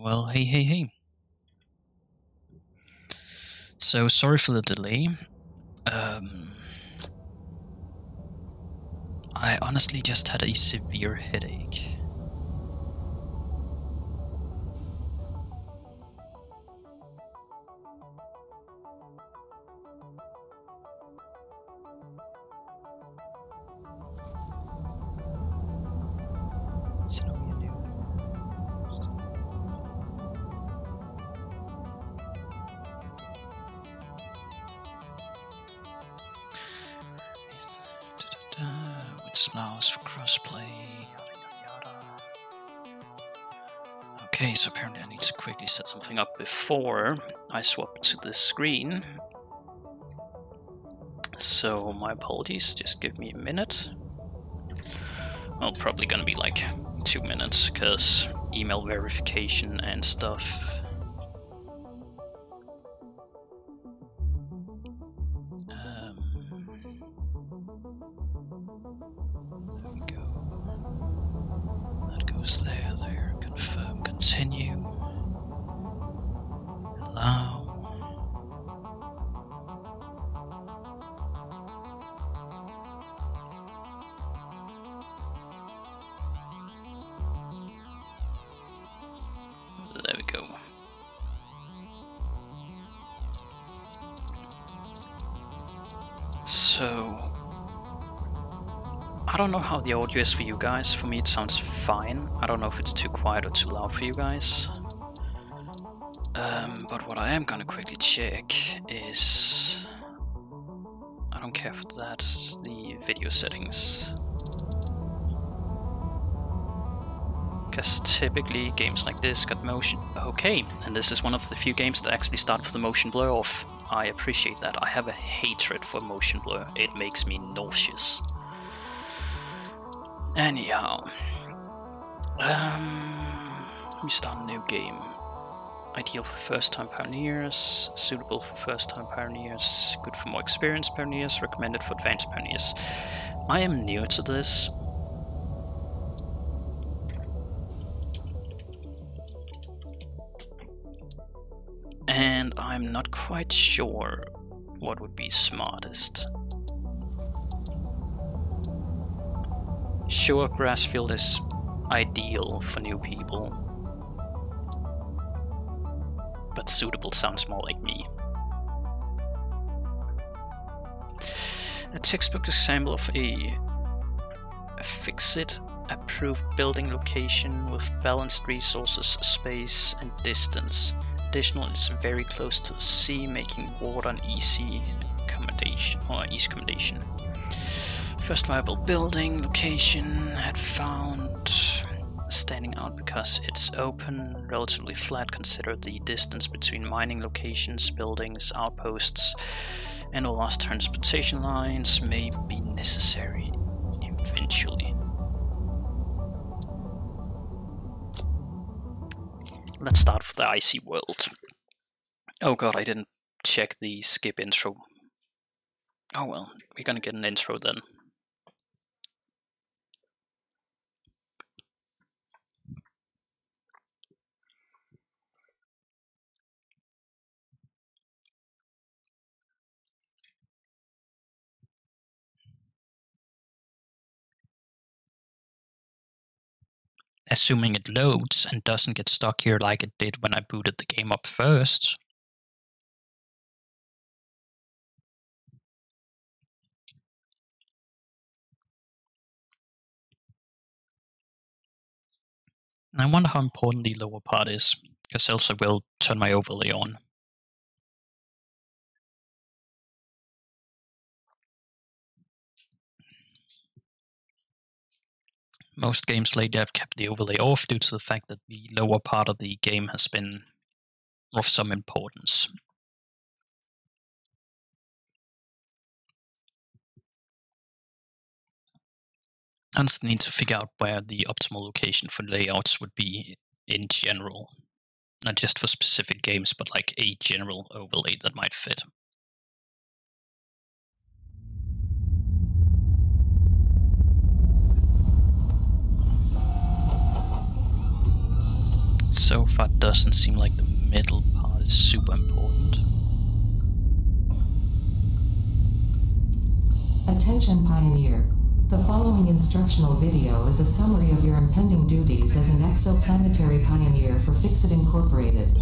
Well, hey. So, sorry for the delay. I honestly just had a severe headache. Which allows for crossplay, yada. Okay, so apparently I need to quickly set something up before I swap to this screen. So my apologies, just give me a minute. Well, probably gonna be like 2 minutes, because email verification and stuff. There we go. That goes there. Confirm, continue. Allow. There we go. So, I don't know how the audio is for you guys. For me it sounds fine. I don't know if it's too quiet or too loud for you guys. But what I am gonna quickly check is... I don't care for that, the video settings. Because typically games like this got motion... Okay, and this is one of the few games that actually start with the motion blur off. I appreciate that. I have a hatred for motion blur. It makes me nauseous. Anyhow. Let me start a new game. Ideal for first-time pioneers, suitable for first-time pioneers, good for more experienced pioneers, recommended for advanced pioneers. I am new to this. And I'm not quite sure what would be smartest. Sure, Grassfield is ideal for new people, but suitable sounds more like me. A textbook example of a fix-it approved building location with balanced resources, space and distance. Additional, it's very close to the sea, making water an easy accommodation. First viable building location had found, standing out because it's open, relatively flat. Consider the distance between mining locations, buildings, outposts, and all last transportation lines may be necessary eventually. Let's start with the icy world. Oh god, I didn't check the skip intro. Oh well, we're gonna get an intro then. Assuming it loads and doesn't get stuck here like it did when I booted the game up first. And I wonder how important the lower part is, because else I will turn my overlay on. Most games lately have kept the overlay off due to the fact that the lower part of the game has been of some importance. I just need to figure out where the optimal location for layouts would be in general. Not just for specific games, but like a general overlay that might fit. So far, it doesn't seem like the middle part is super important. Attention Pioneer. The following instructional video is a summary of your impending duties as an exoplanetary pioneer for Fixit Incorporated.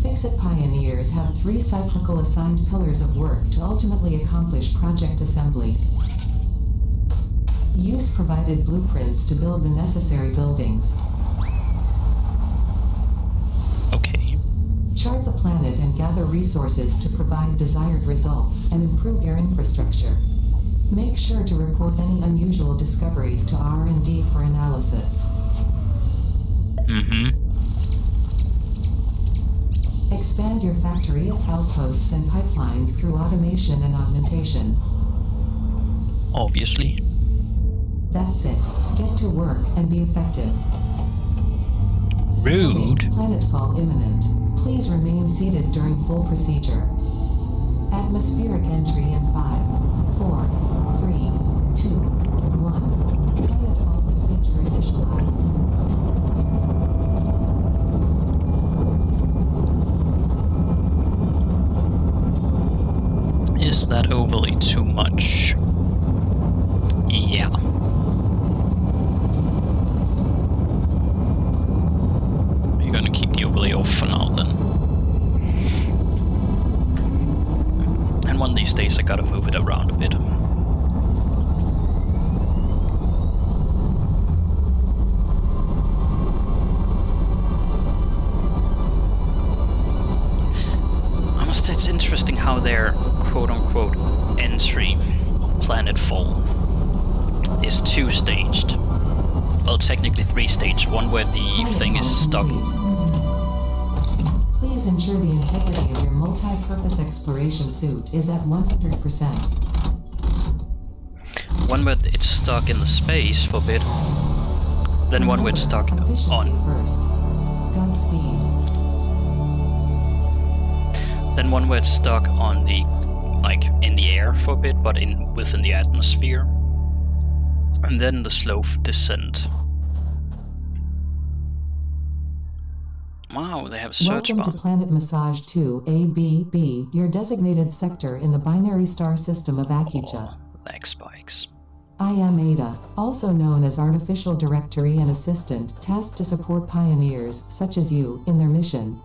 Fixit Pioneers have 3 cyclical assigned pillars of work to ultimately accomplish project assembly. Use provided blueprints to build the necessary buildings. Okay. Chart the planet and gather resources to provide desired results and improve your infrastructure. Make sure to report any unusual discoveries to R&D for analysis. Expand your factories, outposts, and pipelines through automation and augmentation. Obviously. That's it. Get to work and be effective. Rude. Planetfall imminent. Please remain seated during full procedure. Atmospheric entry in 5, 4, 3, 2, 1. Planetfall procedure initialized. Is that overly too much? Yeah. You're gonna keep the overlay off for now then. And one of these days I gotta move it around a bit. I must say it's interesting how their quote-unquote entry of planetfall is 2-staged. Well, technically 3-staged. One where the thing is stuck. Please ensure the integrity of your multi-purpose exploration suit is at 100%. One where it's stuck in the space for a bit. Then one where it's stuck on. First. Godspeed. Then one where it's stuck on the, like, in the air for a bit, but within the atmosphere. And then the slow descent. Wow, they have a search bar. Welcome to Planet Massage 2 ABB, your designated sector in the binary star system of Akija. Lag spikes. I am Ada, also known as Artificial Directory and Assistant, tasked to support pioneers, such as you, in their mission.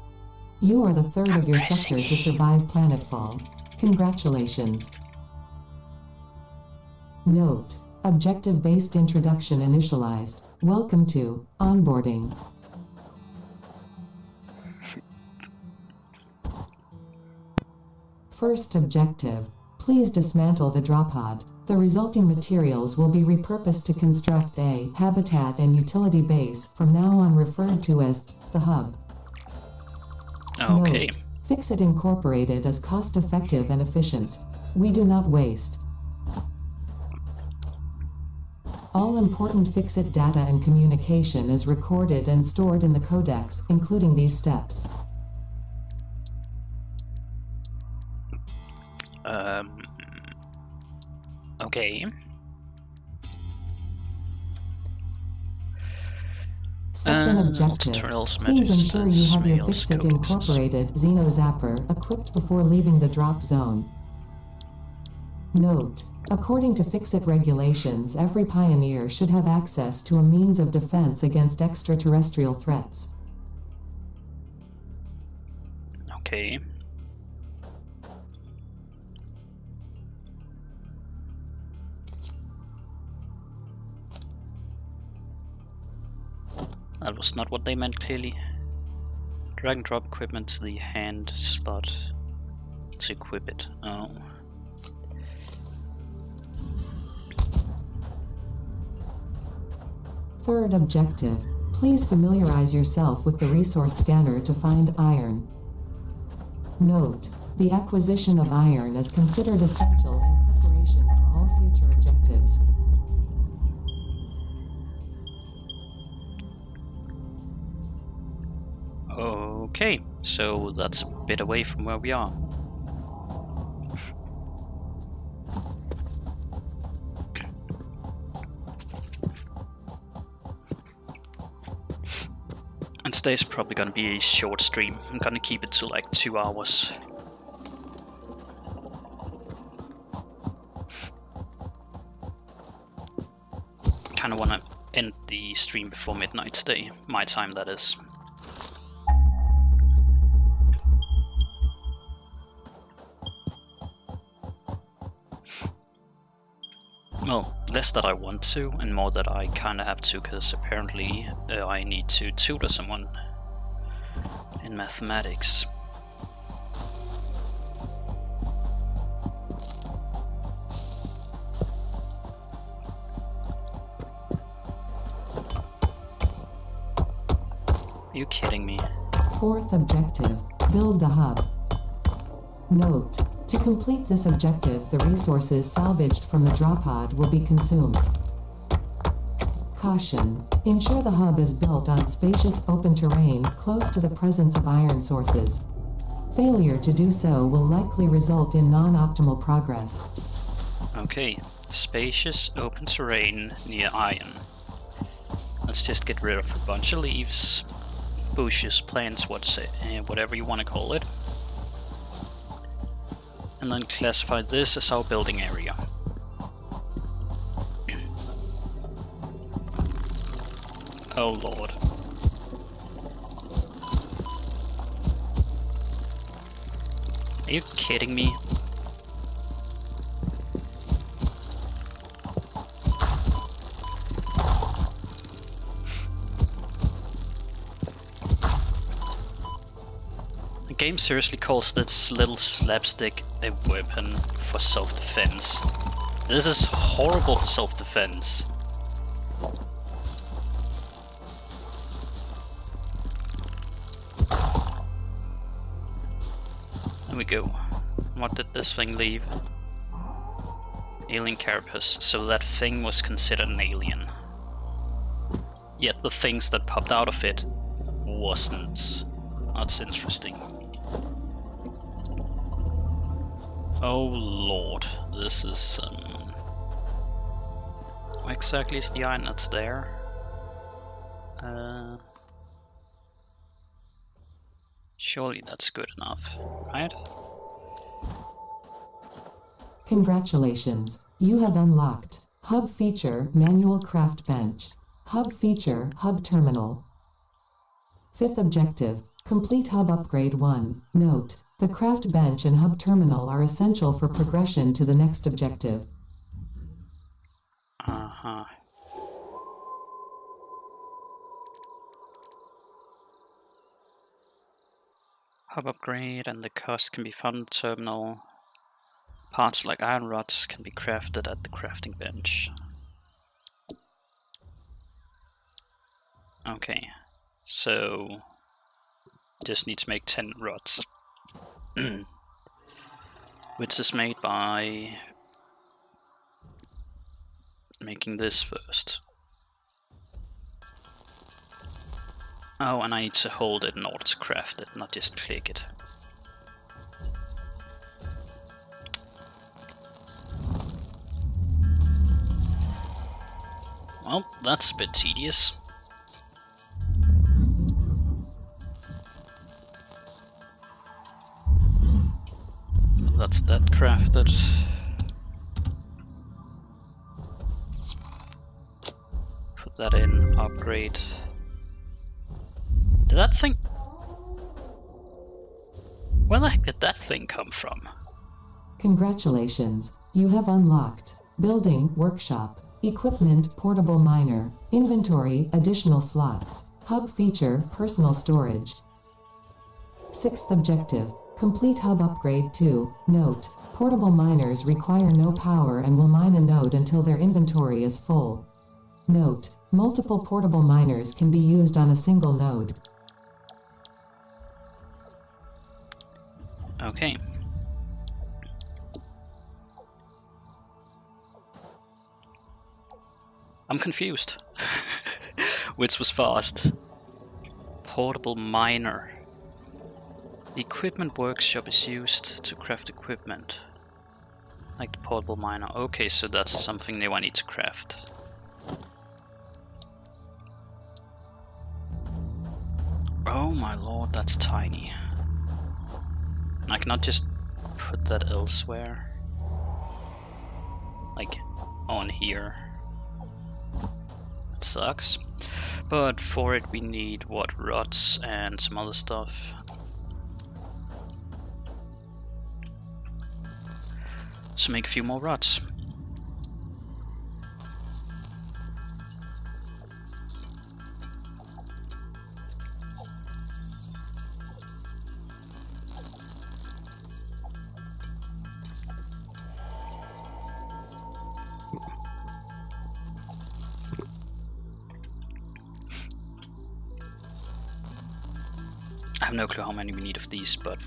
You are the third of your sector to survive planetfall. Congratulations. Note: objective-based introduction initialized. Welcome to onboarding. First objective: please dismantle the drop pod. The resulting materials will be repurposed to construct a habitat and utility base, from now on referred to as the hub. Okay. Note: Fixit Incorporated is cost-effective and efficient. We do not waste. All important Fixit data and communication is recorded and stored in the codex, including these steps. Okay. Second objective: please ensure you have your Fixit Incorporated Xenozapper equipped before leaving the drop zone. Note: according to Fixit regulations, every pioneer should have access to a means of defense against extraterrestrial threats. Okay. That was not what they meant, clearly. Drag and drop equipment to the hand slot to equip it. Oh. Third objective: please familiarize yourself with the resource scanner to find iron. Note: the acquisition of iron is considered essential in preparation for all future objectives. Okay, so that's a bit away from where we are. Wendesday is probably gonna be a short stream. I'm gonna keep it to like 2 hours. Kinda wanna end the stream before midnight today. My time, that is. Well, less that I want to, and more that I kinda have to, because apparently I need to tutor someone in mathematics. Are you kidding me? Fourth objective, build the hub. Note, to complete this objective, the resources salvaged from the drop pod will be consumed. Caution, ensure the hub is built on spacious open terrain close to the presence of iron sources. Failure to do so will likely result in non-optimal progress. Okay, spacious open terrain near iron. Let's just get rid of a bunch of leaves, bushes, plants, whatever you want to call it. And then classify this as our building area. Oh lord. Are you kidding me? The game seriously calls this little slapstick a weapon for self-defense. This is horrible for self-defense. There we go. What did this thing leave? Alien carapace. So that thing was considered an alien. Yet the things that popped out of it wasn't. That's interesting. Oh lord, this is what exactly is the iron that's there? Surely that's good enough, right? Congratulations, you have unlocked Hub Feature Manual Craft Bench. Hub Feature Hub Terminal. Fifth objective, complete Hub Upgrade 1. Note, the craft bench and hub terminal are essential for progression to the next objective. Uh-huh. Hub upgrade and the cost can be found in the terminal. Parts like iron rods can be crafted at the crafting bench. Okay, so just need to make 10 rods. Which is made by making this first. Oh, and I need to hold it in order to craft it, not just click it. Well, that's a bit tedious. That's that crafted. Put that in, upgrade. Did that thing... Where the heck did that thing come from? Congratulations, you have unlocked Building Workshop, Equipment Portable Miner, Inventory Additional Slots, Hub Feature Personal Storage. Sixth objective, complete Hub Upgrade 2. Note, portable miners require no power and will mine a node until their inventory is full. Note, multiple portable miners can be used on a single node. Okay. I'm confused. Which was fast. Portable miner. The equipment workshop is used to craft equipment. Like the portable miner. Okay, so that's something new I need to craft. that's tiny. And I cannot just put that elsewhere. Like, on here. It sucks. But for it we need, what, rods and some other stuff. So make a few more rods. I have no clue how many we need of these, but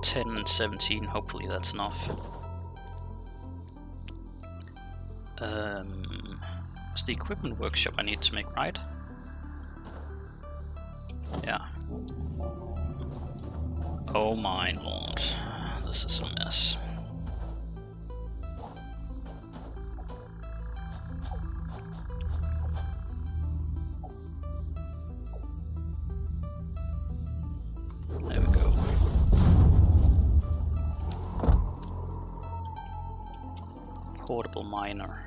10 and 17, hopefully that's enough. It's the equipment workshop I need to make, right? Yeah. Oh my lord, this is a mess. There we go. Portable miner.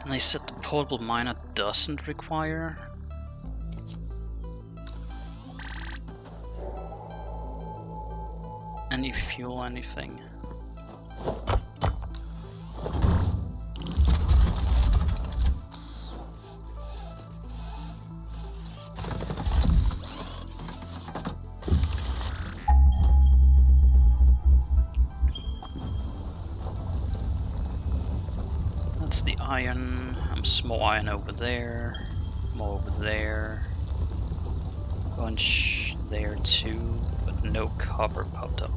And they said the portable miner doesn't require any fuel or anything. Iron, small iron over there, more over there, bunch there too, but no copper popped up.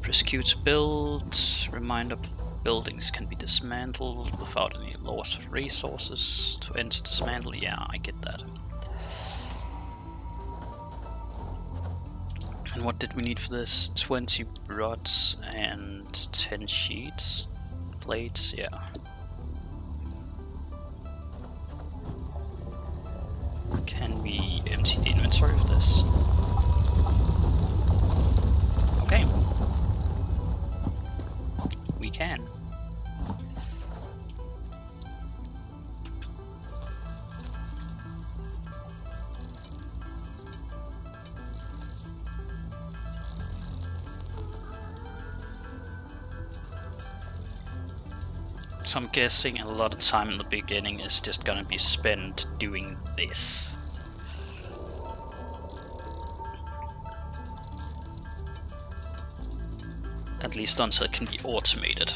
Prosecutes build, reminder buildings can be dismantled without any loss of resources. To enter dismantle, yeah, I get that. And what did we need for this? 20 rods and 10 sheets, plates, yeah. Can we empty the inventory of this? Okay. We can. So I'm guessing a lot of time in the beginning is just gonna be spent doing this. At least until it can be automated.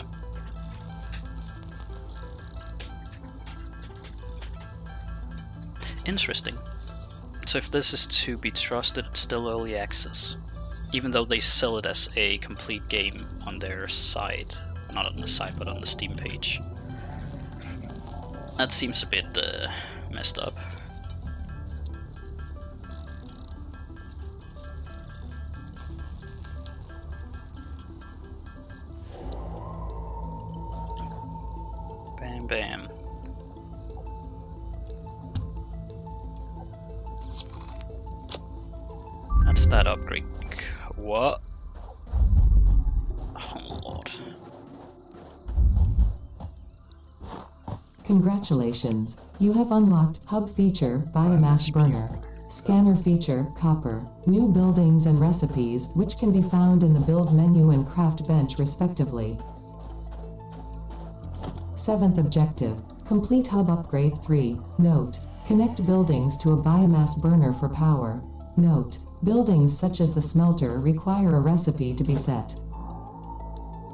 Interesting. So if this is to be trusted, it's still early access. Even though they sell it as a complete game on their site. Not on the site, but on the Steam page. That seems a bit messed up. Bam bam. That's that upgrade. What? Oh lord. Congratulations, you have unlocked Hub Feature Biomass Burner, Scanner Feature Copper, New Buildings and Recipes, which can be found in the Build menu and Craft bench respectively. 7th objective, complete Hub Upgrade 3. Note, connect buildings to a biomass burner for power. Note, buildings such as the smelter require a recipe to be set.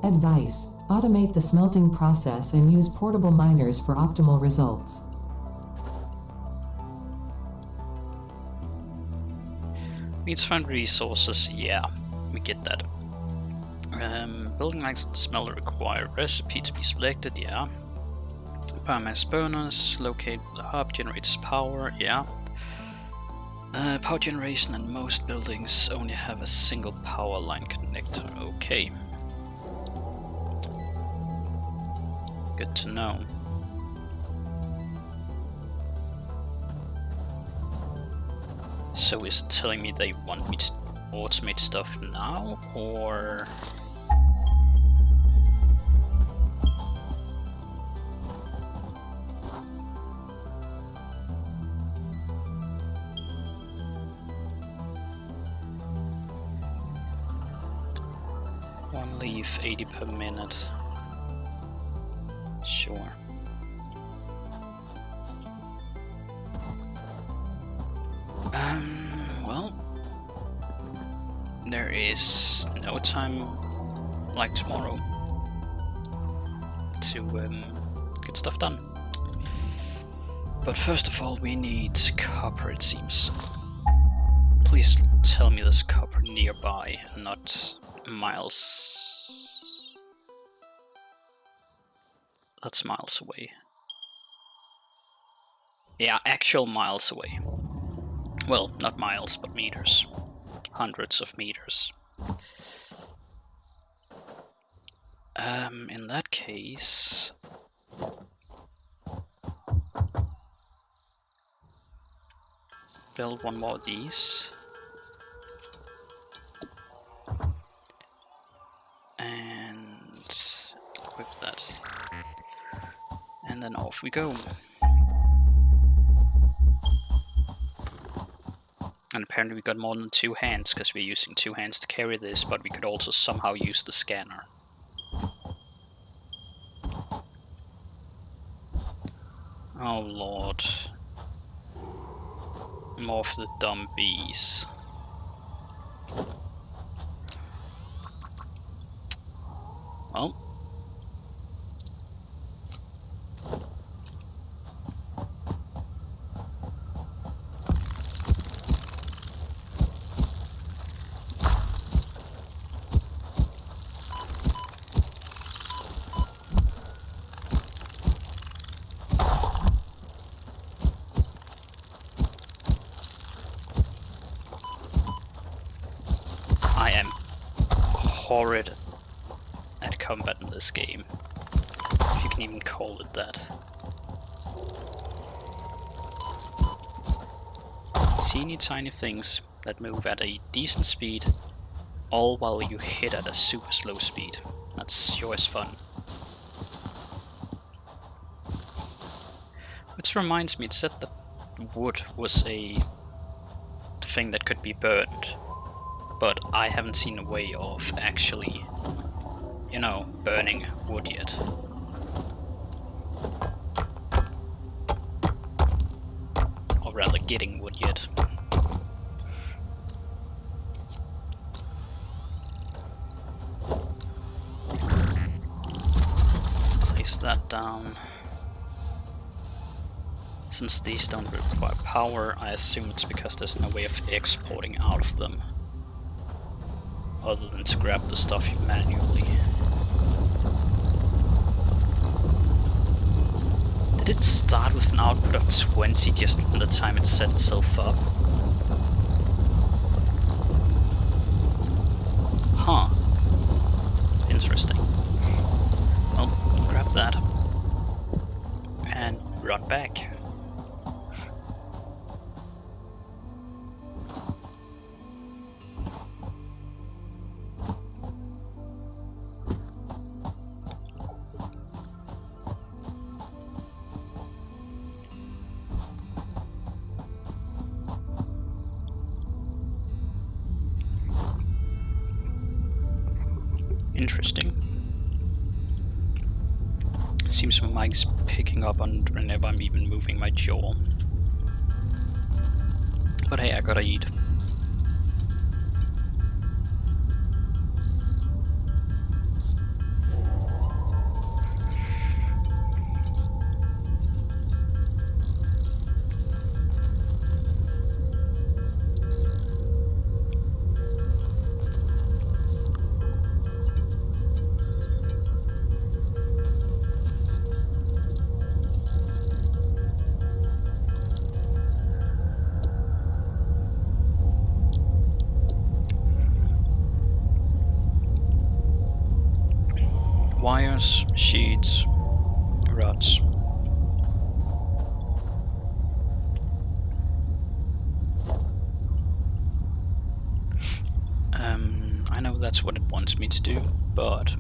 Advice, automate the smelting process and use portable miners for optimal results. Needs to find resources, yeah, we get that. Building like the smelter require a recipe to be selected, yeah. Biomass burners, locate the hub, generates power, yeah. Power generation and most buildings only have a single power line connector. Okay. Good to know. So is it telling me they want me to automate stuff now, or... One leaf, 80 per minute. Sure. Well, there is no time like tomorrow to get stuff done. But first of all, we need copper, it seems. Please tell me there's copper nearby, not miles. That's miles away. Yeah, actual miles away. Well, not miles, but meters. Hundreds of meters. In that case... build one more of these. And equip that. And then off we go. And apparently we got more than 2 hands, because we're using 2 hands to carry this, but we could also somehow use the scanner. Oh lord. More of the dumb bees. Well. I am horrid at combat in this game, if you can even call it that. Teeny tiny things that move at a decent speed, all while you hit at a super slow speed. That's sure as fun. Which reminds me, it said that wood was a thing that could be burned. But I haven't seen a way of actually, you know, burning wood yet. Or rather, getting wood yet. Place that down. Since these don't require power, I assume it's because there's no way of exporting out of them. Other than to grab the stuff manually. Did it start with an output of 20 just from the time it set itself up? Huh. Interesting. Well, grab that. And run back. Interesting. Seems my mic's picking up on whenever I'm even moving my jaw. But hey, I gotta eat. wires, sheets, rods. I know that's what it wants me to do, but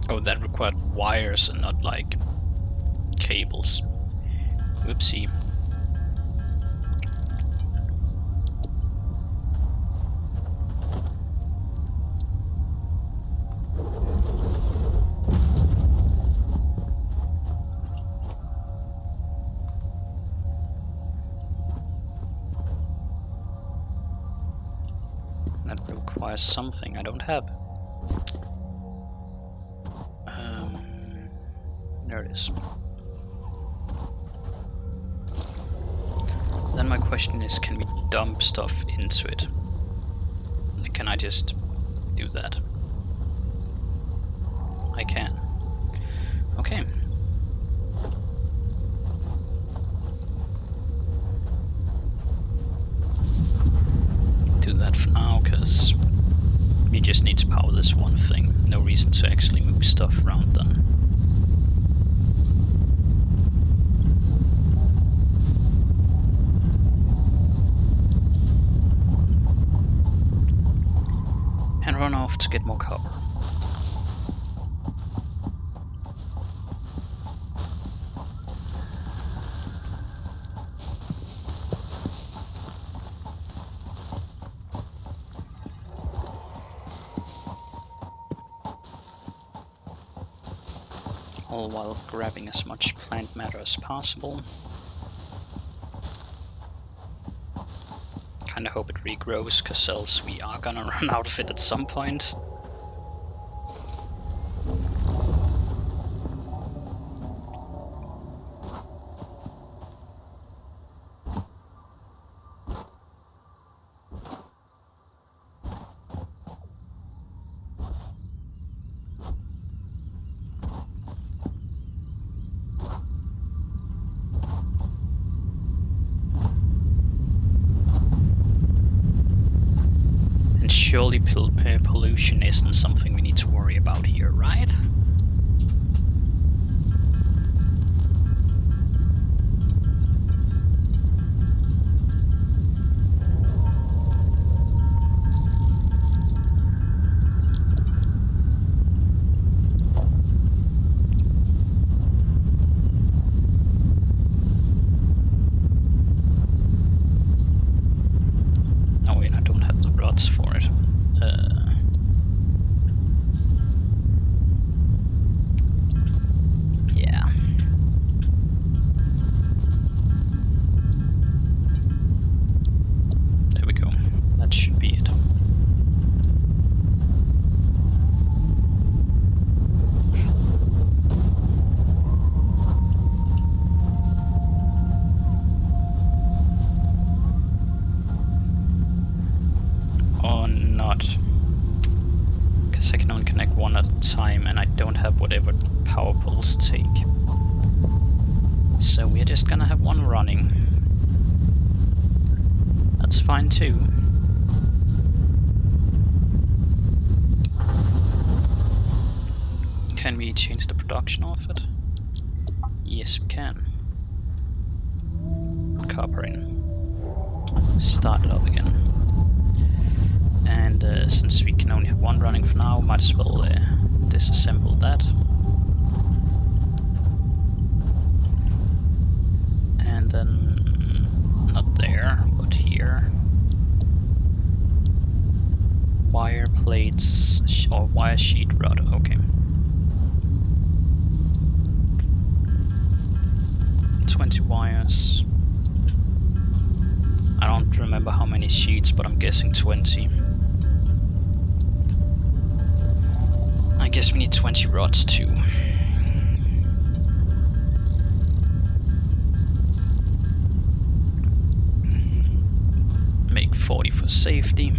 oh, that required wires and not like cables. Whoopsie. That requires something I don't have. There it is. Then my question is, can we dump stuff into it? Like, can I just do that? I can. Okay. Do that for now, because we just need to power this one thing. No reason to actually move stuff around then. And run off to get more copper. All while grabbing as much plant matter as possible. Kinda hope it regrows, cause else we are gonna run out of it at some point. Surely pollution isn't something we need to worry about here, right? Oh wait, I don't have the rods for it. Yeah. There we go. That should be it. Or not. Because I can only connect one at a time and I don't have whatever power poles take. So we're just gonna have one running. That's fine too. Can we change the production of it? Yes, we can. Copper in. Start it up again. And since we can only have one running for now, might as well disassemble that. And then, not there, but here. Wire plates, or wire sheet rod, okay. 20 wires. I don't remember how many sheets, but I'm guessing 20. I guess we need 20 rods too. Make 40 for safety.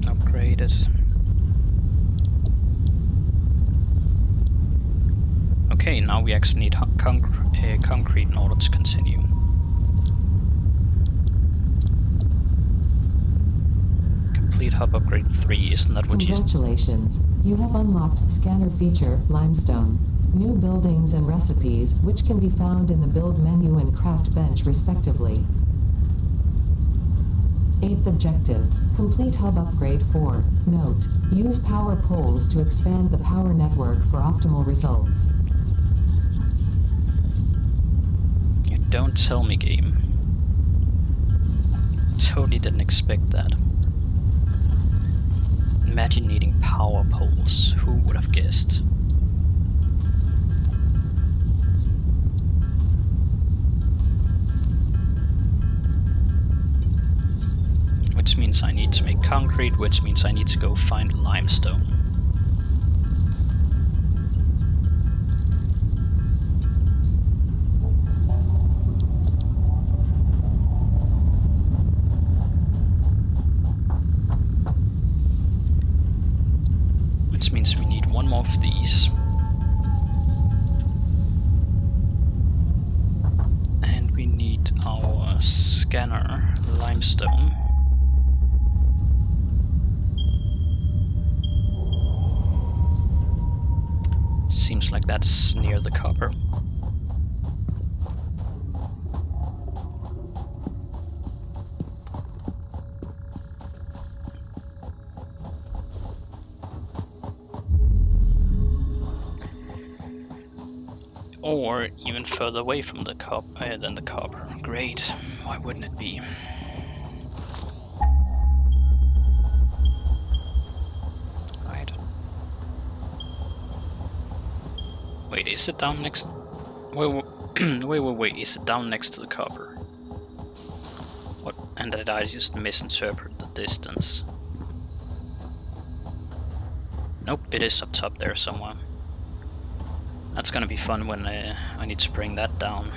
Upgrade it. it. Okay, now we actually need concrete in order to continue. Complete hub upgrade 3, isn't that what you... Congratulations, you have unlocked scanner feature, limestone. New buildings and recipes, which can be found in the build menu and craft bench respectively. 8th objective, complete hub upgrade 4. Note, use power poles to expand the power network for optimal results. You don't tell me, game. Totally didn't expect that. Imagine needing power poles. Who would have guessed? Which means I need to make concrete, which means I need to go find limestone. Which means we need one more of these. And we need our scanner limestone. Seems like that's near the copper. Or even further away from the than the copper. Great. Why wouldn't it be? Right. Wait, is it down next? Wait. Is it down next to the copper? What? And did I just misinterpret the distance? Nope, it is up top there somewhere. That's gonna be fun when I need to bring that down.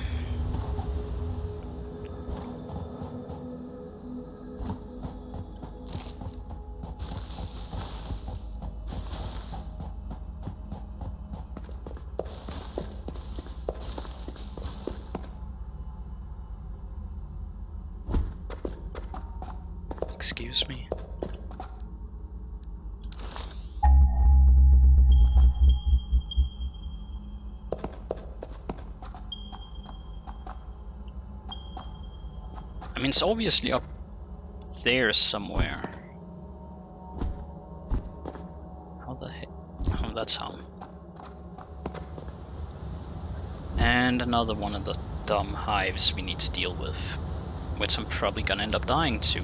Excuse me. I mean, it's obviously up there somewhere. How the heck? Oh, that's how. And another one of the dumb hives we need to deal with, which I'm probably gonna end up dying to.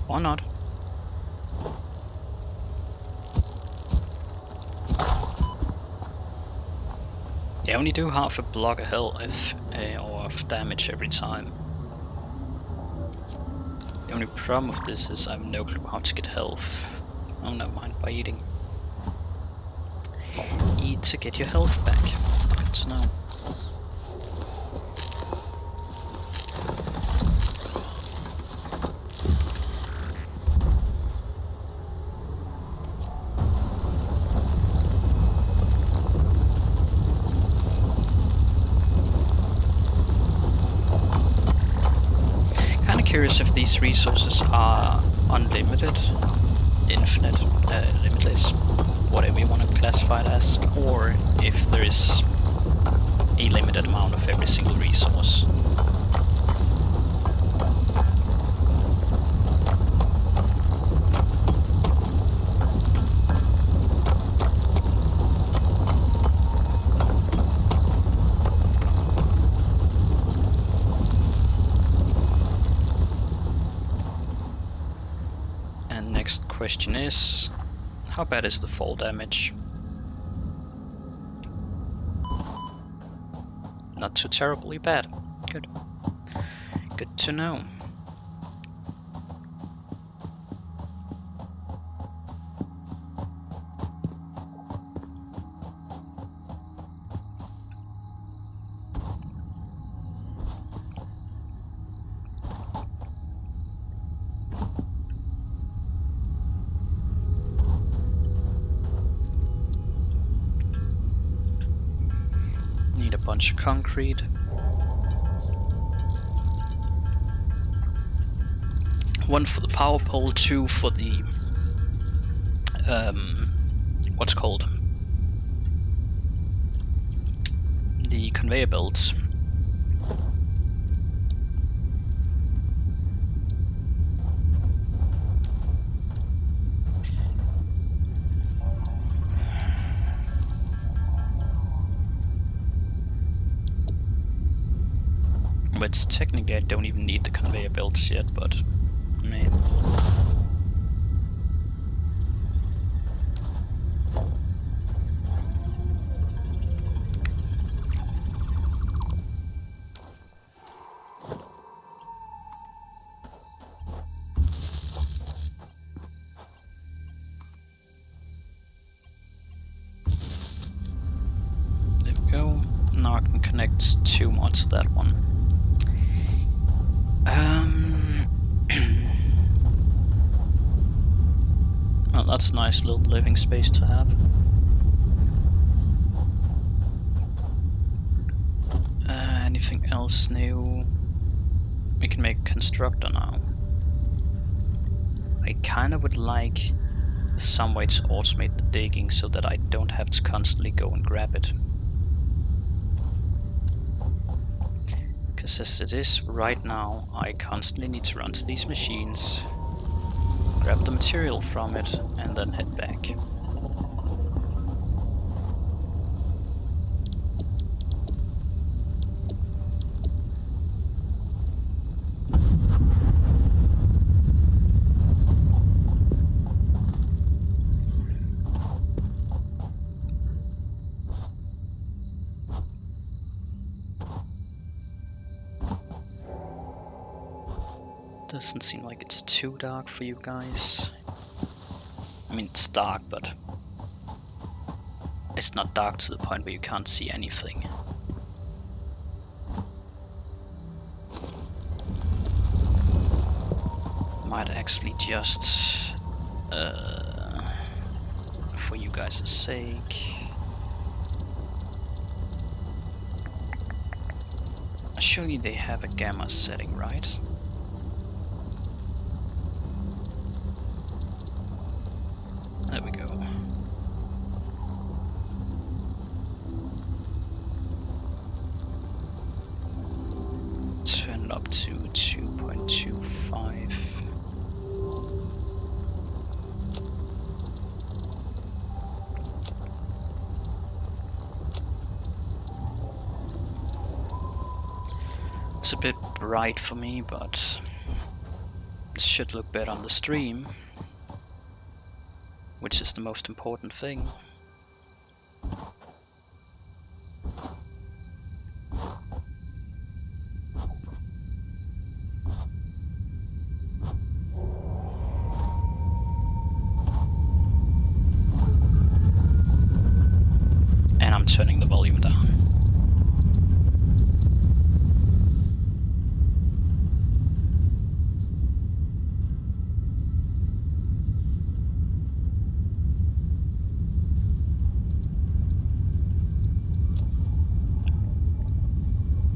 Or not. They only do half a block of health or of damage every time. The only problem with this is I have no clue how to get health. Oh, never mind, by eating. Eat to get your health back. Good to know. Curious if these resources are unlimited, infinite, limitless, whatever you want to classify it as, or if there is a limited amount of every single resource. Question is, how bad is the fall damage? not too terribly bad. Good. Good to know. Need a bunch of concrete. One for the power pole, two for the what's called the conveyor belts. Which technically I don't even need the conveyor belts yet, but man. There we go. Now I can connect two more to that one. Well, that's a nice little living space to have. Anything else new? We can make a constructor now. I kinda would like some way to automate the digging so that I don't have to constantly go and grab it. Because as it is right now, I constantly need to run to these machines, grab the material from it, and then head back. Doesn't seem like it's too dark for you guys. I mean, it's dark, but it's not dark to the point where you can't see anything. Might actually just, for you guys' sake, surely they have a gamma setting, right? There we go. Turn it up to 2.25. It's a bit bright for me, but it should look better on the stream, which is the most important thing. And I'm turning the volume down.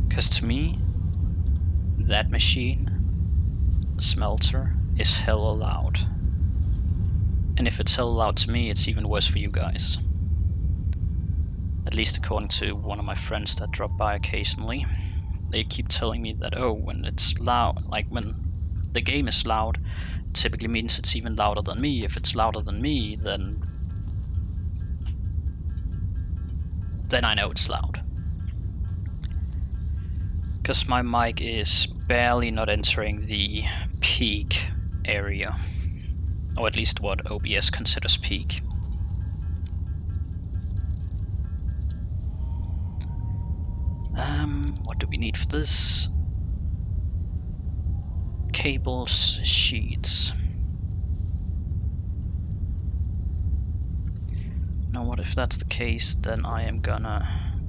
Because to me, that machine, smelter, is hella loud. And if it's hella loud to me, it's even worse for you guys. At least according to one of my friends that drop by occasionally. They keep telling me that, oh, when it's loud, like when the game is loud, it typically means it's even louder than me. If it's louder than me, then I know it's loud. Because my mic is barely not entering the peak area, or at least what OBS considers peak. What do we need for this? Cables, sheets. Now what if that's the case, then I am gonna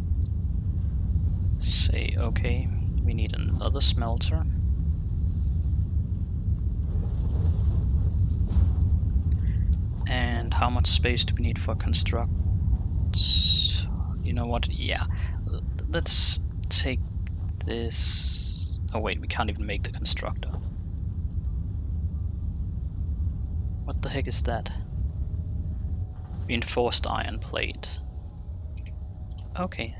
say, okay, we need another smelter. And how much space do we need for construct? You know what, yeah. Let's take this... Oh wait, we can't even make the constructor. What the heck is that? Reinforced iron plate. Okay.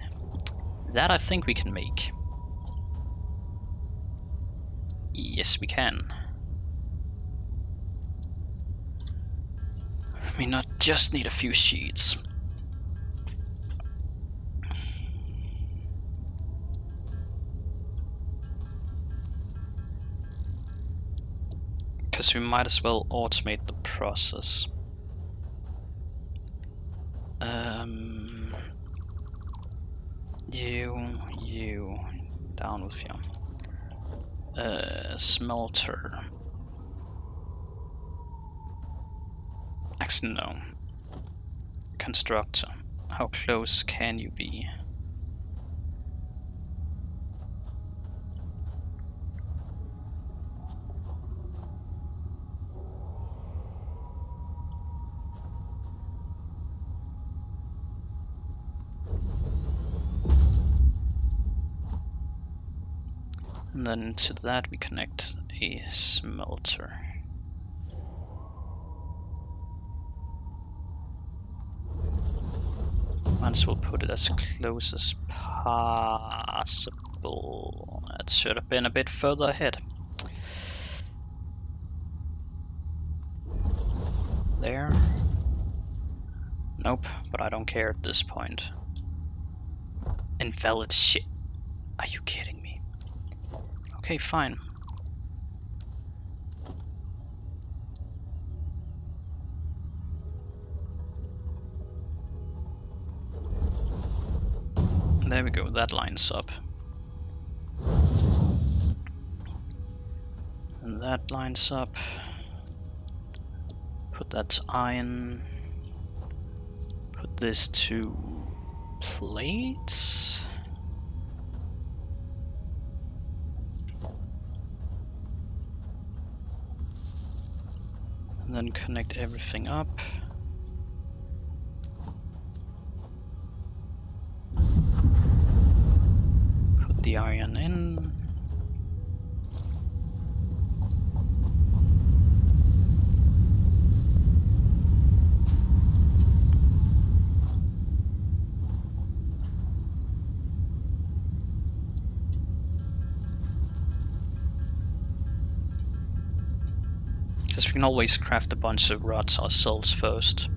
That I think we can make. Yes, we can. We not just need a few sheets. Because we might as well automate the process. You, down with you. Smelter. Actually, no. Constructor. How close can you be? And then to that we connect a smelter. Might as well put it as close as possible. That should have been a bit further ahead. There. Nope, but I don't care at this point. Invalid shit. Are you kidding me? Okay, fine. There we go, that lines up. And that lines up. Put that to iron. Put this to plates. And then connect everything up. Put the iron in. We can always craft a bunch of rods ourselves first.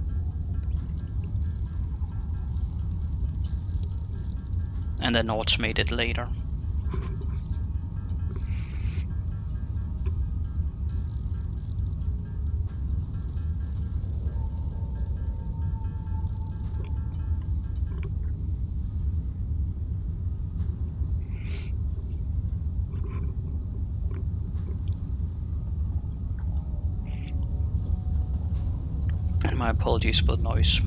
And then automate it later. My apologies for the noise.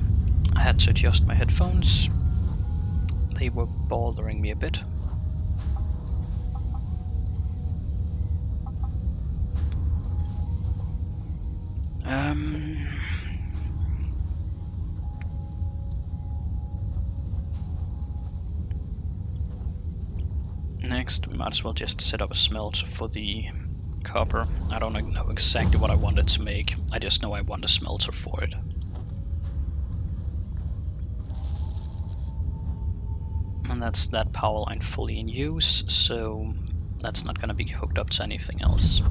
I had to adjust my headphones. They were bothering me a bit. Next, we might as well just set up a smelter for the copper. I don't know exactly what I wanted to make. I just know I want a smelter for it. And that's that power line fully in use, so that's not going to be hooked up to anything else.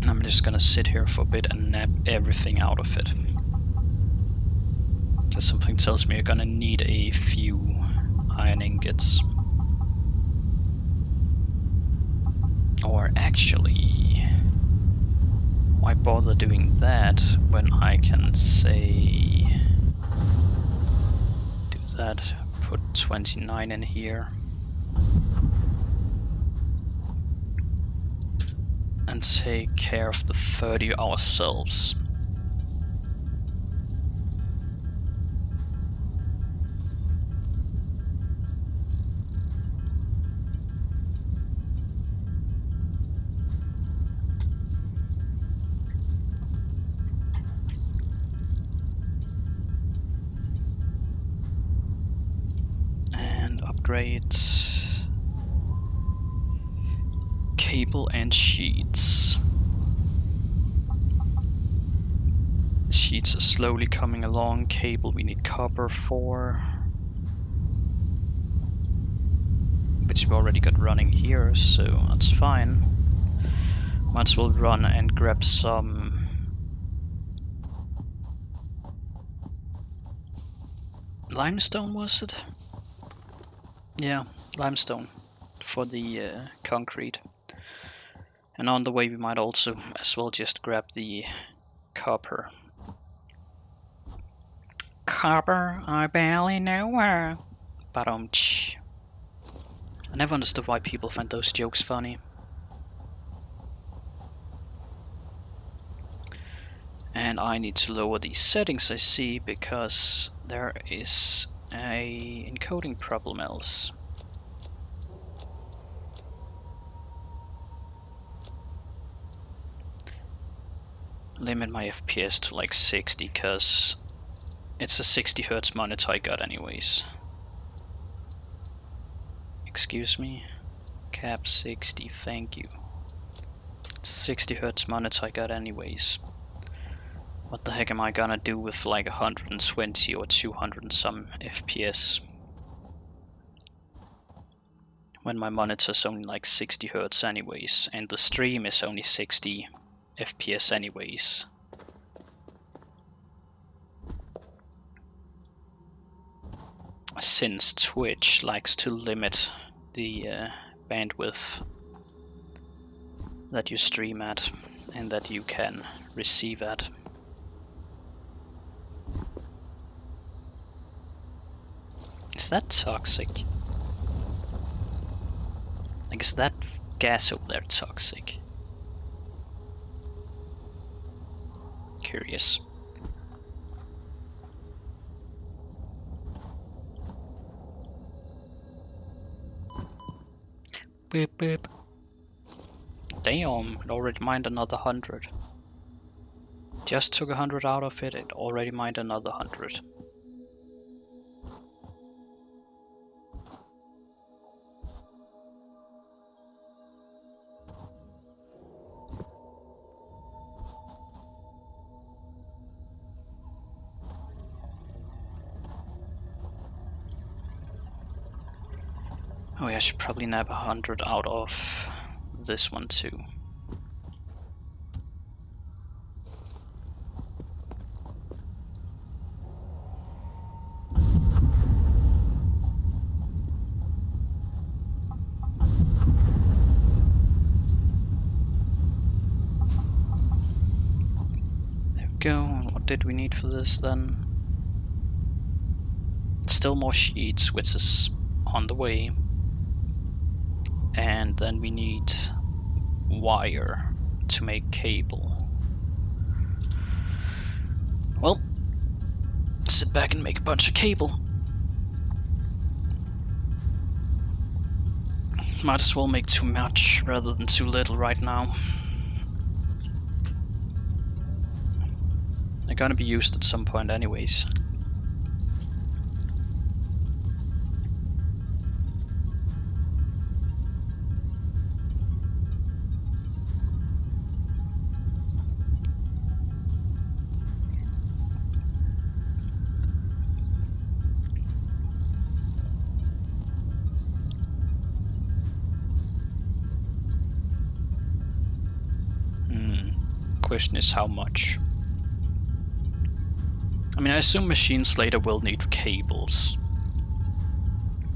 I'm just gonna sit here for a bit and nap everything out of it. Because something tells me you're gonna need a few iron ingots. Or actually, why bother doing that when I can say do that, put 29 in here and take care of the 30 ourselves. Upgrades, cable and sheets. Sheets are slowly coming along. Cable we need copper for, which we already got running here, so that's fine. Might as well run and grab some limestone, was it? Yeah, limestone for the concrete. And on the way we might also as well just grab the copper. Copper, I barely know her. But I never understood why people find those jokes funny. And I need to lower these settings, I see, because there is a encoding problem else. Limit my FPS to like 60, cause it's a 60 Hz monitor I got anyways. Excuse me? Cap 60, thank you. 60 Hz monitor I got anyways. What the heck am I gonna do with like 120 or 200 and some FPS? When my monitor's only like 60 Hz anyways, and the stream is only 60 FPS anyways. Since Twitch likes to limit the bandwidth that you stream at and that you can receive at. Is that toxic? Like, is that gas over there toxic? Curious. Beep beep. Damn, it already mined another 100. Just took 100 out of it, it already mined another 100. Oh yeah, I should probably nab 100 out of this one too. There we go. What did we need for this then? Still more sheets, which is on the way. And then we need wire to make cable. Well, sit back and make a bunch of cable. Might as well make too much rather than too little right now. They're gonna be used at some point anyways. Question is how much. I mean, I assume machines later will need cables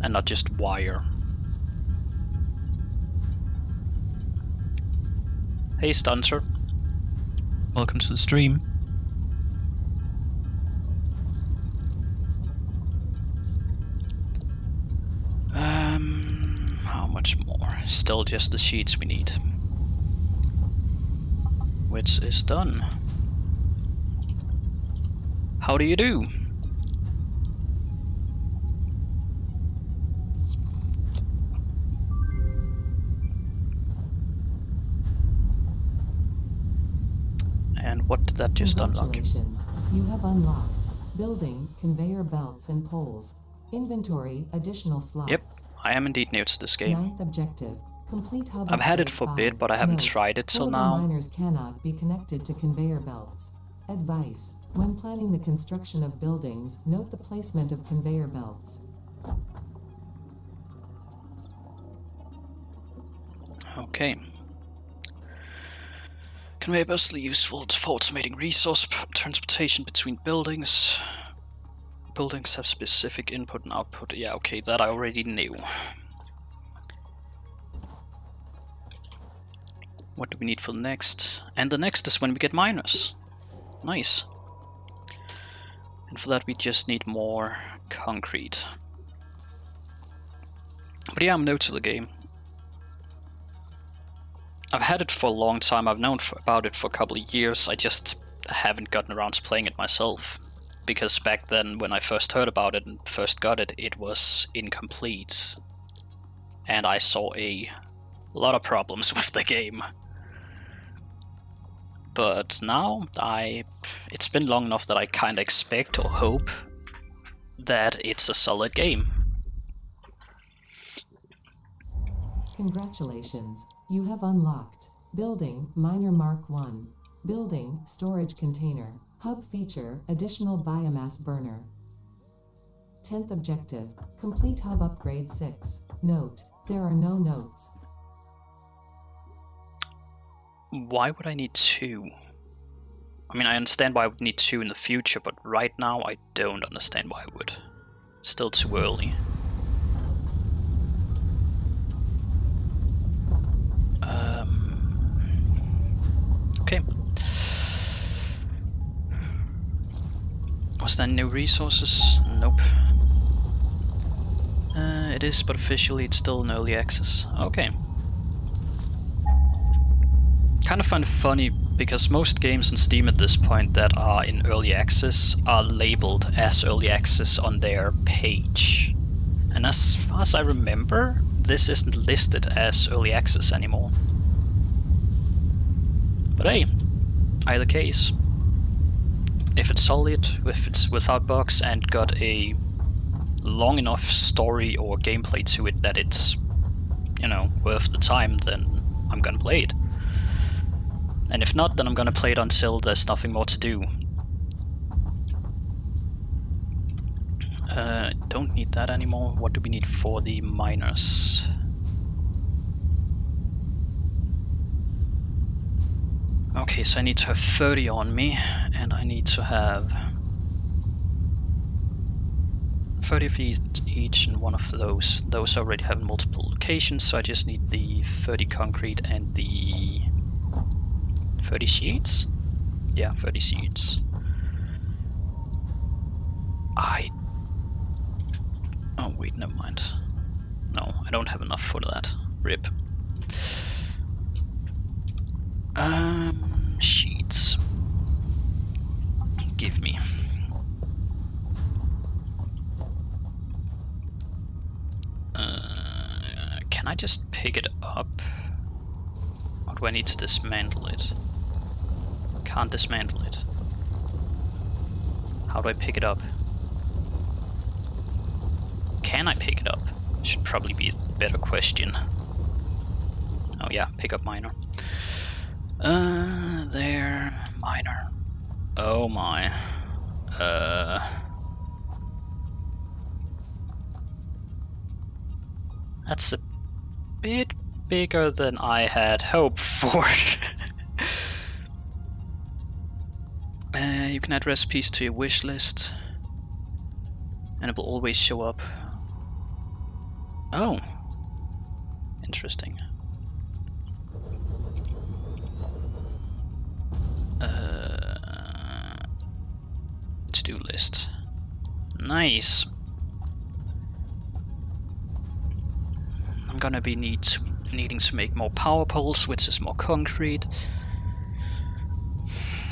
and not just wire. Hey Stunter. Welcome to the stream. How much more? Still just the sheets we need. Which is done. How do you do? And what did that just unlock? Congratulations. You have unlocked building, conveyor belts and poles. Inventory, additional slots. Yep, I am indeed new to this game. Ninth objective. Complete hub I've had it upgrade for a bit, 5. but I haven't Note, tried it till portable now. miners cannot be connected to conveyor belts. Advice. When planning the construction of buildings, note the placement of conveyor belts. Okay. Conveyor belts are useful for automating resource transportation between buildings. Buildings have specific input and output. Yeah, okay, that I already knew. What do we need for the next? And the next is when we get miners. Nice. And for that we just need more concrete. But yeah, I'm new to the game. I've had it for a long time, I've known about it for a couple of years, I just haven't gotten around to playing it myself. Because back then, when I first heard about it and first got it, it was incomplete. And I saw a lot of problems with the game. But now, it's been long enough that I kinda expect or hope that it's a solid game. Congratulations. You have unlocked building, miner Mark 1. Building, storage container. Hub feature, additional biomass burner. 10th objective, complete hub upgrade 6. Note, there are no notes. Why would I need 2? I mean, I understand why I would need 2 in the future, but right now I don't understand why I would. Still too early. Okay. Was there new resources? Nope. It is, but officially it's still in early access. Okay. Kind of find it funny because most games on Steam at this point that are in early access are labeled as early access on their page. And as far as I remember, this isn't listed as early access anymore. But hey, either case. If it's solid, if it's without bugs and got a long enough story or gameplay to it that it's, you know, worth the time, then I'm gonna play it. And if not, then I'm gonna play it until there's nothing more to do. Don't need that anymore. What do we need for the miners? Okay, so I need to have 30 on me, and I need to have 30 of each and one of those. Those already have multiple locations, so I just need the 30 concrete and the 30 sheets? Yeah, 30 sheets. Oh wait, never mind. No, I don't have enough for that. RIP. Sheets. Give me. Can I just pick it up? Or do I need to dismantle it? Can't dismantle it. How do I pick it up? Can I pick it up? Should probably be a better question. Oh yeah, pick up miner. There, miner. Oh my. That's a bit bigger than I had hoped for. You can add recipes to your wish list, and it will always show up. Oh, interesting. to-do list. Nice. I'm gonna be needing to make more power poles, which is more concrete.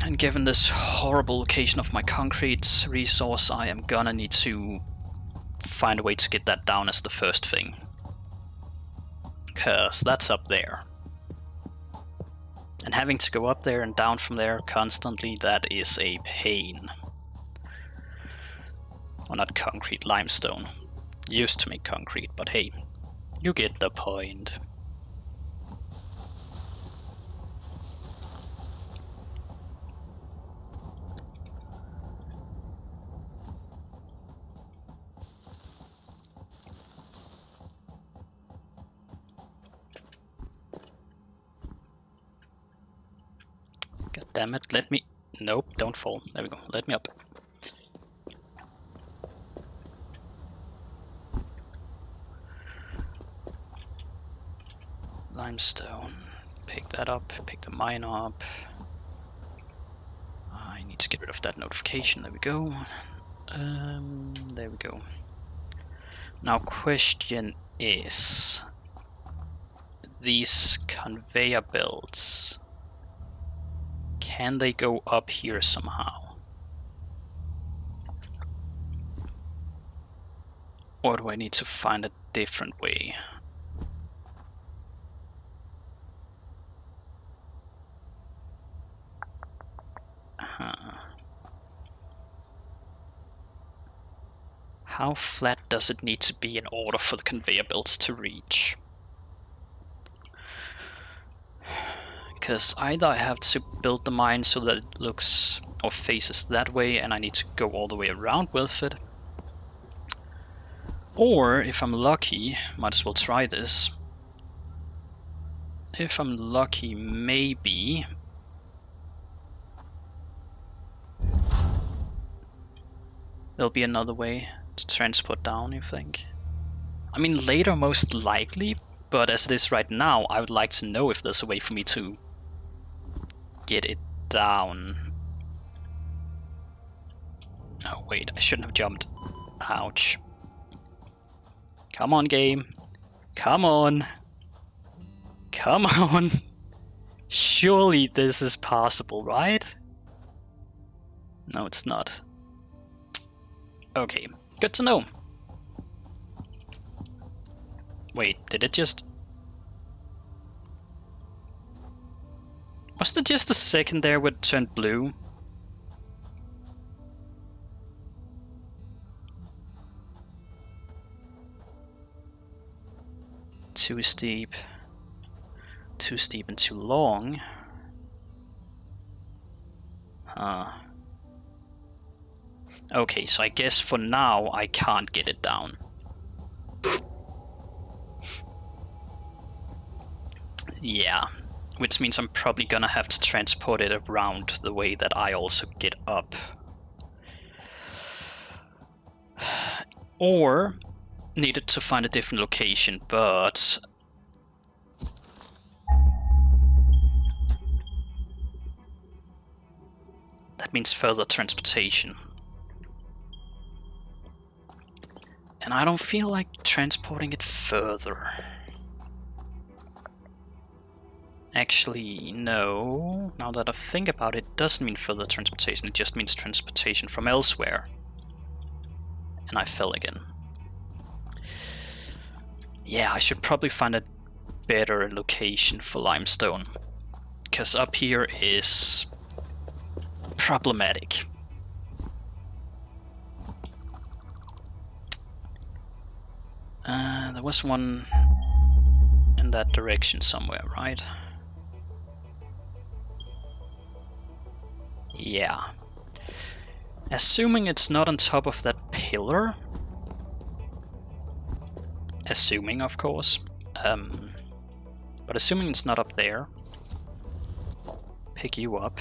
And given this horrible location of my concrete resource, I am gonna need to find a way to get that down as the first thing. Cause that's up there. And having to go up there and down from there constantly, that is a pain. Well, not concrete, limestone. Used to make concrete, but hey, you get the point. God damn it, let me... Nope, don't fall. There we go, let me up. Limestone. Pick that up, pick the mine up. I need to get rid of that notification, there we go. There we go. Now question is... These conveyor belts... Can they go up here somehow? Or do I need to find a different way? How flat does it need to be in order for the conveyor belts to reach? Because either I have to build the mine so that it looks or faces that way and I need to go all the way around with it. Or, if I'm lucky, might as well try this. If I'm lucky, maybe... There'll be another way to transport down, you think? I mean, later most likely, but as it is right now, I would like to know if there's a way for me to get it down. Oh wait, I shouldn't have jumped. Ouch. Come on, game. Come on. Come on. Surely this is possible, right? No, it's not. Okay, good to know. Wait, did it just... Was there just a second there where it turned blue? Too steep. Too steep and too long. Okay, so I guess for now I can't get it down. Yeah, which means I'm probably gonna have to transport it around the way that I also get up. Or needed to find a different location, but that means further transportation. And I don't feel like transporting it further. Actually, no. Now that I think about it, it doesn't mean further transportation, it just means transportation from elsewhere. And I fell again. Yeah, I should probably find a better location for limestone. Because up here is problematic. There was one in that direction somewhere, right? Yeah. Assuming it's not on top of that pillar. Assuming, of course. But assuming it's not up there. Pick you up.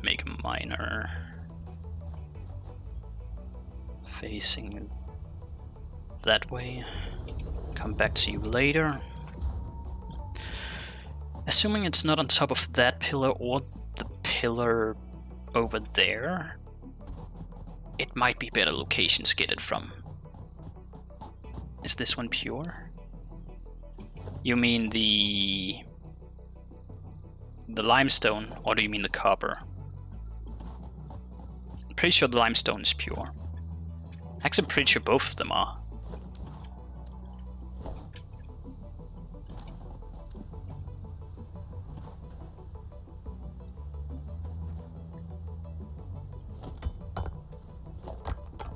Make a miner. Facing that way. Come back to you later. Assuming it's not on top of that pillar or the pillar over there, it might be better locations to get it from. Is this one pure? You mean the limestone, or do you mean the copper? I'm pretty sure the limestone is pure. Actually, I'm pretty sure both of them are.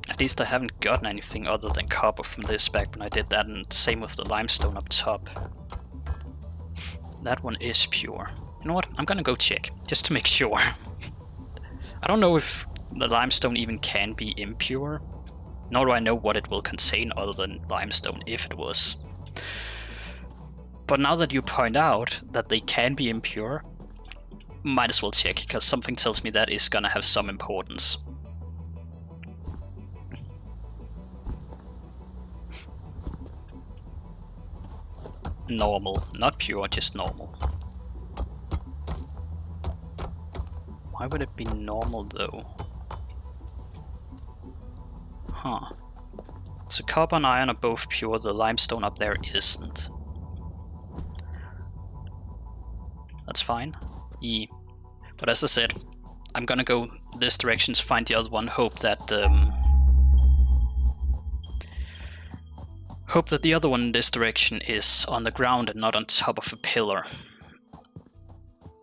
At least I haven't gotten anything other than copper from this back when I did that, and same with the limestone up top. That one is pure. You know what? I'm gonna go check, just to make sure. I don't know if the limestone even can be impure, nor do I know what it will contain other than limestone, if it was. But now that you point out that they can be impure, might as well check, because something tells me that is gonna have some importance. Normal, not pure, just normal. Why would it be normal though? Huh. So copper and iron are both pure, the limestone up there isn't. That's fine. Yeah. But as I said, I'm gonna go this direction to find the other one, hope that the other one in this direction is on the ground and not on top of a pillar.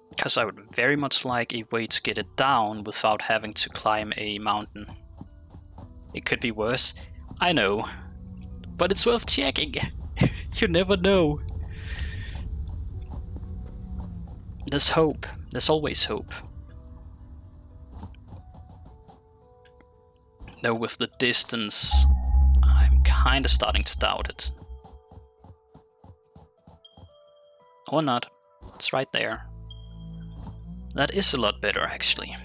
Because I would very much like a way to get it down without having to climb a mountain. It could be worse, I know, but it's worth checking. You never know. There's hope, there's always hope. Though with the distance, I'm kinda starting to doubt it. Or not, it's right there. That is a lot better actually.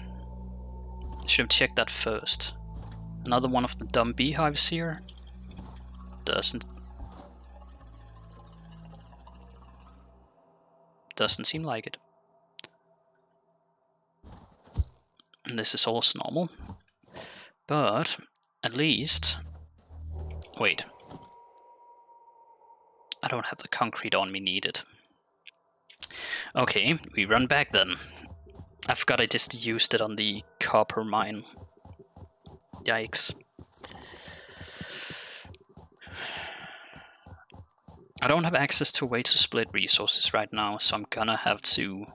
Should have checked that first. Another one of the dumb beehives here. Doesn't seem like it. And this is also normal. But at least, wait. I don't have the concrete on me needed. Okay, we run back then. I forgot I just used it on the copper mine. Yikes. I don't have access to a way to split resources right now, so I'm gonna have to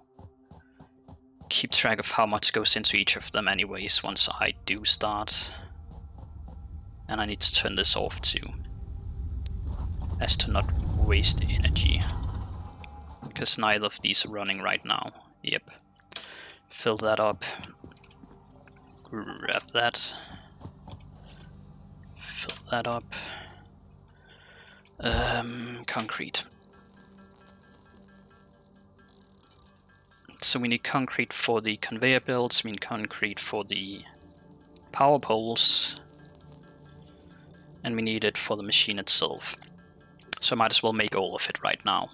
keep track of how much goes into each of them anyways once I do start. And I need to turn this off too, as to not waste energy. Because neither of these are running right now. Yep. Fill that up. Grab that. Fill that up. Concrete. So we need concrete for the conveyor belts, we need concrete for the power poles, and we need it for the machine itself. So I might as well make all of it right now.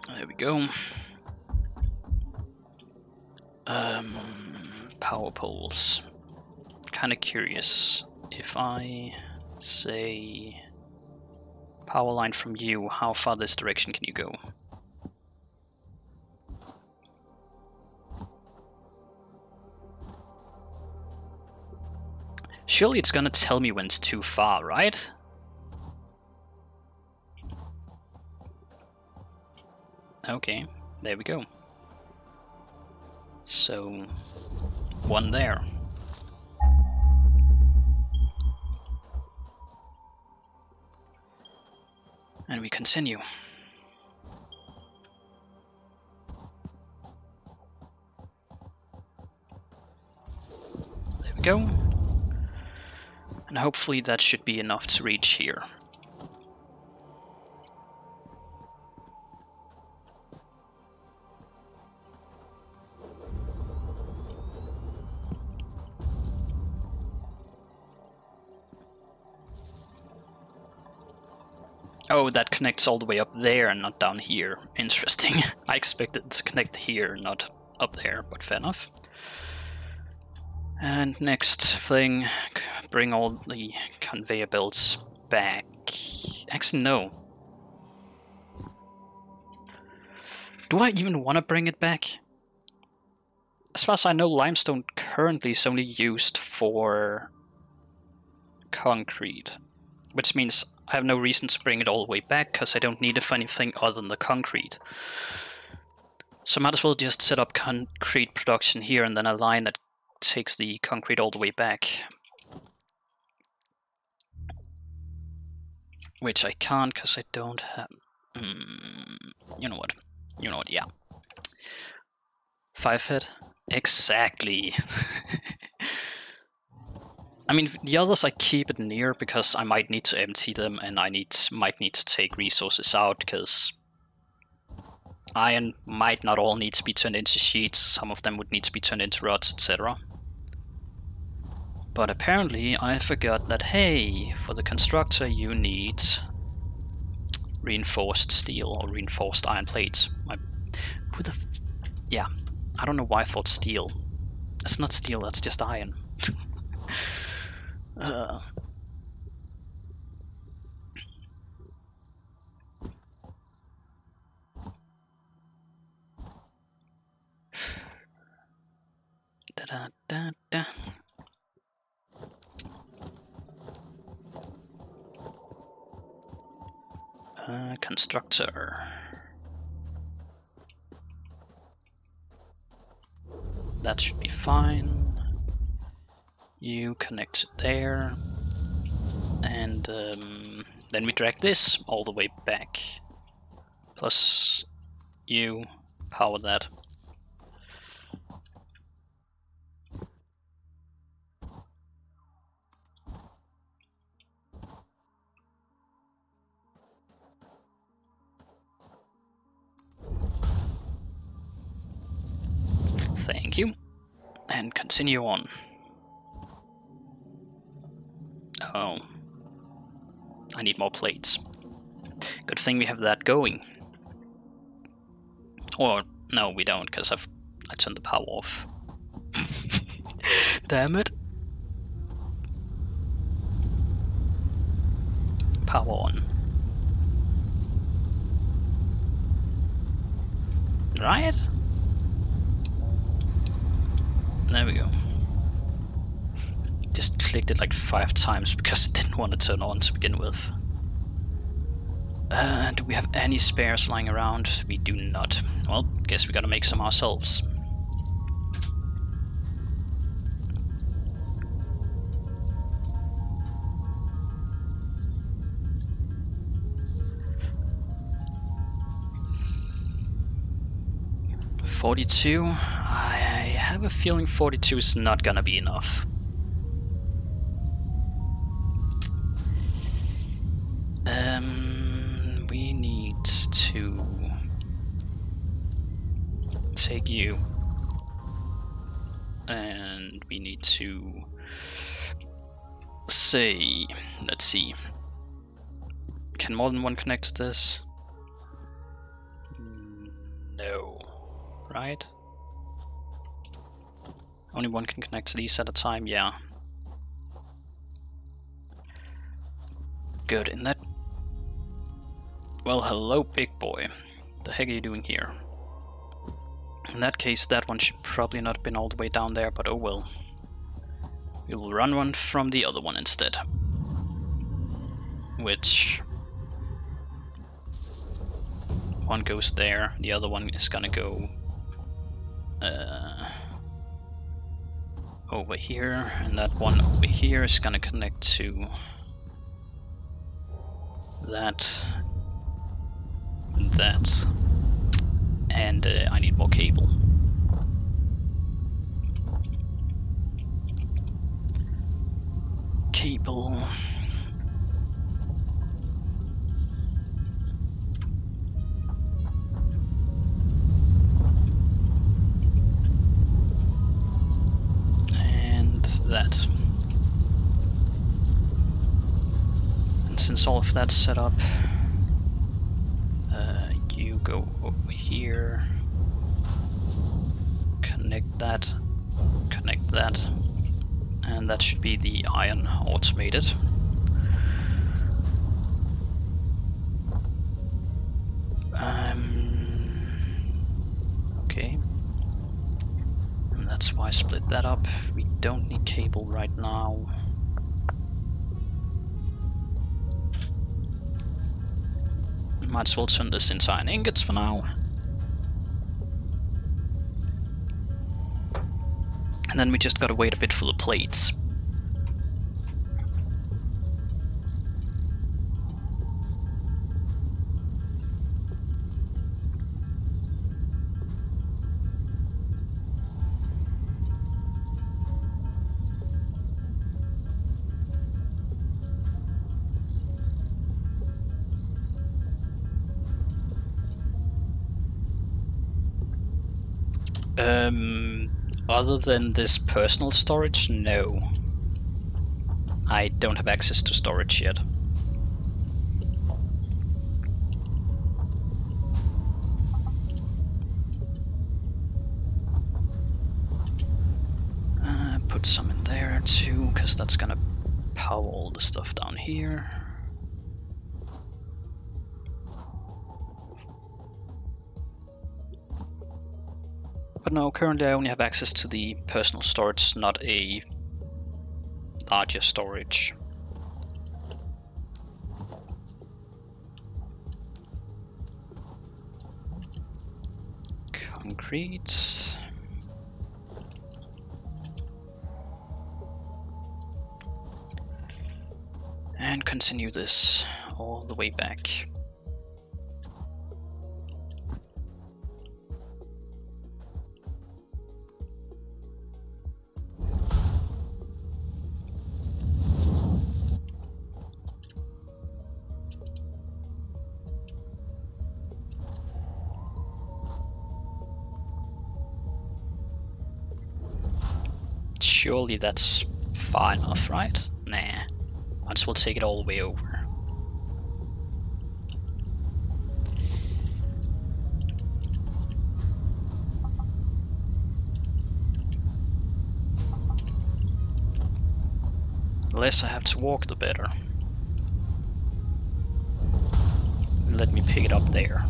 There we go. Power poles. Kinda curious, if I say power line from you, how far this direction can you go? Surely it's gonna tell me when it's too far, right? Okay, there we go. So, one there. And we continue. There we go. And hopefully that should be enough to reach here. Oh, that connects all the way up there and not down here. Interesting. I expected it to connect here, not up there, but fair enough. And next thing, bring all the conveyor belts back. Actually, no. Do I even want to bring it back? As far as I know, limestone currently is only used for concrete, which means I have no reason to bring it all the way back, because I don't need it for anything other than the concrete. So I might as well just set up concrete production here and then a line that takes the concrete all the way back. Which I can't, because I don't have... You know what, yeah. 5 feet? Exactly. I mean, the others I keep it near because I might need to empty them, and I might need to take resources out, because iron might not all need to be turned into sheets, some of them would need to be turned into rods, etc. But apparently I forgot that, hey, for the constructor you need reinforced steel or reinforced iron plates. Yeah, I don't know why I thought steel. That's not steel, that's just iron. Da-da-da-da. Constructor. That should be fine. You connect there. And then we drag this all the way back. Plus you power that. Thank you. And continue on. Oh. I need more plates. Good thing we have that going. Or, no, we don't, because I turned the power off. Damn it. Power on. Right? There we go. Just clicked it like 5 times because it didn't want to turn on to begin with. Do we have any spares lying around? We do not. Well, guess we gotta make some ourselves. $42. I have a feeling 42 is not gonna be enough. We need to take you, and we need to say, let's see, can more than one connect to this? No, right? Only one can connect to these at a time, yeah. Good, in that... Well, hello, big boy. The heck are you doing here? In that case, that one should probably not have been all the way down there, but oh well. We will run one from the other one instead. Which... one goes there, the other one is gonna go... over here, and that one over here is gonna connect to... that... that... and I need more cable. Cable... that. And since all of that's set up, go over here, connect that, and that should be the iron automated. Okay. And that's why I split that up. We don't need cable right now. Might as well turn this into iron ingots for now. And then we just gotta wait a bit for the plates. Other than this personal storage, no. I don't have access to storage yet. Put some in there too, because that's gonna power all the stuff down here. But no, currently I only have access to the personal storage, not a larger storage. Concrete. And continue this all the way back. Surely that's far enough, right? Nah. Might as well take it all the way over. The less I have to walk, the better. Let me pick it up there.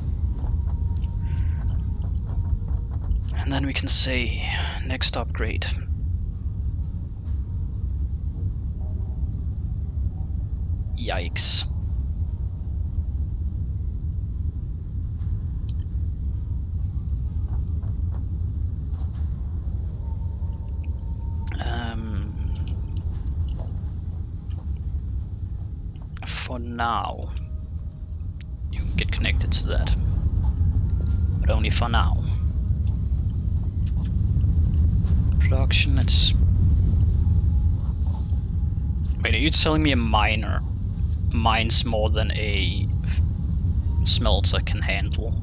And then we can say, next upgrade. Yikes. For now, you can get connected to that, but only for now. Production, it's... Wait, are you telling me a miner mines more than a smelter can handle?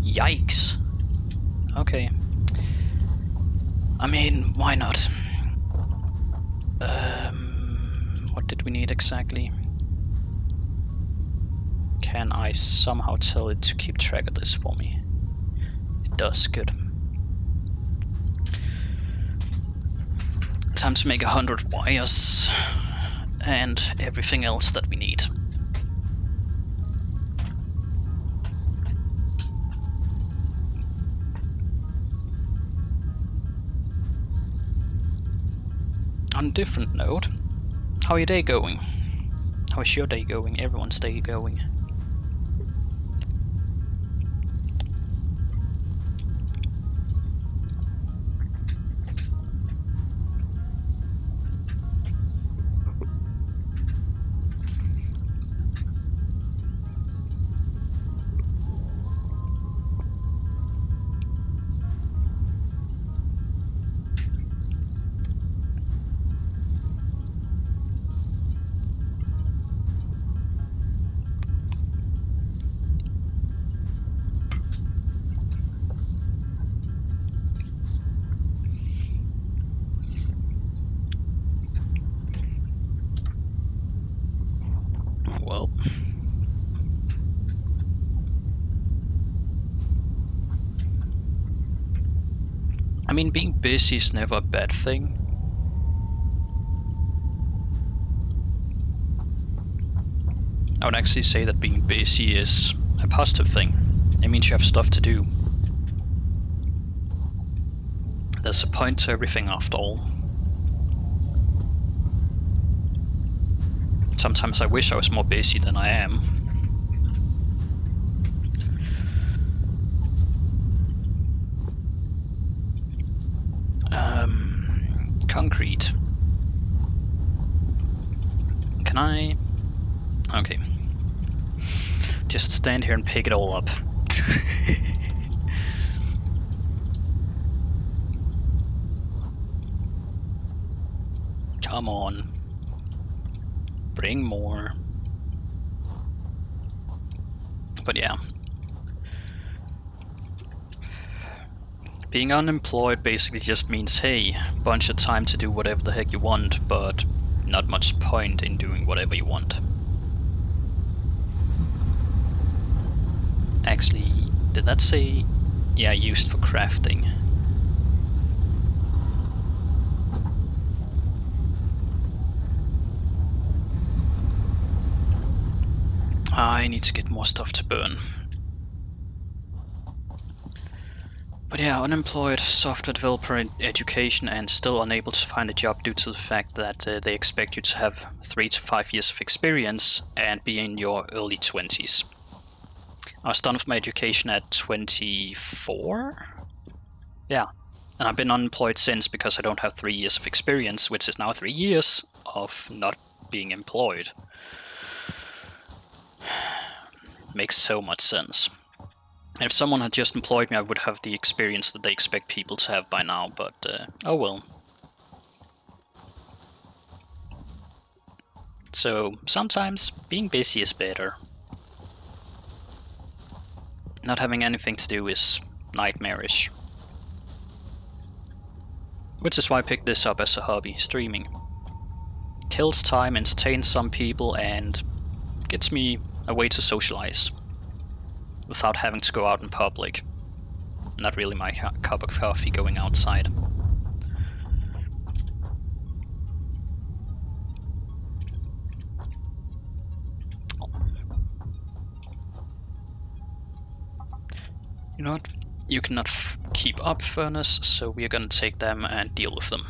Yikes. Okay. I mean, why not? What did we need exactly? Can I somehow tell it to keep track of this for me? It does, good. Time to make 100 wires and everything else that we need. On a different note, how are your day going? How is your day going? Everyone's day going? I mean, being busy is never a bad thing. I would actually say that being busy is a positive thing. It means you have stuff to do. There's a point to everything after all. Sometimes I wish I was more busy than I am. Concrete. Can I? Okay. Just stand here and pick it all up. Come on. Bring more. But yeah. Being unemployed basically just means, hey, bunch of time to do whatever the heck you want, but not much point in doing whatever you want. Actually, did that say, yeah, used for crafting? I need to get more stuff to burn. But yeah, unemployed, software developer in education, and still unable to find a job due to the fact that they expect you to have 3 to 5 years of experience and be in your early 20s. I was done with my education at 24? Yeah, and I've been unemployed since because I don't have 3 years of experience, which is now 3 years of not being employed. Makes so much sense. And if someone had just employed me, I would have the experience that they expect people to have by now, but oh well. So sometimes being busy is better. Not having anything to do is nightmarish. Which is why I picked this up as a hobby, streaming. Kills time, entertains some people, and gets me a way to socialize without having to go out in public. Not really my cup of coffee going outside. You know what? You cannot keep up furnace, so we are gonna take them and deal with them.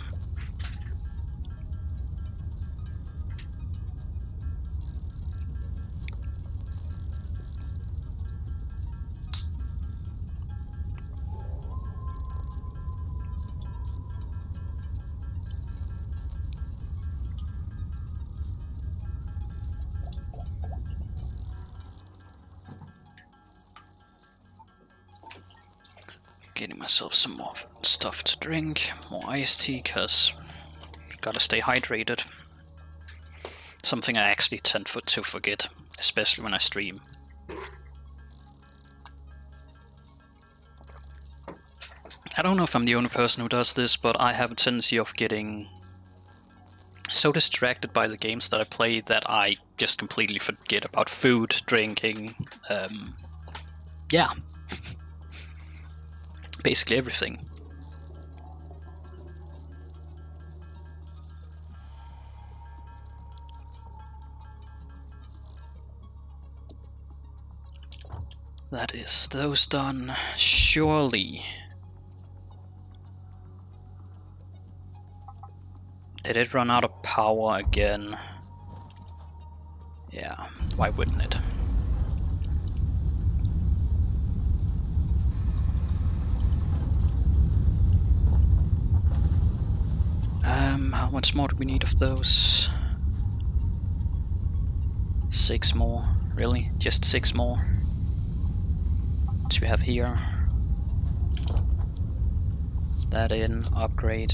Getting myself some more stuff to drink, more iced tea, cause gotta stay hydrated. Something I actually tend to forget, especially when I stream. I don't know if I'm the only person who does this, but I have a tendency of getting so distracted by the games that I play that I just completely forget about food, drinking, yeah. Basically everything. That is those done, surely. Did it run out of power again? Yeah, why wouldn't it? How much more do we need of those? 6 more, really? Just 6 more? What do we have here? That in, upgrade.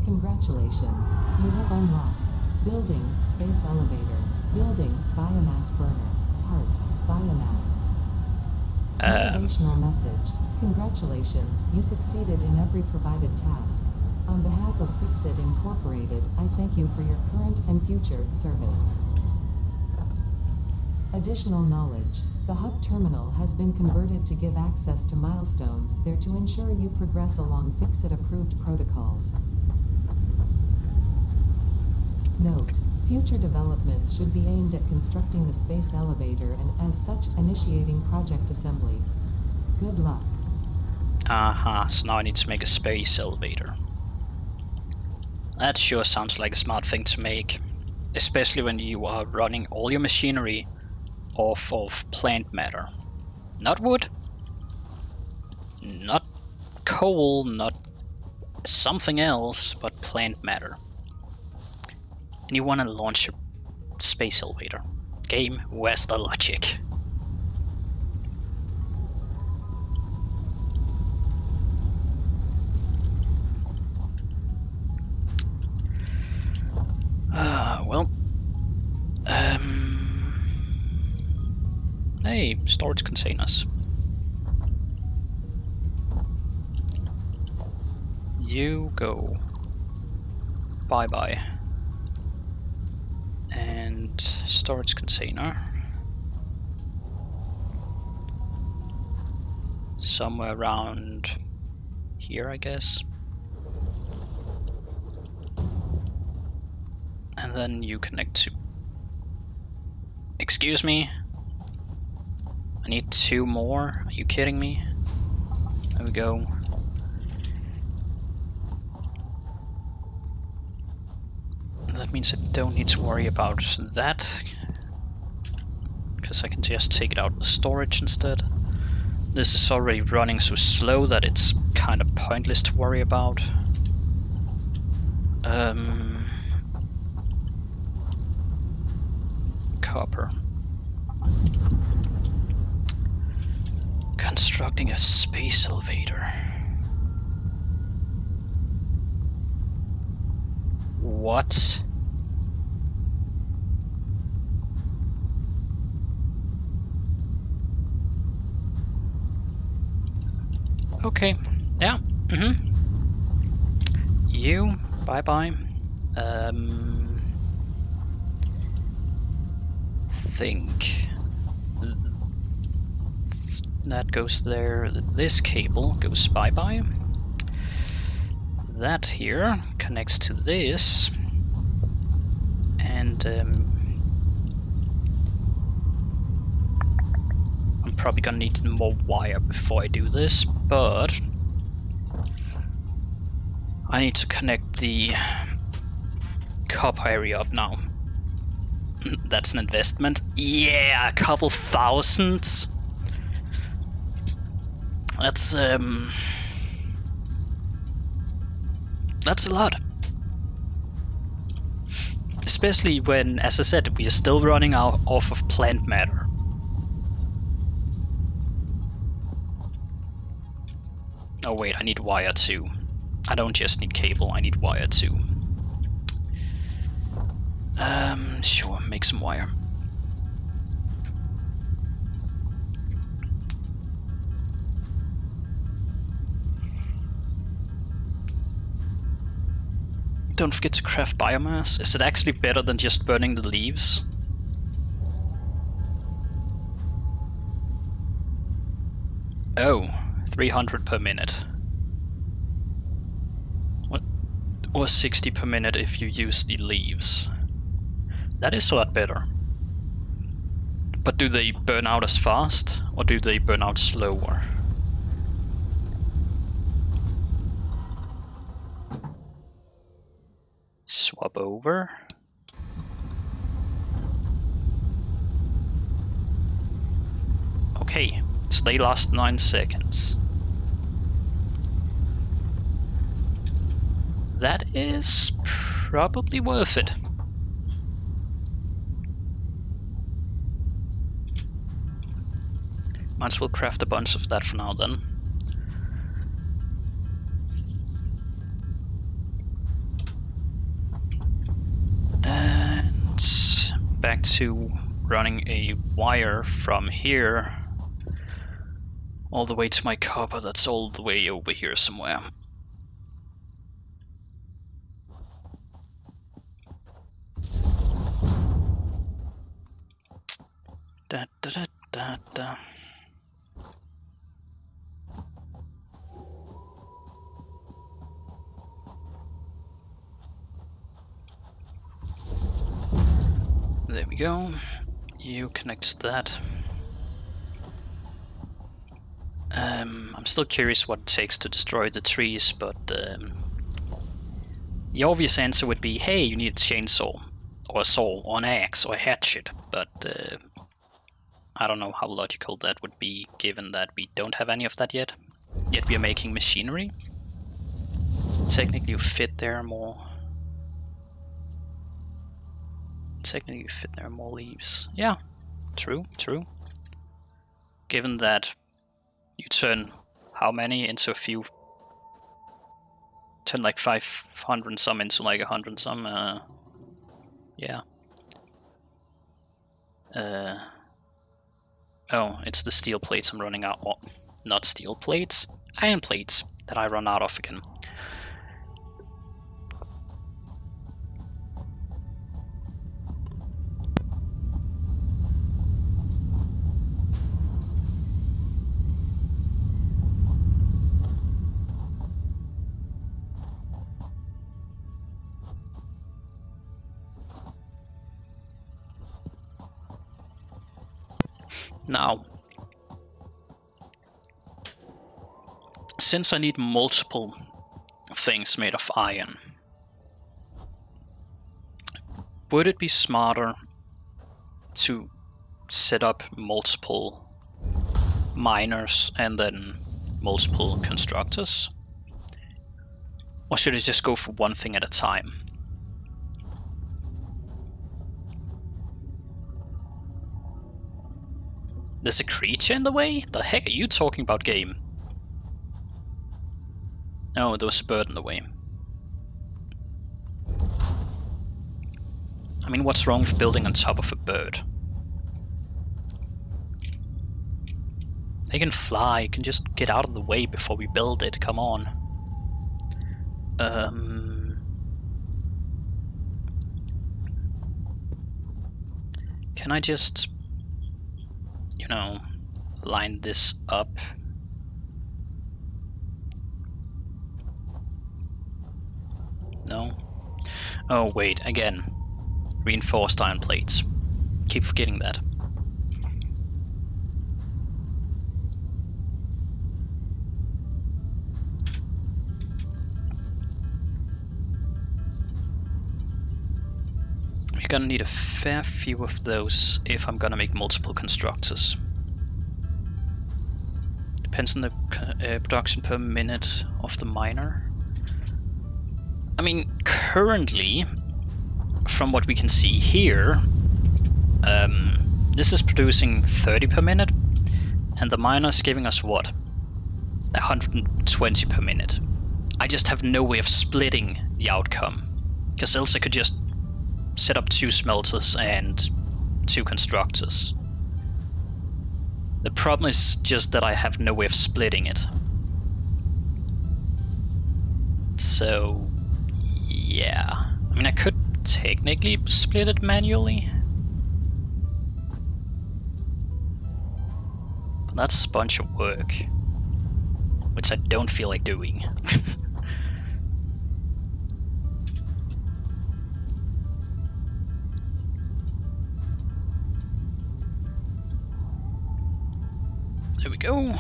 Congratulations, you have unlocked building, space elevator, building, biomass burner, part, biomass. Motivational message. Congratulations, you succeeded in every provided task. On behalf of Fixit Incorporated, I thank you for your current and future service. Additional knowledge. The hub terminal has been converted to give access to milestones there to ensure you progress along Fix-It-approved protocols. Note: future developments should be aimed at constructing the space elevator and, as such, initiating project assembly. Good luck. Aha, so now I need to make a space elevator. That sure sounds like a smart thing to make. Especially when you are running all your machinery off of plant matter. Not wood, not coal, not something else, but plant matter. And you want to launch your space elevator. Game, where's the logic? Well. Hey, storage containers. You go. Bye-bye. And storage container. Somewhere around here, I guess. And then you connect to... Excuse me? I need 2 more? Are you kidding me? There we go. That means I don't need to worry about that, because I can just take it out of the storage instead. This is already running so slow that it's kind of pointless to worry about. Copper. Constructing a space elevator. What? Okay, yeah, You, bye-bye. Think that goes there. This cable goes bye-bye. That here connects to this, and I'm probably gonna need more wire before I do this, but I need to connect the copper area up now. That's an investment. Yeah, a couple thousands. That's a lot. Especially when, as I said, we are still running out off of plant matter. Oh wait, I need wire too. I don't just need cable, I need wire too. Sure, make some wire. Don't forget to craft biomass. Is it actually better than just burning the leaves? Oh, 300 per minute. What? Or 60 per minute if you use the leaves. That is a lot better. But do they burn out as fast, or do they burn out slower? Swap over. Okay, so they last 9 seconds. That is probably worth it. Might as well craft a bunch of that for now then. And back to running a wire from here all the way to my copper. That's all the way over here somewhere. Da, da, da, da, da. There we go. You connect to that. I'm still curious what it takes to destroy the trees, but the obvious answer would be, hey, you need a chainsaw, or a saw, or an axe, or a hatchet, but I don't know how logical that would be, given that we don't have any of that yet. Yet we are making machinery. Technically you fit there more. Technically you fit there more leaves. Yeah, true, true. Given that you turn how many into a few? Turn like 500 some into like 100 some. Yeah. Oh, it's the steel plates I'm running out. Oh, not steel plates, iron plates that I run out of again. Now, since I need multiple things made of iron, would it be smarter to set up multiple miners and then multiple constructors? Or should I just go for one thing at a time? There's a creature in the way? The heck are you talking about, game? Oh, there was a bird in the way. I mean, what's wrong with building on top of a bird? They can fly, you can just get out of the way before we build it, come on. Can I just, you know, line this up? No? Oh wait, again. Reinforced iron plates. Keep forgetting that. We're gonna need a fair few of those if I'm gonna make multiple constructors. Depends on the production per minute of the miner. I mean, currently, from what we can see here, this is producing 30 per minute, and the miner is giving us what? 120 per minute. I just have no way of splitting the outcome, because else I could just set up 2 smelters and 2 constructors. The problem is just that I have no way of splitting it. So, yeah. I mean, I could technically split it manually. But that's a bunch of work, which I don't feel like doing. There we go.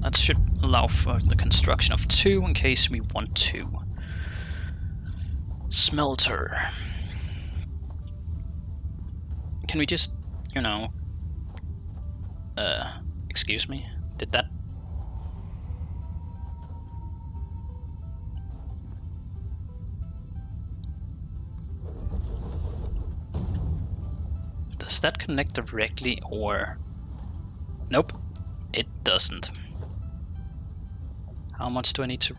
That should allow for the construction of 2 in case we want to. Smelter. Can we just, you know... excuse me? Did that... Does that connect directly or... Nope. It doesn't. How much do I need to...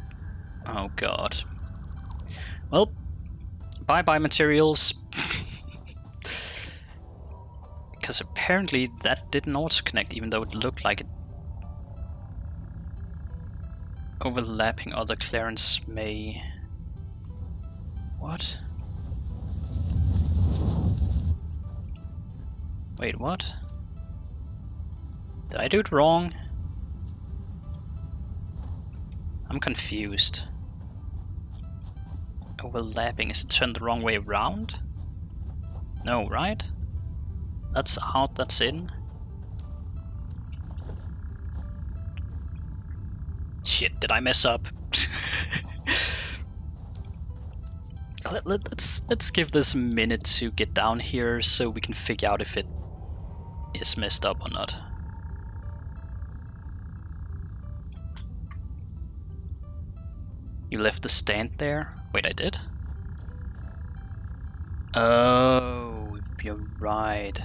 Oh god. Well, bye-bye materials. Because apparently that didn't also connect, even though it looked like it. Overlapping other clearance may... What? Wait, what? Did I do it wrong? I'm confused. Overlapping, is it turned the wrong way around? No, right? That's out, that's in. Shit, did I mess up? Let's give this a minute to get down here so we can figure out if it is messed up or not. You left the stand there? Wait, I did? Oh, you're right.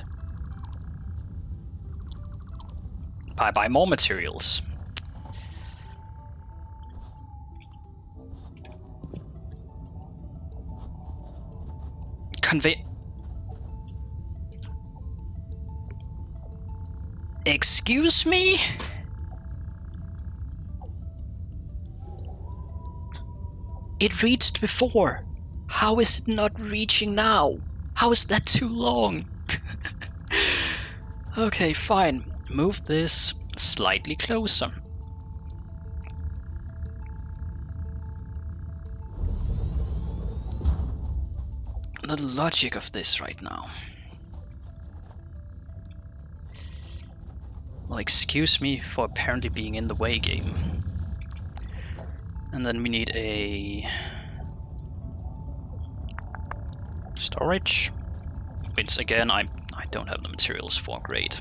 Buy more materials. Excuse me? It reached before. How is it not reaching now? How is that too long? Okay, fine. Move this slightly closer. The logic of this right now. Well, excuse me for apparently being in the way, game. And then we need a storage, which again I don't have the materials for. Great.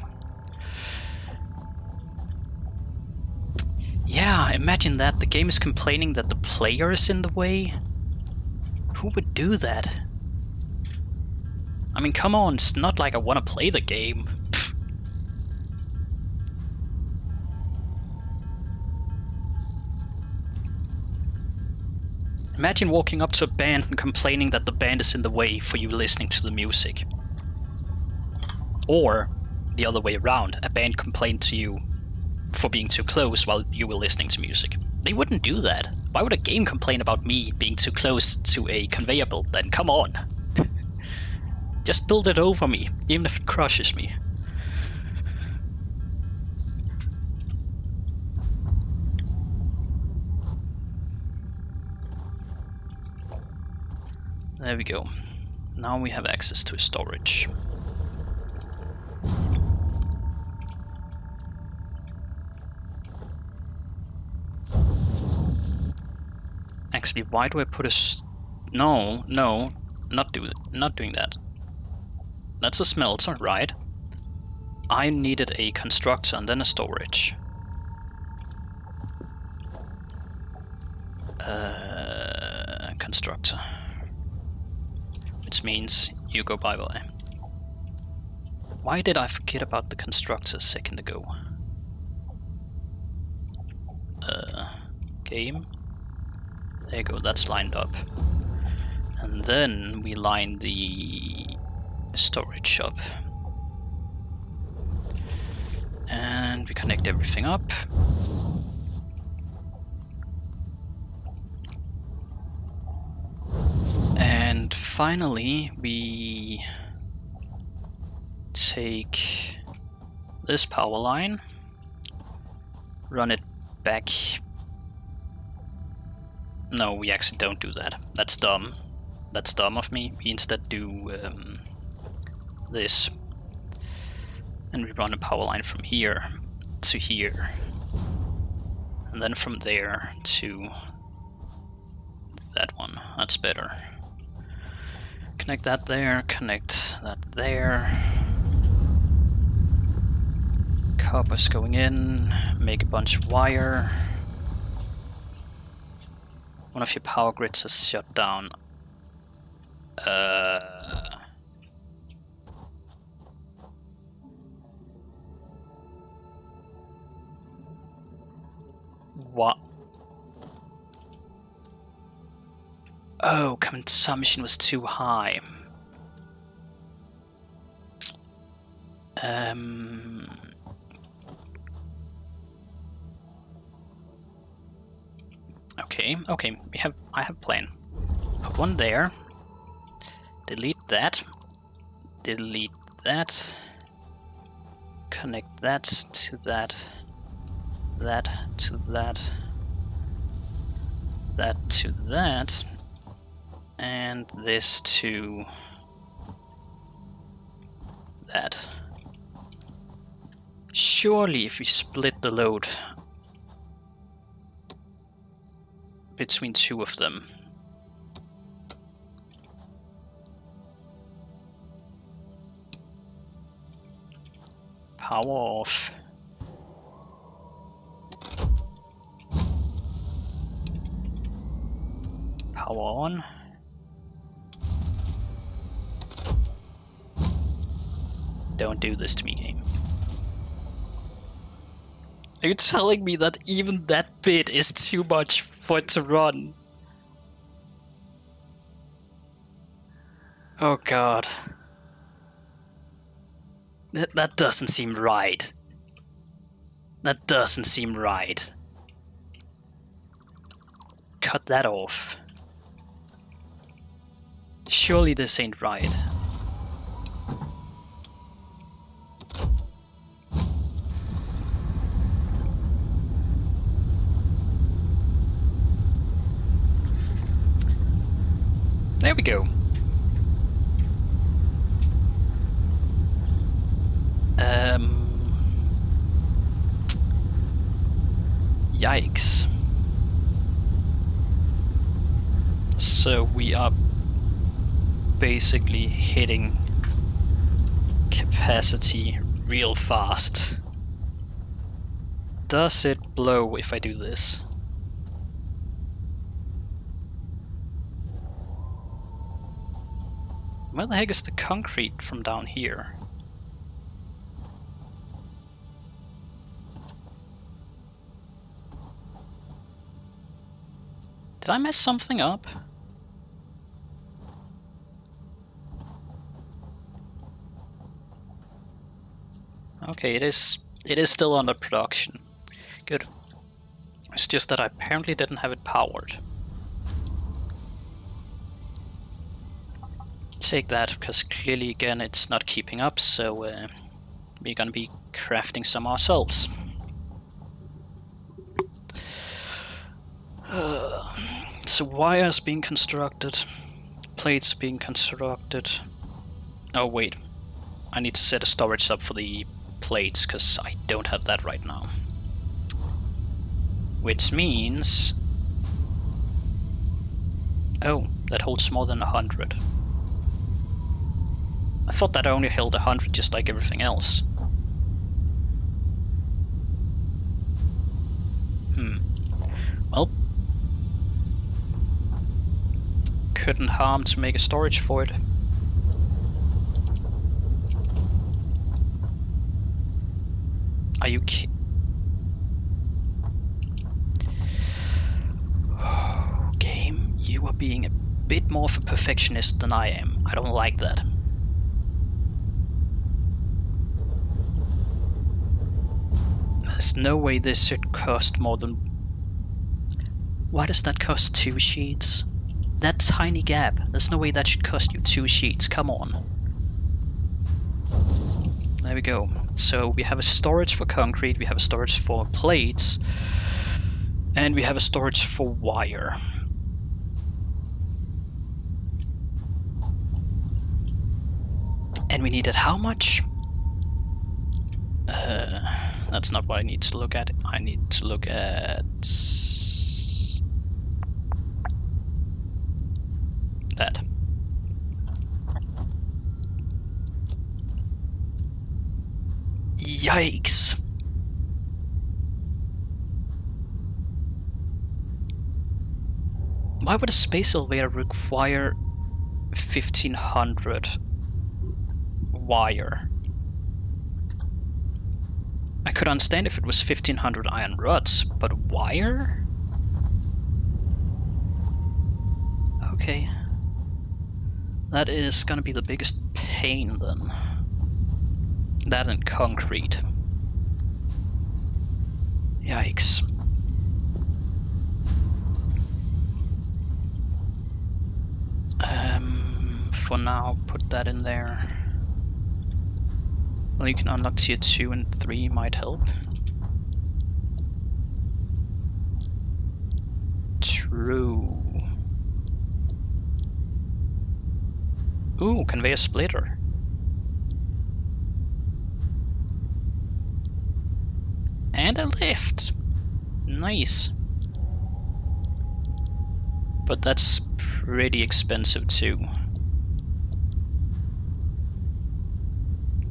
Yeah, imagine that. The game is complaining that the player is in the way. Who would do that? I mean, come on, it's not like I want to play the game. Pfft. Imagine walking up to a band and complaining that the band is in the way for you listening to the music. Or, the other way around, a band complained to you for being too close while you were listening to music. They wouldn't do that. Why would a game complain about me being too close to a conveyor belt then? Come on! Just build it over me, even if it crushes me. There we go. Now we have access to storage. Actually, why do I put a no, not doing that. That's a smelter, right? I needed a constructor and then a storage. Constructor. Which means you go bye-bye. Why did I forget about the constructor a second ago? Game. There you go, that's lined up. And then we line the storage up. And we connect everything up. And finally we take this power line, run it back. No, we actually don't do that. That's dumb. That's dumb of me. We instead do this. And we run a power line from here to here. And then from there to that one. That's better. Connect that there, connect that there. Copper's going in, make a bunch of wire. One of your power grids is shut down. What? Oh, consumption was too high. Okay, I have a plan. Put one there. Delete that. Delete that. connect that to that, that to that, that to that, and this to that. Surely if we split the load between two of them, power off, power on, don't do this to me, game. Are you telling me that even that bit is too much for it to run? Oh god. That doesn't seem right. That doesn't seem right. Cut that off. Surely this ain't right. There we go. Yikes. So we are basically hitting capacity real fast. Does it blow if I do this? Where the heck is the concrete from down here? Did I mess something up? Okay, it is still under production. Good. It's just that I apparently didn't have it powered. Take that, because clearly again it's not keeping up, so we're gonna be crafting some ourselves. So wires being constructed, plates being constructed. Oh wait, I need to set a storage up for the plates, because I don't have that right now. Which means... oh, that holds more than 100. I thought that only held 100, just like everything else. Well, couldn't harm to make a storage for it. Are you game, you are being a bit more of a perfectionist than I am. I don't like that. There's no way this should cost more than... why does that cost 2 sheets? That tiny gap. There's no way that should cost you 2 sheets. Come on. There we go. So we have a storage for concrete, we have a storage for plates, and we have a storage for wire. And we needed how much? That's not what I need to look at. I need to look at... that. Yikes! Why would a space elevator require 1500 wire? I could understand if it was 1500 iron rods, but wire? Okay. That is gonna be the biggest pain then. That and concrete. Yikes. For now, put that in there. Well, you can unlock tier 2 and 3, might help. True. Ooh, conveyor splitter. And a lift. Nice. But that's pretty expensive too.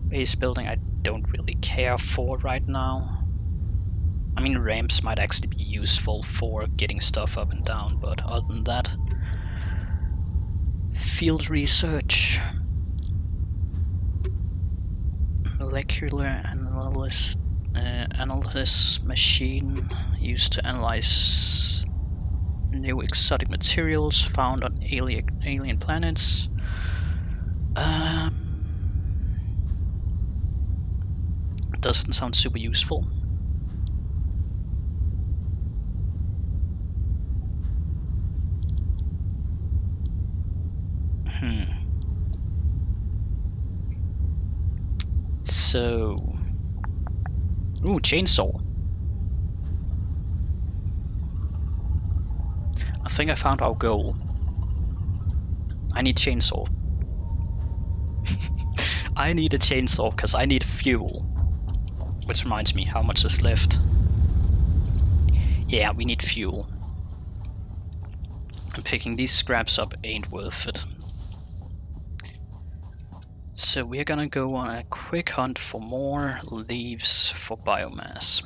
Base building I don't really care for right now. I mean, ramps might actually be useful for getting stuff up and down, but other than that, field research. Molecular analysis machine used to analyze new exotic materials found on alien planets. Doesn't sound super useful. So, ooh, chainsaw. I think I found our goal. I need chainsaw. I need a chainsaw because I need fuel. Which reminds me, how much is left? Yeah, we need fuel. And picking these scraps up ain't worth it. So we're gonna go on a quick hunt for more leaves for biomass.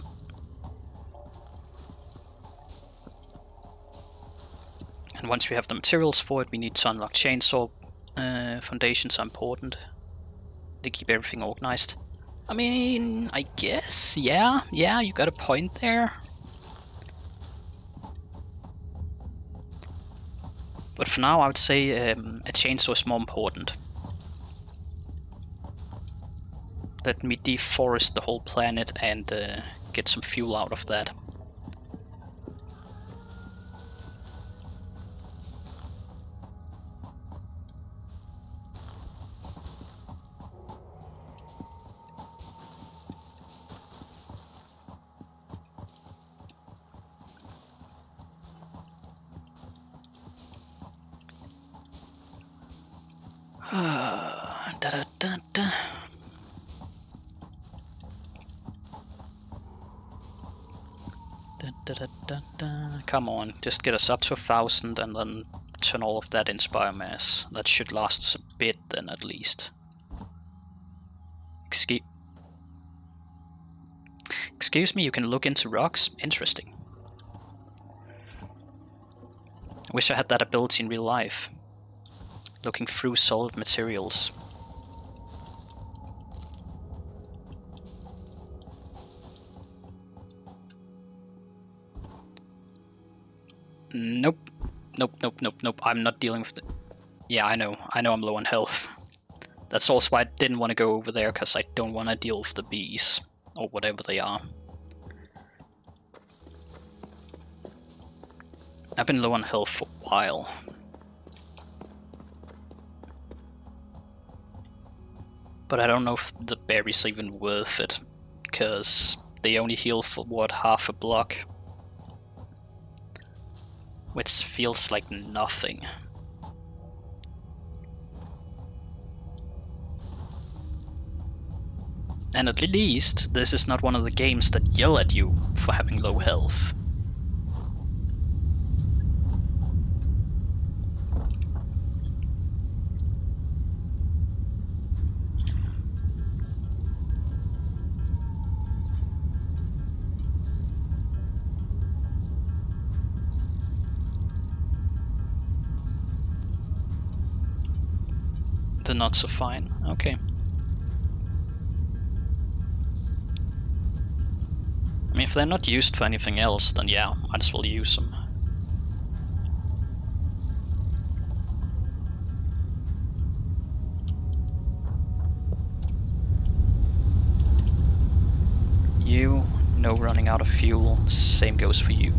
And once we have the materials for it, we need to unlock chainsaw. Foundations are important. They keep everything organized. I mean, I guess, yeah, you got a point there. But for now, I would say a chainsaw is more important. Let me deforest the whole planet and get some fuel out of that. Come on, just get us up to 1,000 and then turn all of that into biomass. That should last us a bit then at least. Excuse me, you can look into rocks? Interesting. I wish I had that ability in real life. Looking through solid materials. Nope. Nope. I'm not dealing with it. Yeah, I know I'm low on health. That's also why I didn't want to go over there, because I don't want to deal with the bees. Or whatever they are. I've been low on health for a while. But I don't know if the berries are even worth it, because they only heal for, what, half a block? Which feels like nothing. And at least, this is not one of the games that yell at you for having low health. The nuts are fine, okay. I mean, if they're not used for anything else, then yeah, might as well use them. You, no running out of fuel, same goes for you.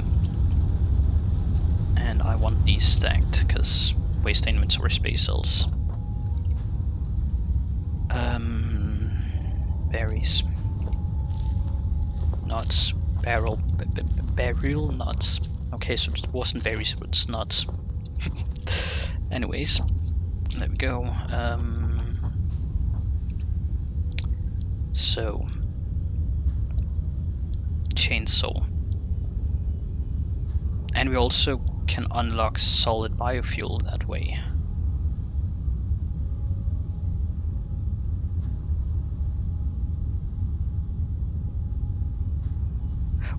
And I want these stacked, because waste inventory space else. berries. Nuts. Burial nuts. Okay, so it wasn't berries, but it's nuts. Anyways, there we go. So, chainsaw. And we also can unlock solid biofuel that way.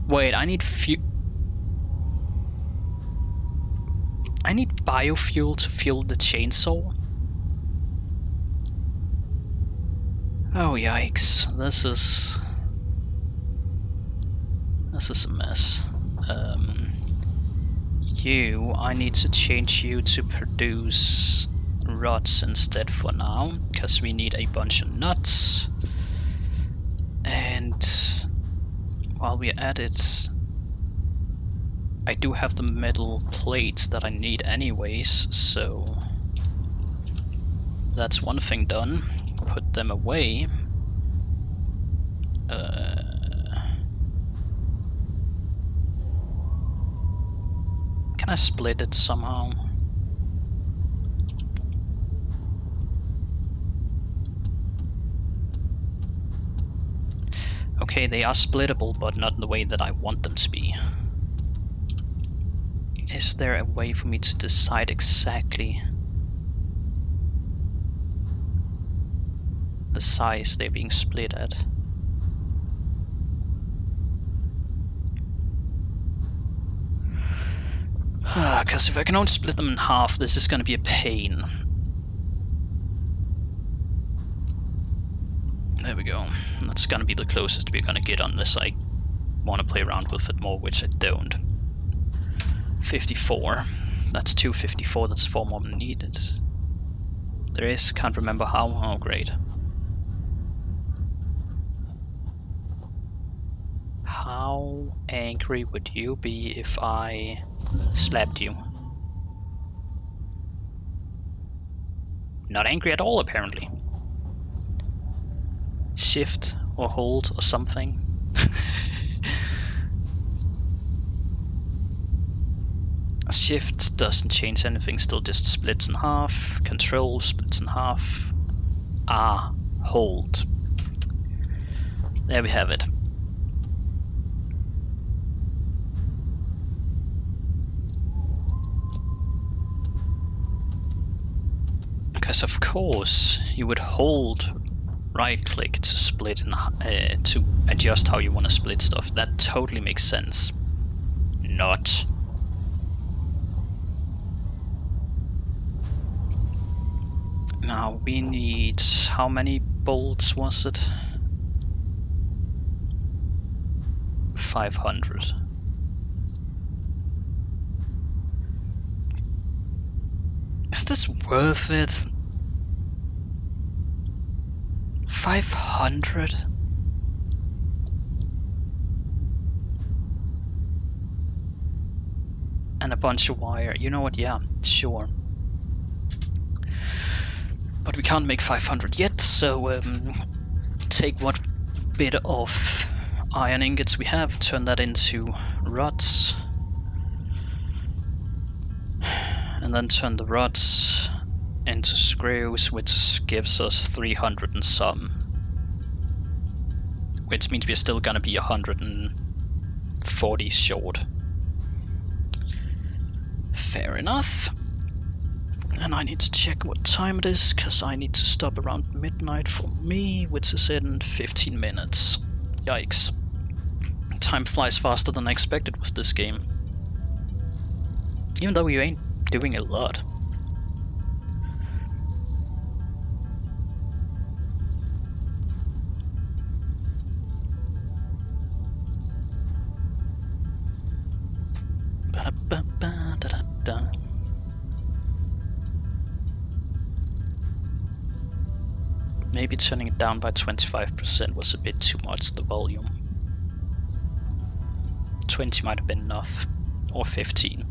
Wait, I need biofuel to fuel the chainsaw? Oh yikes, this is a mess. I need to change you to produce rods instead for now, because we need a bunch of nuts. And while we're at it, I do have the metal plates that I need anyways, so that's one thing done. Put them away. Can I split it somehow? Okay, they are splittable, but not in the way that I want them to be. Is there a way for me to decide exactly the size they're being split at? Because if I can only split them in half, this is going to be a pain. There we go. That's going to be the closest we're going to get unless I want to play around with it more, which I don't. 54. That's 254, that's 4 more than needed. There is, can't remember how. Oh, great. How angry would you be if I slapped you? Not angry at all, apparently. Shift or hold or something. Shift doesn't change anything, still just splits in half. Control splits in half. Ah, hold. There we have it. Because of course you would hold right click to split in, to adjust how you want to split stuff. That totally makes sense. Not. Now we need, how many bolts was it? 500. Is this worth it? 500? And a bunch of wire. You know what? Yeah, sure. But we can't make 500 yet, so take what bit of iron ingots we have, turn that into rods, and then turn the rods into screws, which gives us 300 and some. Which means we're still gonna be 140 short. Fair enough. And I need to check what time it is, because I need to stop around midnight for me, which is in 15 minutes. Yikes. Time flies faster than I expected with this game. Even though you ain't doing a lot. Ba-da-ba-ba-da-da-da. Maybe turning it down by 25% was a bit too much, the volume. 20 might have been enough, or 15.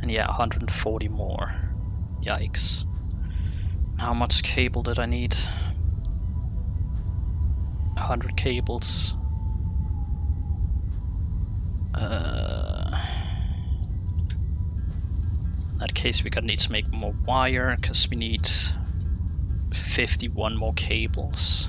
And yeah, 140 more. Yikes. How much cable did I need? 100 cables. In that case we're gonna need to make more wire, because we need 51 more cables.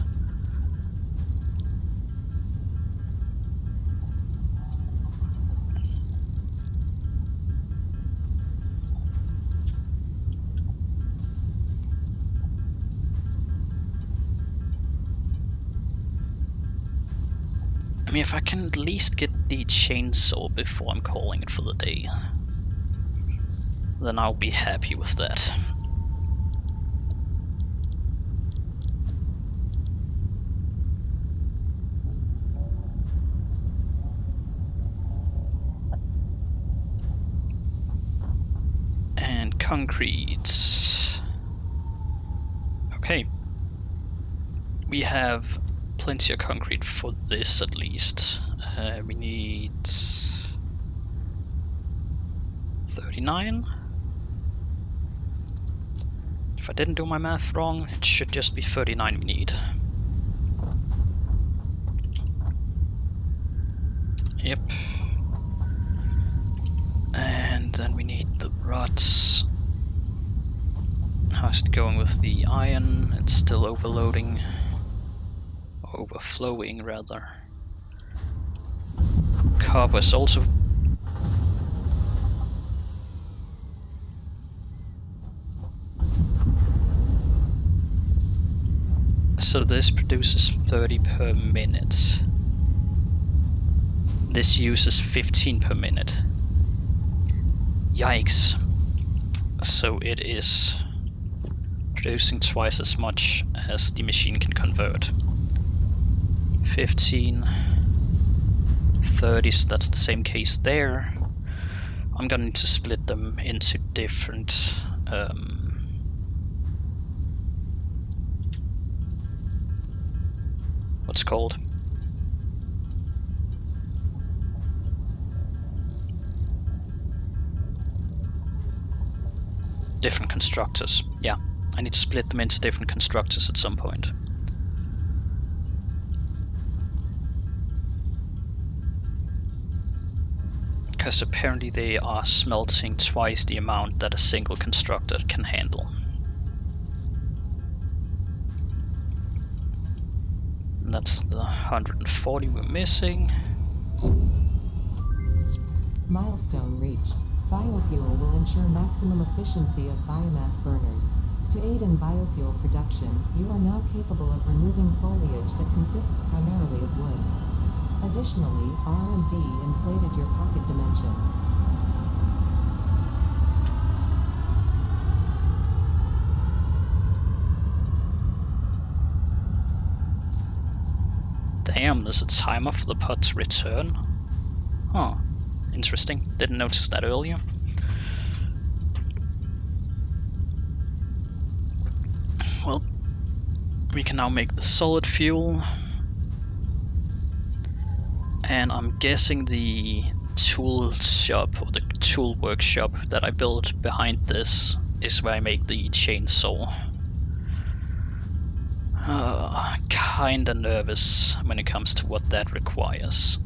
I mean, if I can at least get the chainsaw before I'm calling it for the day, then I'll be happy with that. And concrete. Okay. We have plenty of concrete for this at least. We need 39. If I didn't do my math wrong, it should just be 39 we need. Yep. And then we need the rods. How's it going with the iron? It's still overloading. Overflowing, rather. Copper is also... So this produces 30 per minute. This uses 15 per minute. Yikes. So it is producing twice as much as the machine can convert. 15, 30, so that's the same case there. I'm gonna need to split them into different what's it called? Different constructors. Yeah, I need to split them into different constructors at some point. Because apparently they are smelting twice the amount that a single constructor can handle. And that's the 140 we're missing. Milestone reached. Biofuel will ensure maximum efficiency of biomass burners. To aid in biofuel production, you are now capable of removing foliage that consists primarily of wood. Additionally, R&D inflated your pocket dimension. Damn, there's a timer for the pod to return. Huh, interesting. Didn't notice that earlier. Well, we can now make the solid fuel. And I'm guessing the tool shop, or the tool workshop that I built behind this, is where I make the chainsaw. Kinda nervous when it comes to what that requires.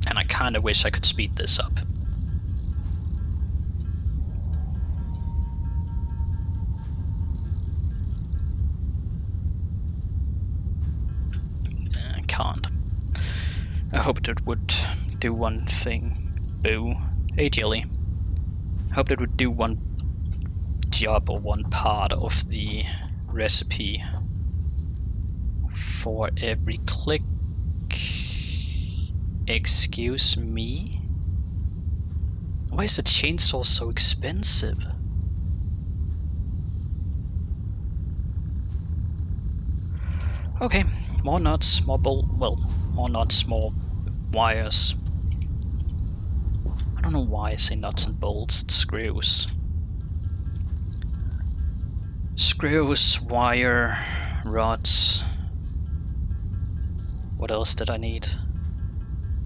And I kinda wish I could speed this up. I can't. I hoped it would do one thing. Boo. Hey Jelly. I hoped it would do one job or one part of the recipe for every click. Excuse me? Why is the chainsaw so expensive? Okay, more nuts, more more nuts, more wires. I don't know why I say nuts and bolts, it's screws. Screws, wire, rods. What else did I need?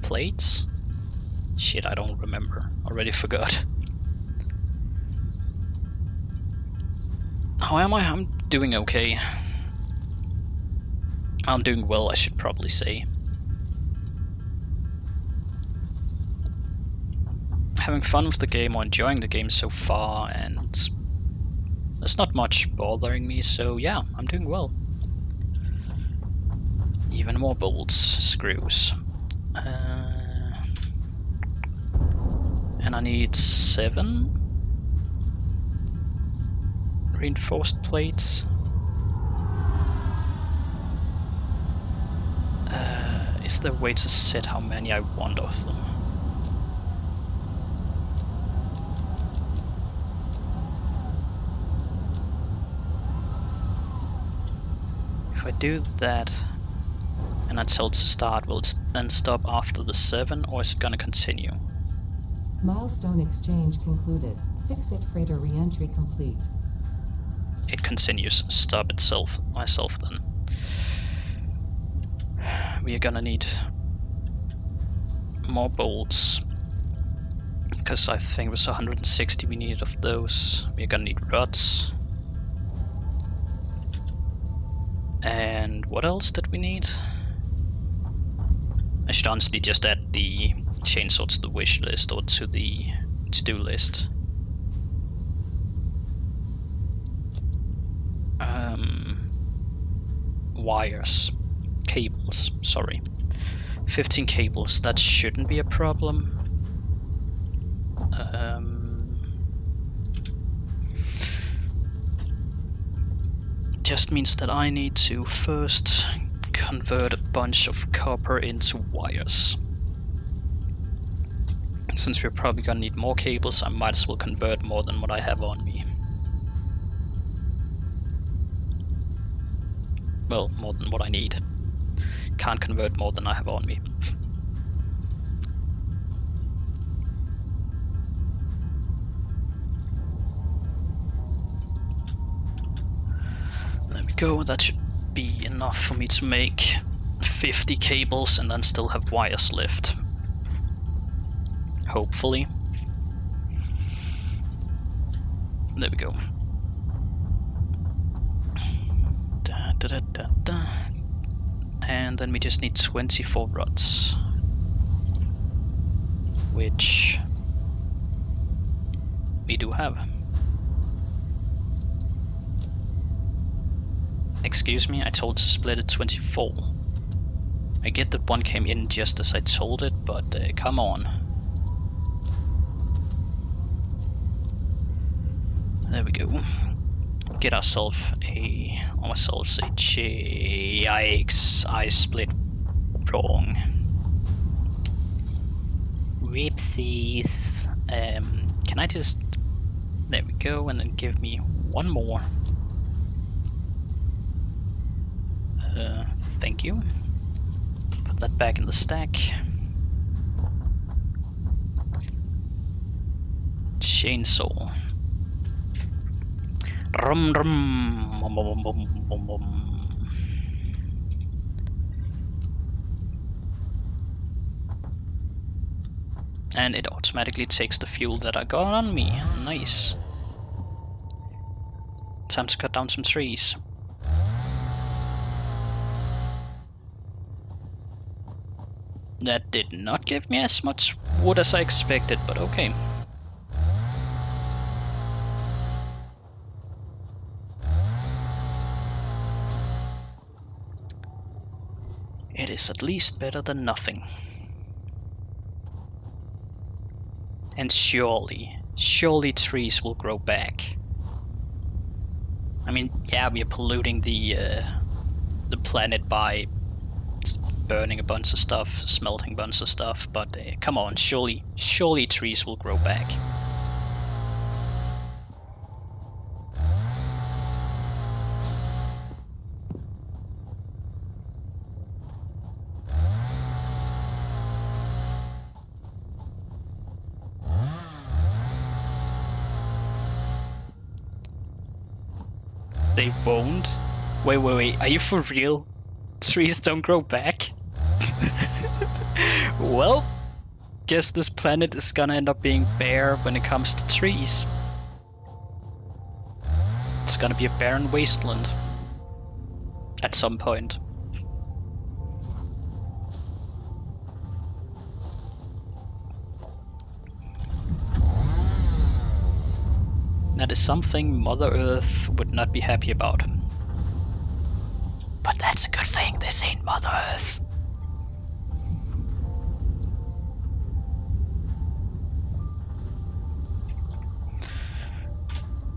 Plates? Shit, I don't remember. Already forgot. How am I? I'm doing okay. I'm doing well, I should probably say. Having fun with the game, or enjoying the game so far, and there's not much bothering me, so yeah, I'm doing well. Even more bolts, screws. And I need 7 reinforced plates. Is there a way to set how many I want of them? If I do that, and I tell it to start, will it then stop after the 7, or is it gonna continue? Milestone exchange concluded. Fix-it freighter re-entry complete. It continues. Stop itself, myself then. We are gonna need more bolts, because I think it was 160 we needed of those. We're gonna need rods. And what else did we need? I should honestly just add the chainsaw to the wish list, or to the to-do list. Wires. Cables, sorry. 15 cables, that shouldn't be a problem. Just means that I need to first convert a bunch of copper into wires. Since we're probably gonna need more cables, I might as well convert more than what I have on me. Well, more than what I need. Can't convert more than I have on me. There we go, that should be enough for me to make 50 cables and then still have wires left. Hopefully. There we go. And then we just need 24 rods, which we do have. Excuse me, I told to split it 24. I get that one came in just as I told it, but come on. There we go. Get ourselves a yikes, I split wrong. Whoopsies. Can I just, there we go, and then give me one more. Thank you. Put that back in the stack. Chainsaw. Rum rum. Bum, bum, bum, bum, bum. And it automatically takes the fuel that I got on me. Nice. Time to cut down some trees. That did not give me as much wood as I expected, but okay. It is at least better than nothing. And surely trees will grow back. I mean, yeah, we are polluting the planet by burning a bunch of stuff, smelting a bunch of stuff, but come on, surely trees will grow back. They won't? Wait, are you for real? Trees don't grow back? Well, guess this planet is gonna end up being bare when it comes to trees. It's gonna be a barren wasteland. At some point. That is something Mother Earth would not be happy about. But that's a good thing, this ain't Mother Earth.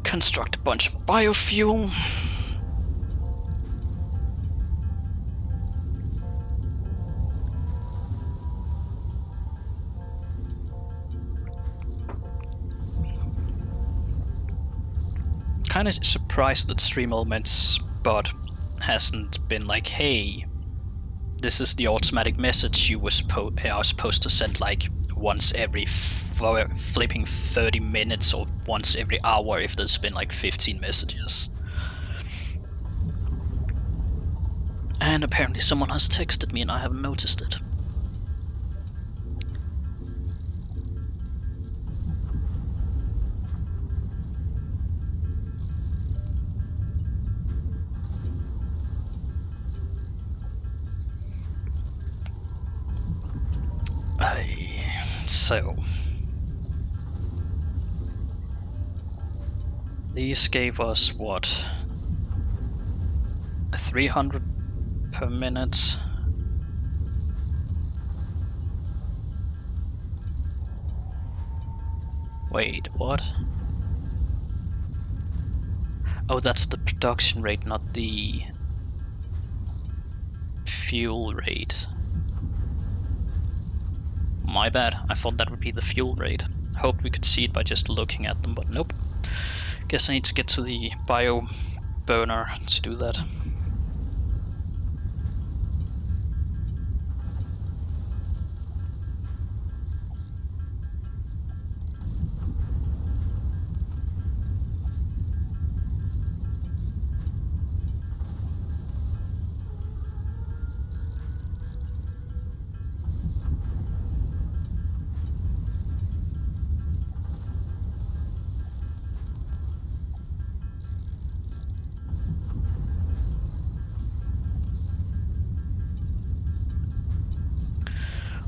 Construct a bunch of biofuel. Kind of surprised that Stream Elements bot hasn't been like, hey, this is the automatic message you were supposed to send like once every flipping 30 minutes or once every hour if there's been like 15 messages. And apparently someone has texted me and I haven't noticed it. So these gave us what, 300 per minute. Wait, what? Oh, that's the production rate, not the fuel rate. My bad, I thought that would be the fuel rate. Hoped we could see it by just looking at them, but nope. Guess I need to get to the bio burner to do that.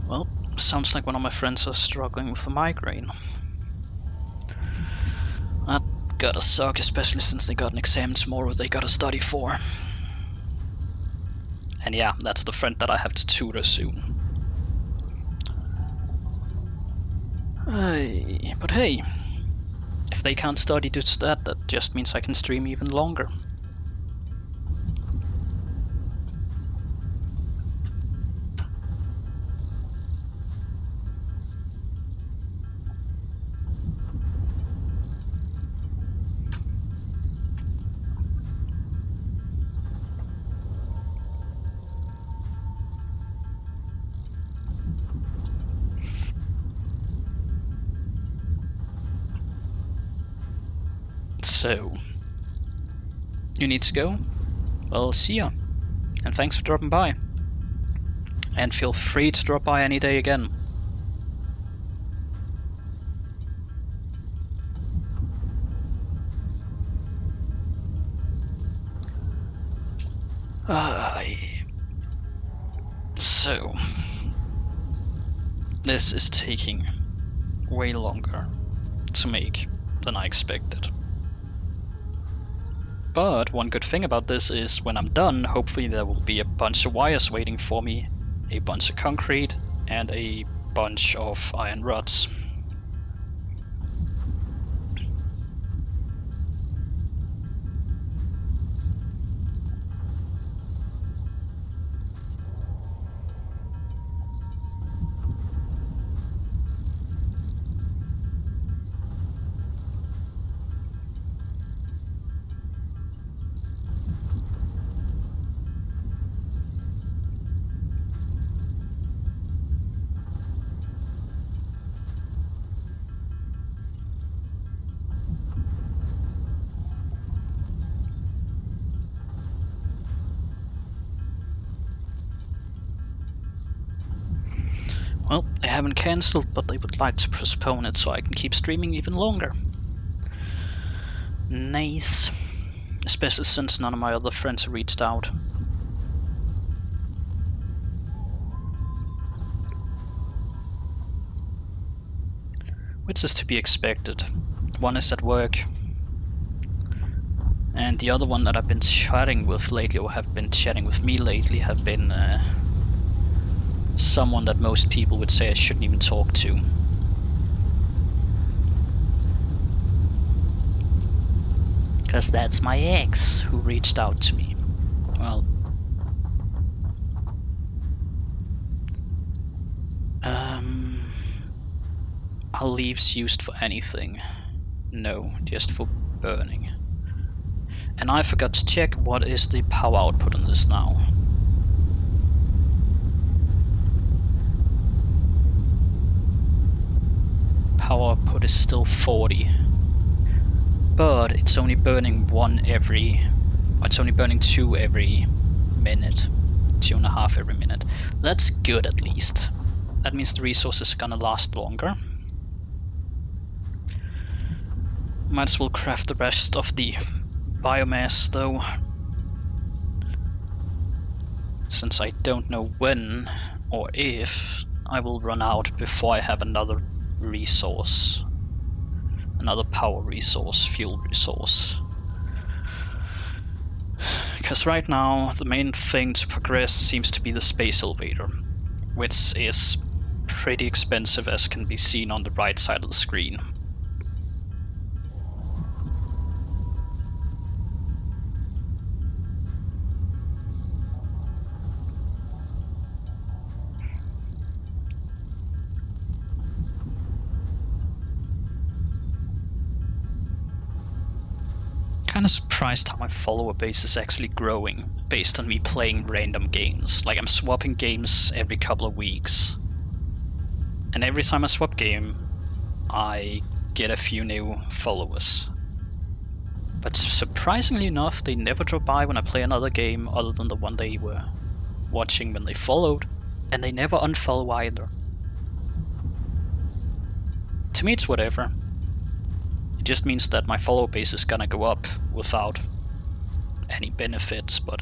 Well, sounds like one of my friends are struggling with a migraine. That gotta suck, especially since they got an exam tomorrow they gotta study for. And yeah, that's the friend that I have to tutor soon. But hey, if they can't study due to that, that just means I can stream even longer. So, you need to go? Well, see ya. And thanks for dropping by. And feel free to drop by any day again. So, this is taking way longer to make than I expected. But one good thing about this is when I'm done, hopefully there will be a bunch of wires waiting for me, a bunch of concrete, and a bunch of iron rods. Well, they haven't cancelled, but they would like to postpone it so I can keep streaming even longer. Nice. Especially since none of my other friends have reached out. Which is to be expected. One is at work. And the other one that I've been chatting with lately, or have been chatting with me lately, have been someone that most people would say I shouldn't even talk to. Because that's my ex who reached out to me. Well, are leaves used for anything? No, just for burning. And I forgot to check what is the power output on this now. Power output is still 40. But it's only burning it's only burning 2 every minute. 2.5 every minute. That's good at least. That means the resources are gonna last longer. Might as well craft the rest of the biomass though. Since I don't know when or if I will run out before I have another resource. Another power resource, fuel resource. Because right now the main thing to progress seems to be the space elevator, which is pretty expensive as can be seen on the right side of the screen. Kind of surprised how my follower base is actually growing based on me playing random games. Like I'm swapping games every couple of weeks. And every time I swap game, I get a few new followers. But surprisingly enough, they never drop by when I play another game other than the one they were watching when they followed. And they never unfollow either. To me it's whatever. It just means that my follower base is gonna go up without any benefits, but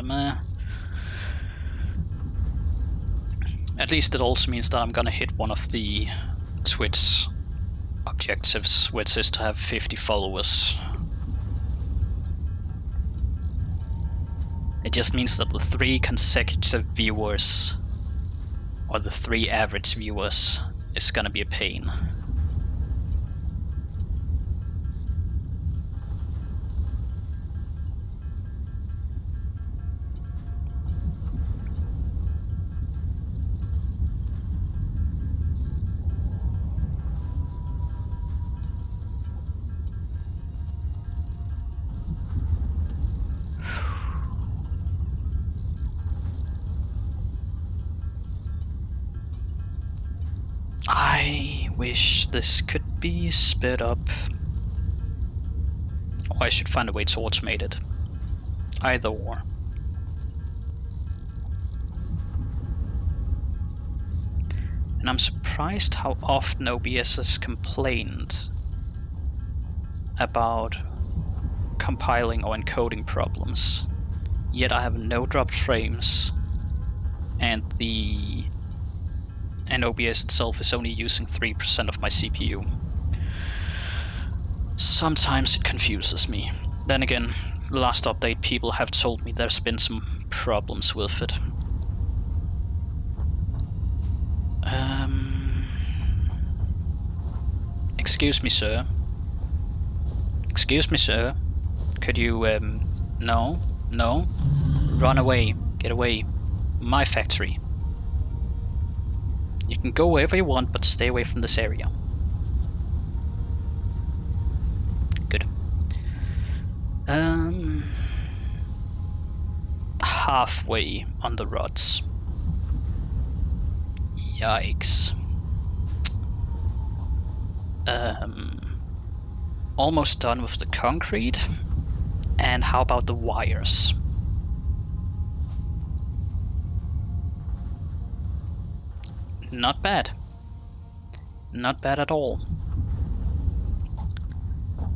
at least it also means that I'm gonna hit one of the Twitch objectives, which is to have 50 followers. It just means that the 3 consecutive viewers, or the 3 average viewers, is gonna be a pain. I wish this could be sped up. Or I should find a way to automate it. Either or. And I'm surprised how often OBS has complained about compiling or encoding problems. Yet I have no dropped frames, and OBS itself is only using 3% of my CPU. Sometimes it confuses me. Then again, last update people have told me there's been some problems with it. Excuse me, sir. Excuse me, sir. Could you, no? No? Run away. Get away. My factory. You can go wherever you want, but stay away from this area. Good. Halfway on the rods. Yikes. Almost done with the concrete. And how about the wires? Not bad. Not bad at all.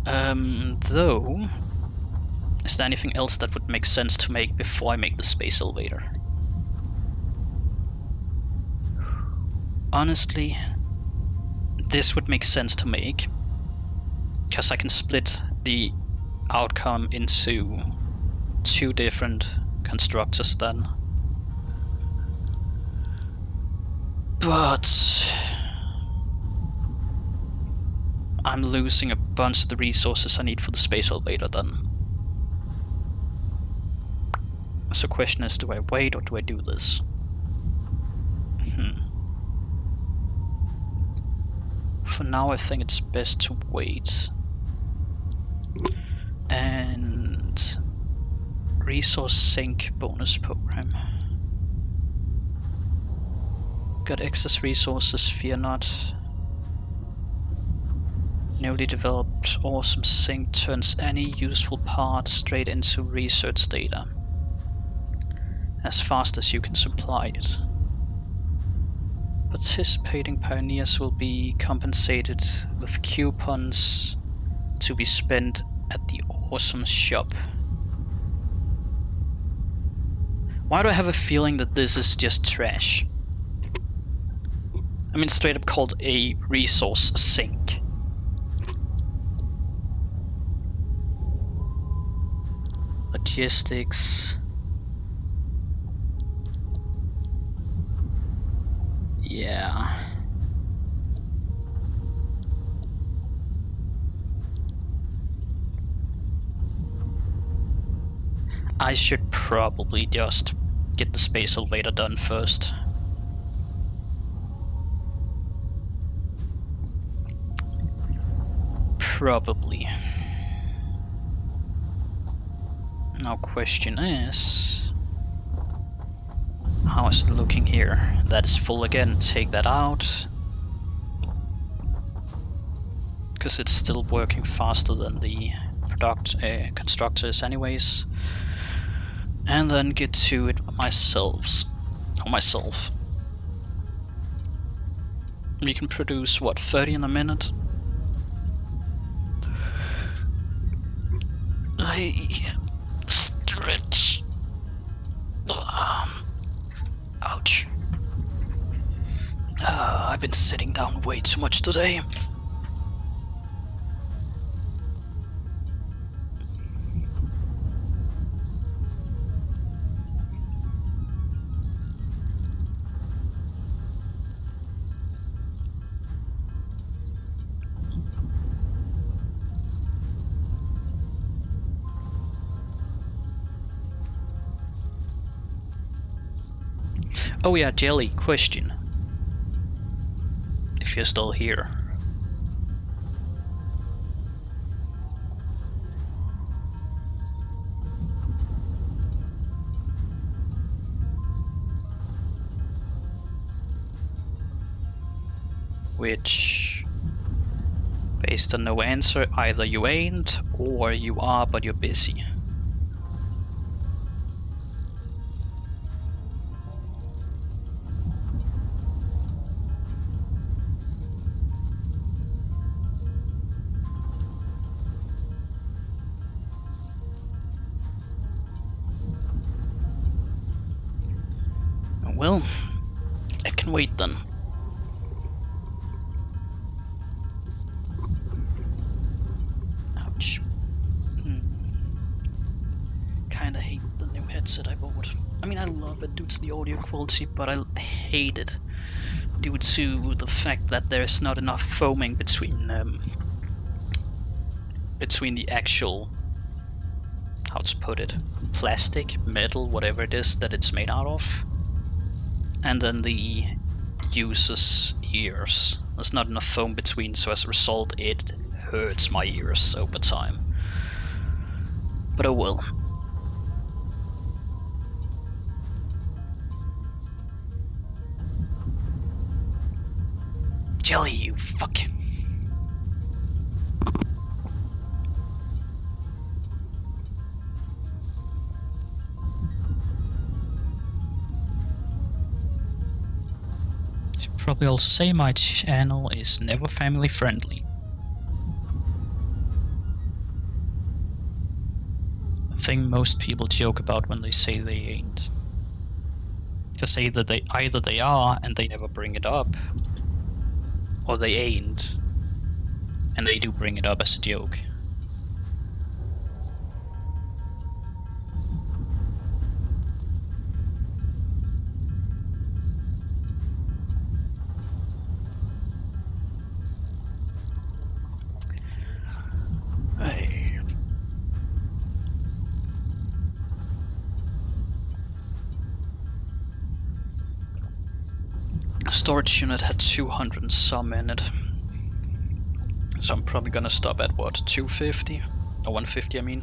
Though, is there anything else that would make sense to make before I make the space elevator? Honestly, this would make sense to make, because I can split the outcome into 2 different constructors then. But I'm losing a bunch of the resources I need for the space elevator then. So the question is, do I wait or do I do this? For now I think it's best to wait. And resource sink bonus program. Got excess resources, fear not. Newly developed awesome sink turns any useful part straight into research data, as fast as you can supply it. Participating pioneers will be compensated with coupons to be spent at the awesome shop. Why do I have a feeling that this is just trash? I mean, straight up called a resource sink. Logistics. Yeah. I should probably just get the space elevator done first. Probably. Now question is, how is it looking here? That is full again, take that out. Because it's still working faster than the constructors anyways. And then get to it myself. We can produce, what, 30 in a minute? Stretch. Ouch. I've been sitting down way too much today. Oh yeah, Jelly, question. If you're still here. Which, based on no answer, either you ain't, or you are but you're busy. Well, I can wait then. Ouch. Kinda hate the new headset I bought. I mean, I love it due to the audio quality, but I hate it due to the fact that there's not enough foaming between the actual, how to put it, plastic, metal, whatever it is that it's made out of, and then the user's ears. There's not enough foam between, so as a result it hurts my ears over time. But oh well. Jelly, you fuck. Should probably also say my channel is never family friendly. A thing most people joke about when they say they ain't. Just say that either they are and they never bring it up, or they ain't and they do bring it up as a joke. Hey. Storage unit had 200 and some in it. So I'm probably gonna stop at what, 250? Or 150 I mean.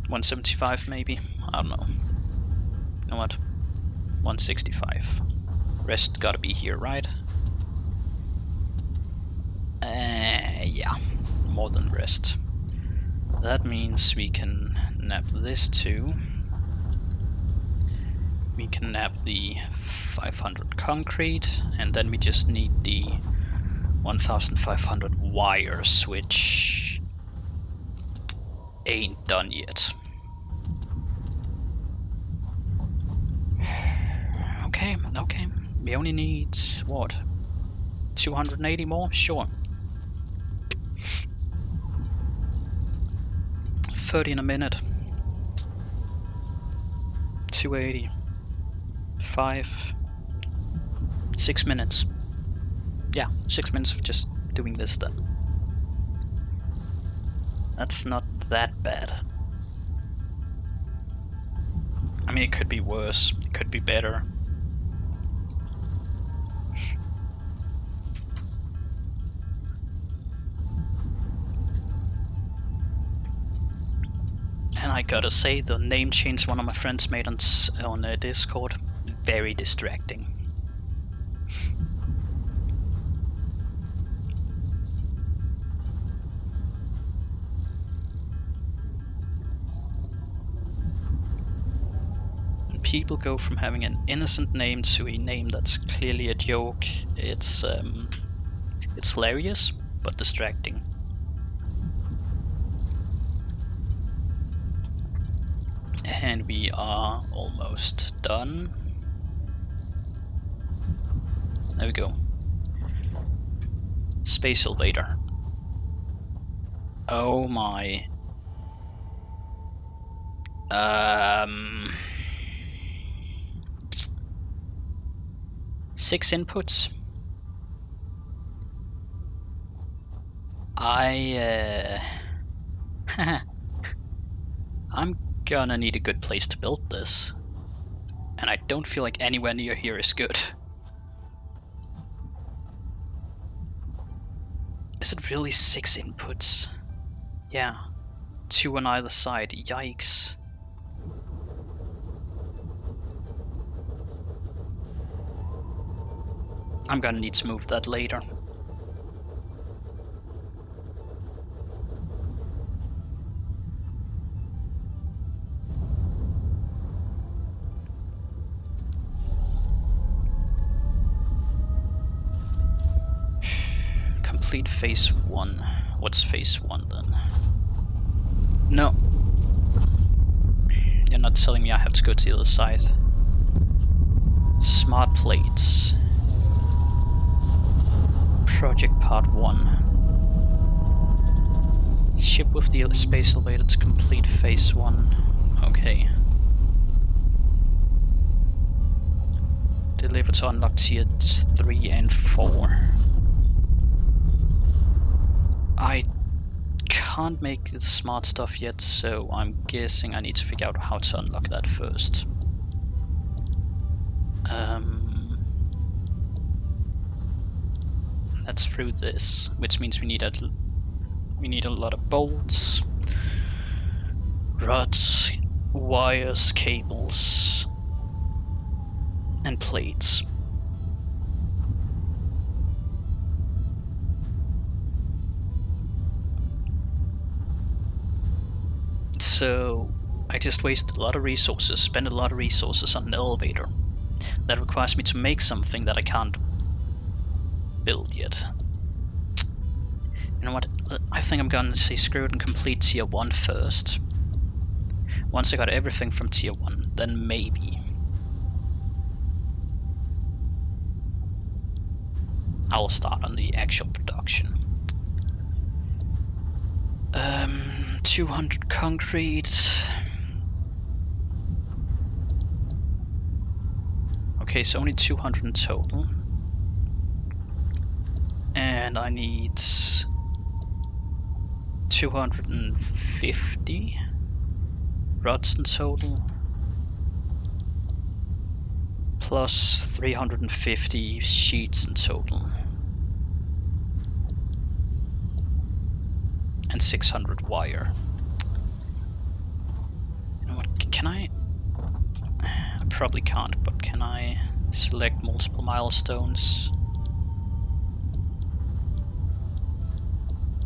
175 maybe? I don't know. You know what? 165. Rest gotta be here, right? Yeah. More than rest. That means we can nab this too. We can nab the 500 concrete, and then we just need the 1500 wires, which ain't done yet. Okay. We only need, what, 280 more? Sure. 30 in a minute. 280. 6 minutes. Yeah, 6 minutes of just doing this then. That's not that bad. I mean, it could be worse, it could be better. And I gotta say, the name change one of my friends made on Discord, very distracting. When people go from having an innocent name to a name that's clearly a joke, it's hilarious, but distracting. And we are almost done. There we go. Space elevator. Oh my. 6 inputs. I'm gonna need a good place to build this. And I don't feel like anywhere near here is good. Is it really 6 inputs? Yeah. 2 on either side. Yikes. I'm gonna need to move that later. Complete phase 1. What's phase 1 then? No. You're not telling me I have to go to the other side. Smart plates. Project part 1. Ship with the space elevator to complete phase 1. Okay. Deliver to unlock tier 3 and 4. I can't make the smart stuff yet, so I'm guessing I need to figure out how to unlock that first. That's through this, which means we need a lot of bolts, rods, wires, cables, and plates. So I just wasted a lot of resources, spent a lot of resources on an elevator, That requires me to make something that I can't build yet. You know what? I think I'm gonna say screw it and complete tier 1 first. Once I got everything from tier 1, then maybe I'll start on the actual production. 200 concrete. Okay, so only 200 in total. And I need 250 rods in total. Plus 350 sheets in total. And 600 wire. You know what, can I probably can't, but can I select multiple milestones?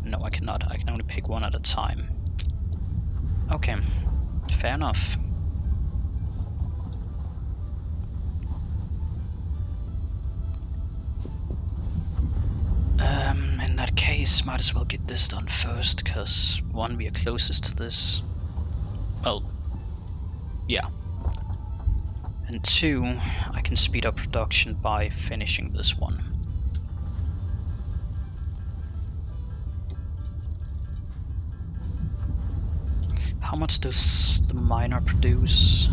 No, I cannot. I can only pick one at a time. Okay, fair enough. In that case, might as well get this done first, because one, we are closest to this. Well, yeah. And two, I can speed up production by finishing this one. How much does the miner produce?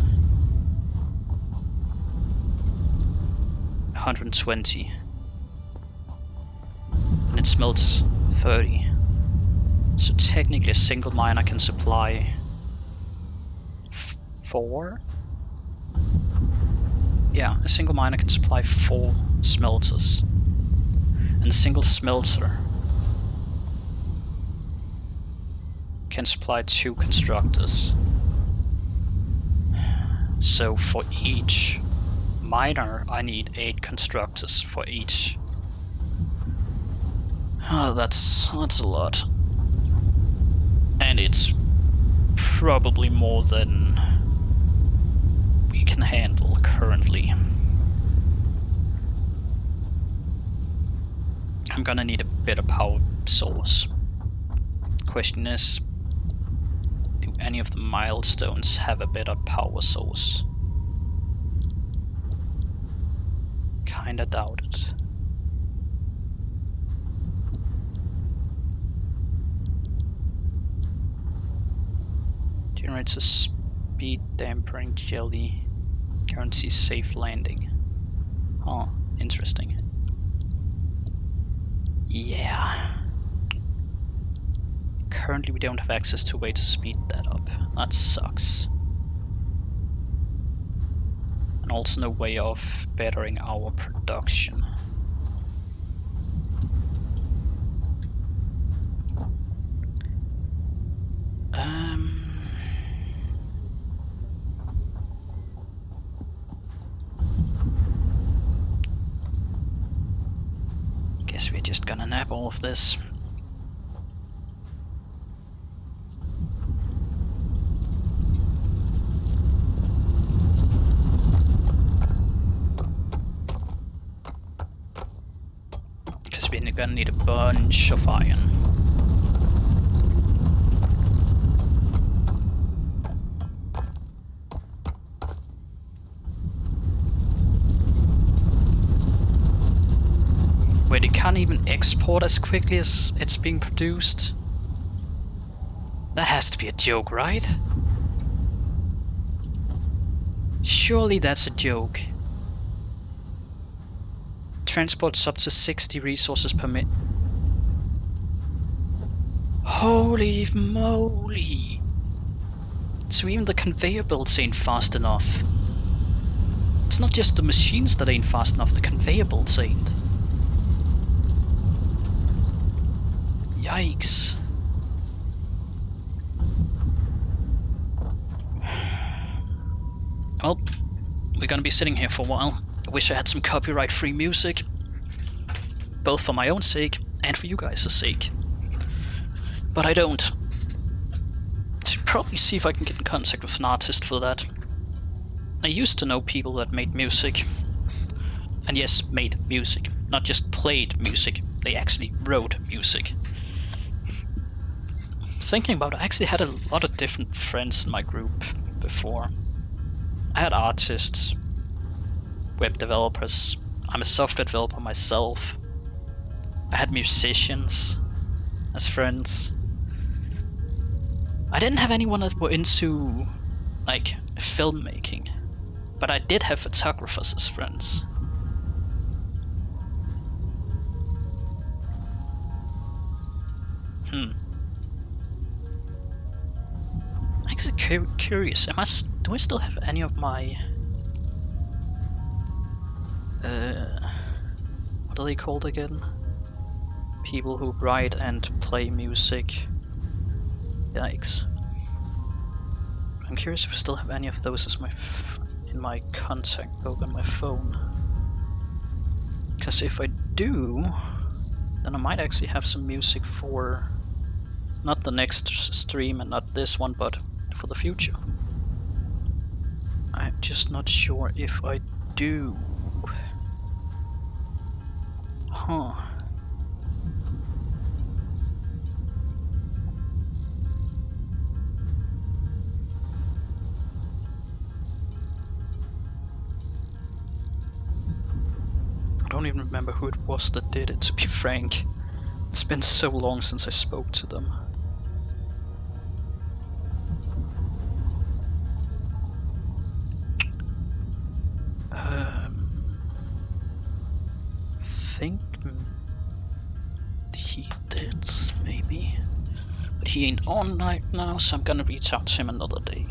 120. And it smelts 30. So technically a single miner can supply 4? Yeah, a single miner can supply 4 smelters. And a single smelter can supply 2 constructors. So for each miner I need 8 constructors for each. Oh, that's a lot. And it's probably more than we can handle currently. I'm gonna need a better power source. Question is, do any of the milestones have a better power source? Kinda doubt it. Generates a speed dampering jelly, guarantees safe landing. Oh, interesting. Yeah. Currently we don't have access to a way to speed that up. That sucks. And also no way of bettering our production. Guess we're just gonna nab all of this. We're gonna need a bunch of iron. Wait, it can't even export as quickly as it's being produced? That has to be a joke, right? Surely that's a joke. Transports up to 60 resources per minute. Holy moly! So even the conveyor belts ain't fast enough. It's not just the machines that ain't fast enough, the conveyor belts ain't. Yikes. Well, we're gonna be sitting here for a while. I wish I had some copyright-free music, both for my own sake and for you guys' sake. But I don't. Should probably see if I can get in contact with an artist for that. I used to know people that made music. And yes, made music. Not just played music, they actually wrote music. Thinking about it, I actually had a lot of different friends in my group before. I had artists, web developers, I'm a software developer myself. I had musicians as friends. I didn't have anyone that were into, like, filmmaking, but I did have photographers as friends. I'm actually curious, do I still have any of my... what are they called again? People who write and play music. Yikes. I'm curious if I still have any of those as in my contact book on my phone. Because if I do, then I might actually have some music for not the next stream and not this one, but for the future. I'm just not sure if I do. Huh. I don't even remember who it was that did it, to be frank. It's been so long since I spoke to them. I think he did, maybe. But he ain't on right now, so I'm gonna reach out to him another day.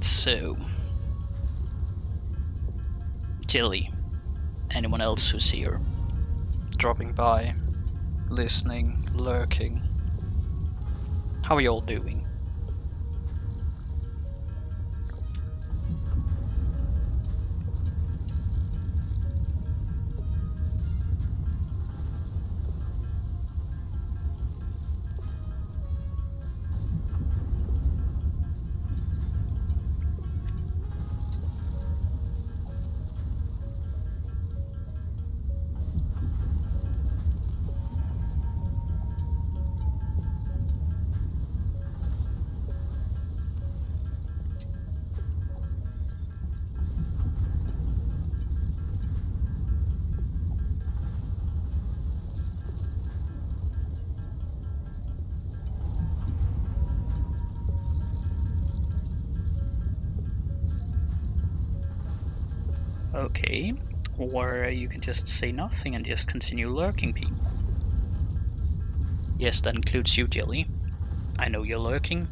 So, Jilly, anyone else who's here, dropping by, listening, lurking, how are you all doing? Okay, or you can just say nothing and just continue lurking people. Yes, that includes you, Jelly. I know you're lurking.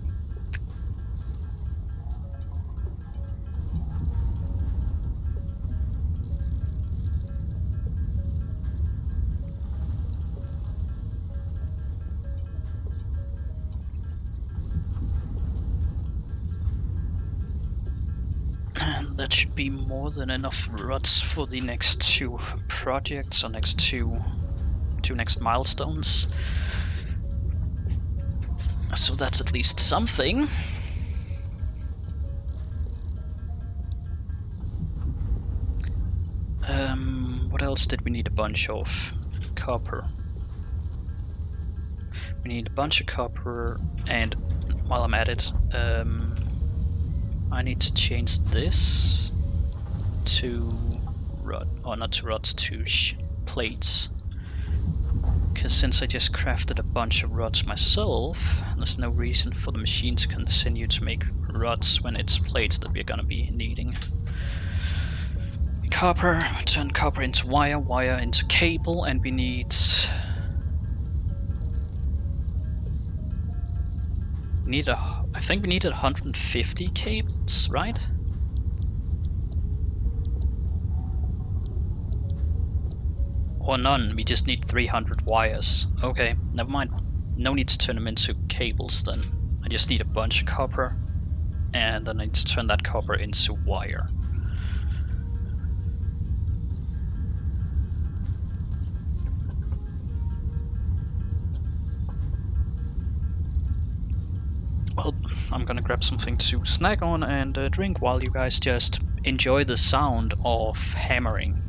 That should be more than enough rods for the next 2 projects, or next two next milestones. So that's at least something. What else did we need a bunch of? Copper. We need a bunch of copper, and while I'm at it, I need to change this to rod, or not to rods, to plates. Because since I just crafted a bunch of rods myself, there's no reason for the machine to continue to make rods when it's plates that we're gonna be needing. Copper, turn copper into wire, wire into cable, and we need... I think we needed 150 cables, right? Or none, we just need 300 wires. Okay, never mind. No need to turn them into cables then. I just need a bunch of copper, and then I need to turn that copper into wire. Well, I'm gonna grab something to snack on and drink while you guys just enjoy the sound of hammering.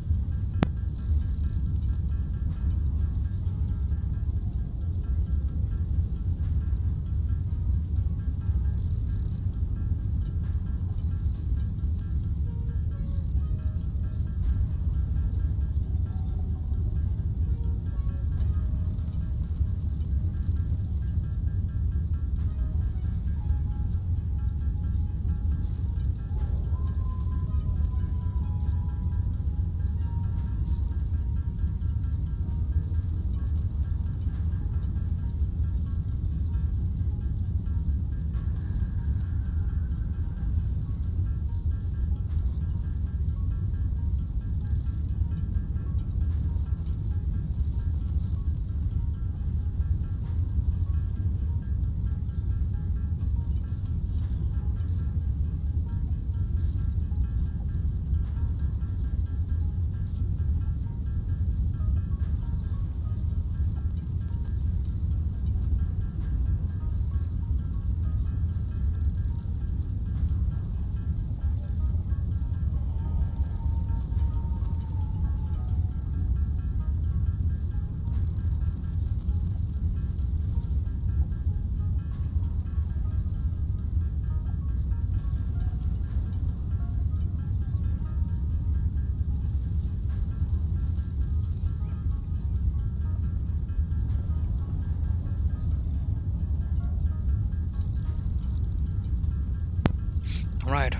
Right.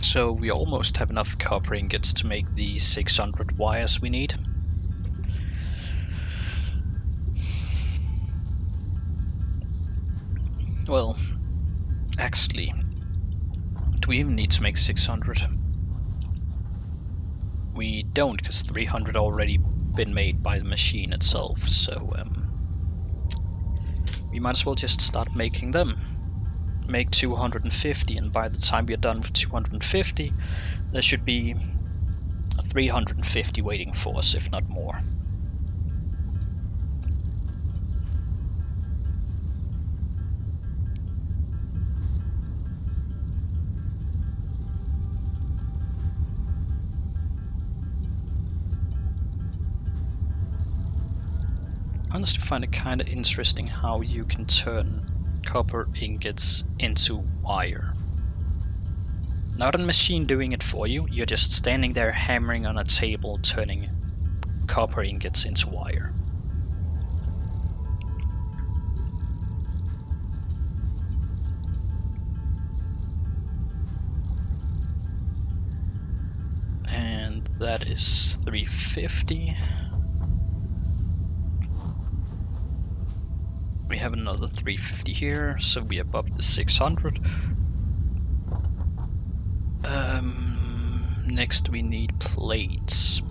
So we almost have enough copper ingots to make the 600 wires we need. Well, actually, do we even need to make 600? We don't, because 300 already been made by the machine itself, so we might as well just start making them. Make 250, and by the time we're done with 250, there should be 350 waiting for us, if not more. I honestly find it kind of interesting how you can turn copper ingots into wire. Not a machine doing it for you, you're just standing there hammering on a table, turning copper ingots into wire. And that is 350. We have another 350 here, so we're above the 600. Next we need plates.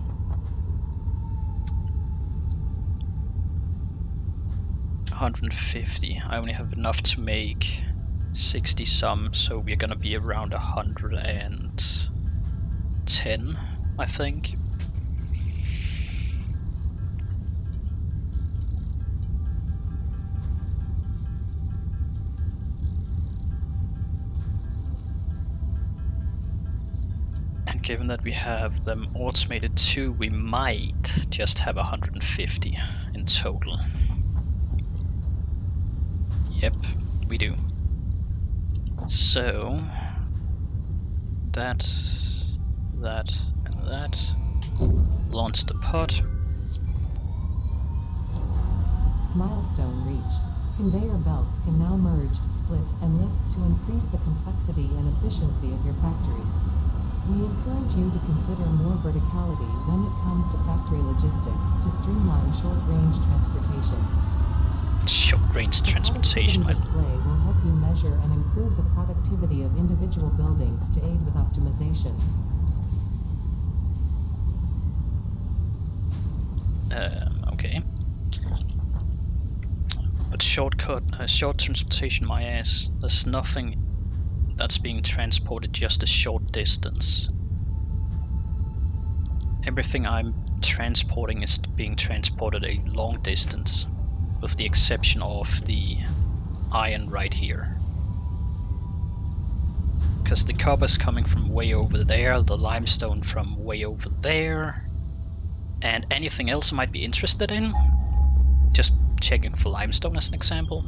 $150. I only have enough to make 60 some, so we're gonna be around 110, I think. Given that we have them automated too, we might just have 150 in total. Yep, we do. So that, and that. Launch the pod. Milestone reached. Conveyor belts can now merge, split, and lift to increase the complexity and efficiency of your factory. We encourage you to consider more verticality when it comes to factory logistics to streamline short-range transportation. Short-range transportation. The display will help you measure and improve the productivity of individual buildings to aid with optimization. Okay. But short transportation, my ass. There's nothing that's being transported just a short distance. Everything I'm transporting is being transported a long distance, with the exception of the iron right here. Because the copper's coming from way over there, the limestone from way over there, and anything else I might be interested in. Just checking for limestone as an example.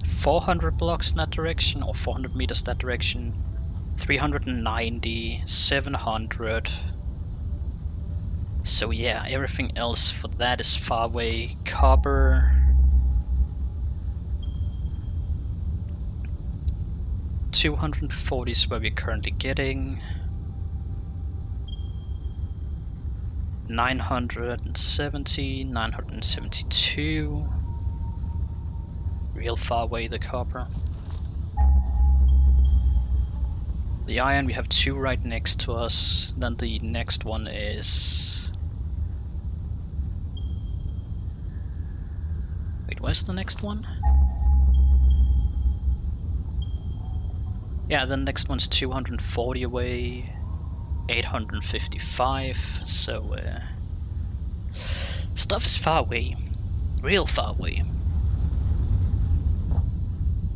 400 blocks in that direction, or 400 meters that direction. 390, 700. So yeah, everything else for that is far away. Copper. 240 is where we're currently getting. 970, 972. Real far away, the copper. The iron, we have 2 right next to us. Then the next one is... Wait, where's the next one? Yeah, the next one's 240 away. 855, so stuff's far away. Real far away.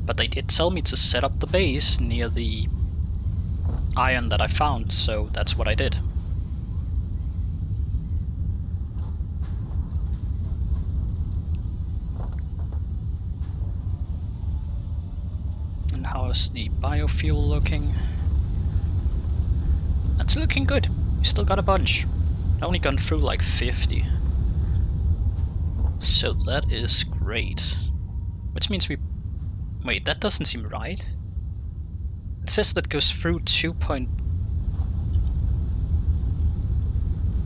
But they did tell me to set up the base near the iron that I found, so that's what I did. And how's the biofuel looking? That's looking good. We still got a bunch. Only gone through like 50. So that is great. Which means we... Wait, that doesn't seem right. It says that goes through 2.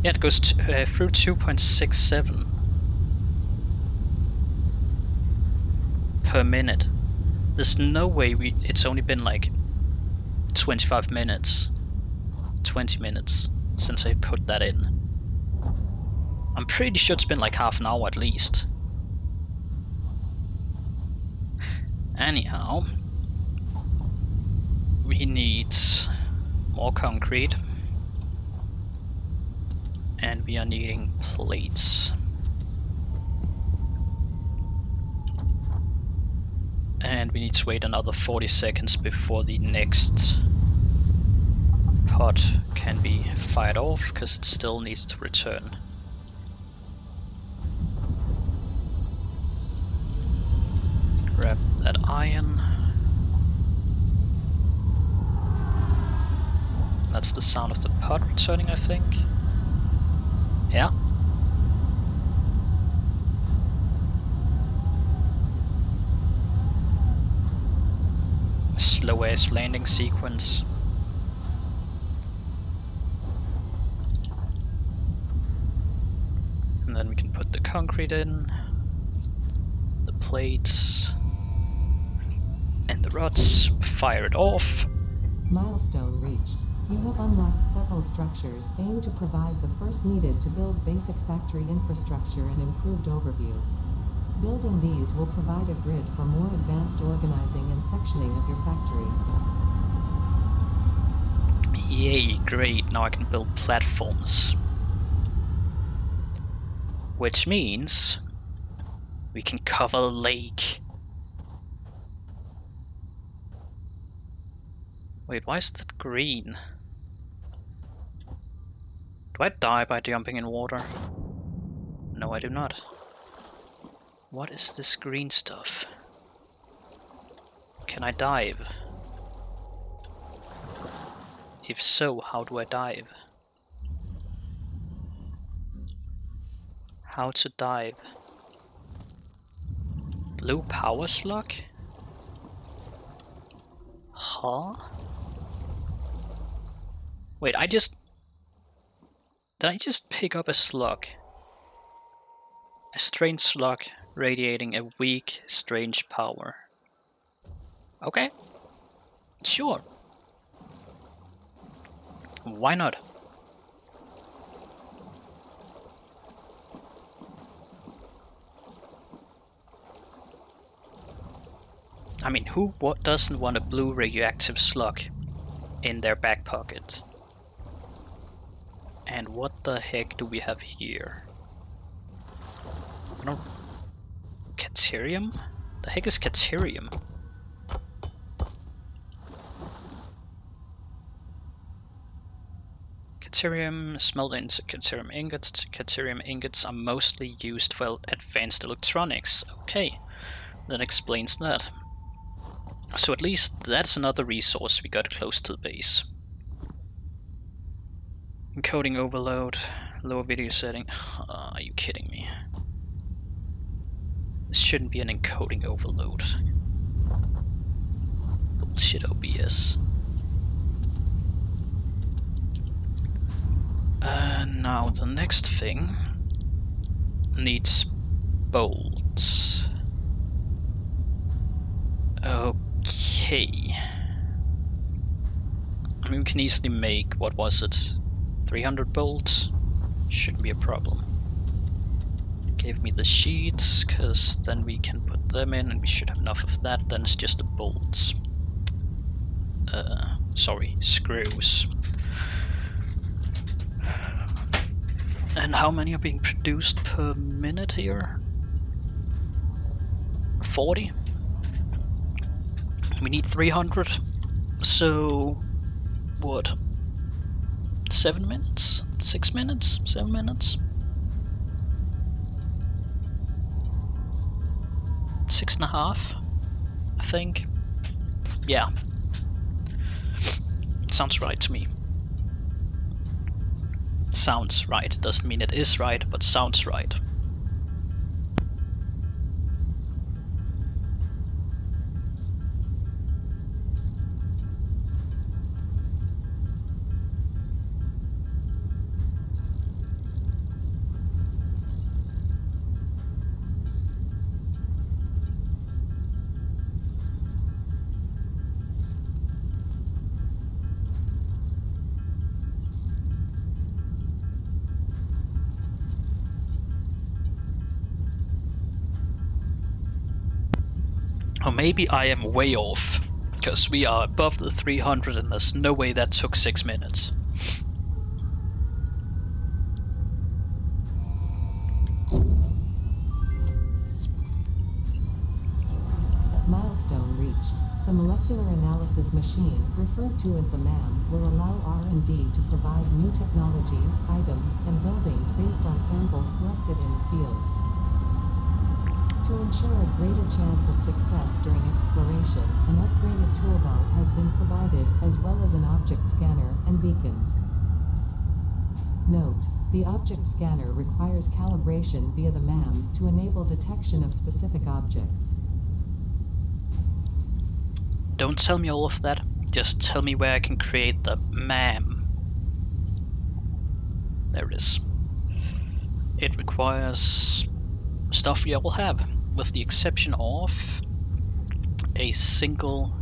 Yeah, it goes through 2.67 per minute. There's no way it's only been like 25 minutes, 20 minutes since I put that in. I'm pretty sure it's been like half an hour at least. Anyhow, we need more concrete, and we are needing plates. And we need to wait another 40 seconds before the next pod can be fired off, because it still needs to return. Grab that iron. That's the sound of the pod returning, I think. Yeah. Slow ass landing sequence. And then we can put the concrete in, the plates, and the rods, fire it off. Milestone reached. You have unlocked several structures aimed to provide the first needed to build basic factory infrastructure and improved overview. Building these will provide a grid for more advanced organizing and sectioning of your factory. Yay, great, now I can build platforms. Which means we can cover the lake. Wait, why is that green? Do I die by jumping in water? No, I do not. What is this green stuff? Can I dive? If so, how do I dive? How to dive? Blue power slug? Huh? Wait, did I just pick up a slug? A strange slug radiating a weak, strange power. Okay. Sure. Why not? I mean, what doesn't want a blue radioactive slug in their back pocket? And what the heck do we have here? I don't... Caterium? The heck is caterium? Caterium is smelted into caterium ingots. Caterium ingots are mostly used for advanced electronics. Okay, that explains that. So at least that's another resource we got close to the base. Encoding overload, lower video setting. Are you kidding me? This shouldn't be an encoding overload. Bullshit OBS. Now the next thing needs bolts. Okay. I mean, we can easily make, what was it? 300 bolts? Shouldn't be a problem. Give me the sheets, because then we can put them in and we should have enough of that. Then it's just the bolts. Sorry, screws. And how many are being produced per minute here? 40? We need 300. So, what? 7 minutes? 6 minutes? 7 minutes? 6.5, I think. Yeah. Sounds right to me. Sounds right. Doesn't mean it is right, but sounds right. Or maybe I am way off, because we are above the 300 and there's no way that took 6 minutes. Milestone reached. The molecular analysis machine, referred to as the MAM, will allow R&D to provide new technologies, items, and buildings based on samples collected in the field. To ensure a greater chance of success during exploration, an upgraded tool belt has been provided, as well as an object scanner and beacons. Note: the object scanner requires calibration via the MAM to enable detection of specific objects. Don't tell me all of that, just tell me where I can create the MAM. There it is. It requires stuff we all have, with the exception of a single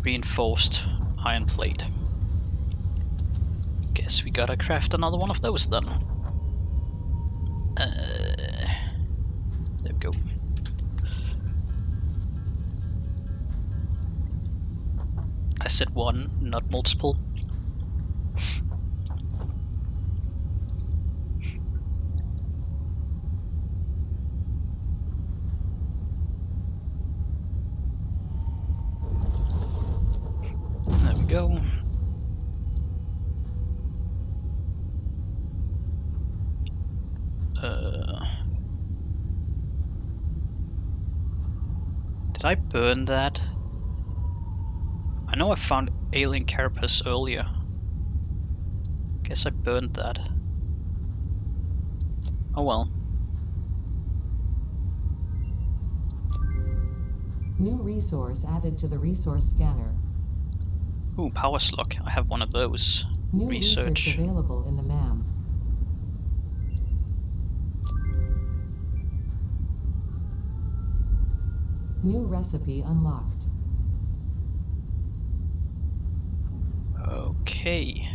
reinforced iron plate. Guess we gotta craft another one of those then. There we go. I said one, not multiple. There we go. Did I burn that? I know I found alien carapace earlier. Guess I burned that. Oh well. New resource added to the resource scanner. Ooh, power slug. I have one of those. New research available in the MAM. New recipe unlocked. Okay.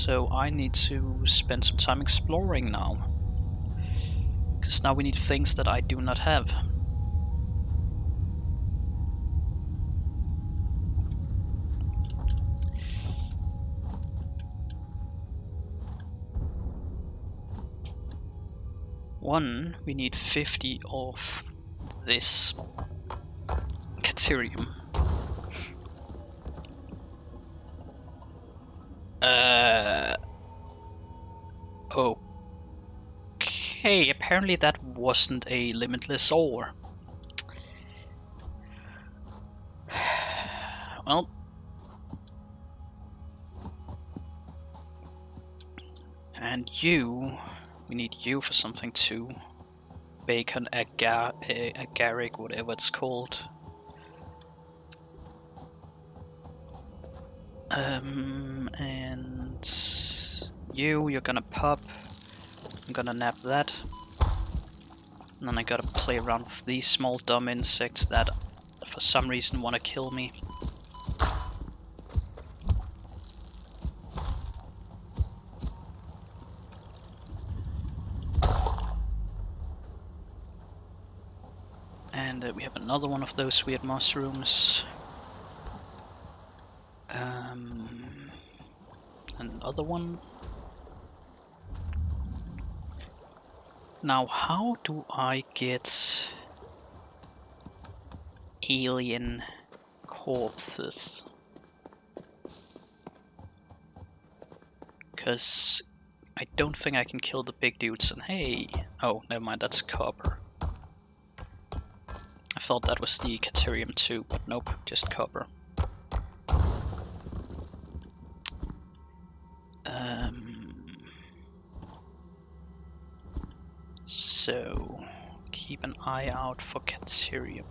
So I need to spend some time exploring now. Because now we need things that I do not have. One, we need 50 of this Caterium. Okay, apparently that wasn't a limitless ore. Well, and you, we need you for something too. Bacon agaric, whatever it's called. And you're gonna pop. I'm gonna nap that. And then I gotta play around with these small dumb insects that for some reason wanna kill me. And we have another one of those weird mushrooms. Another one. Now, how do I get alien corpses? Because I don't think I can kill the big dudes. And hey, oh, never mind, that's copper. I thought that was the Caterium too, but nope, just copper. So, keep an eye out for Caterium.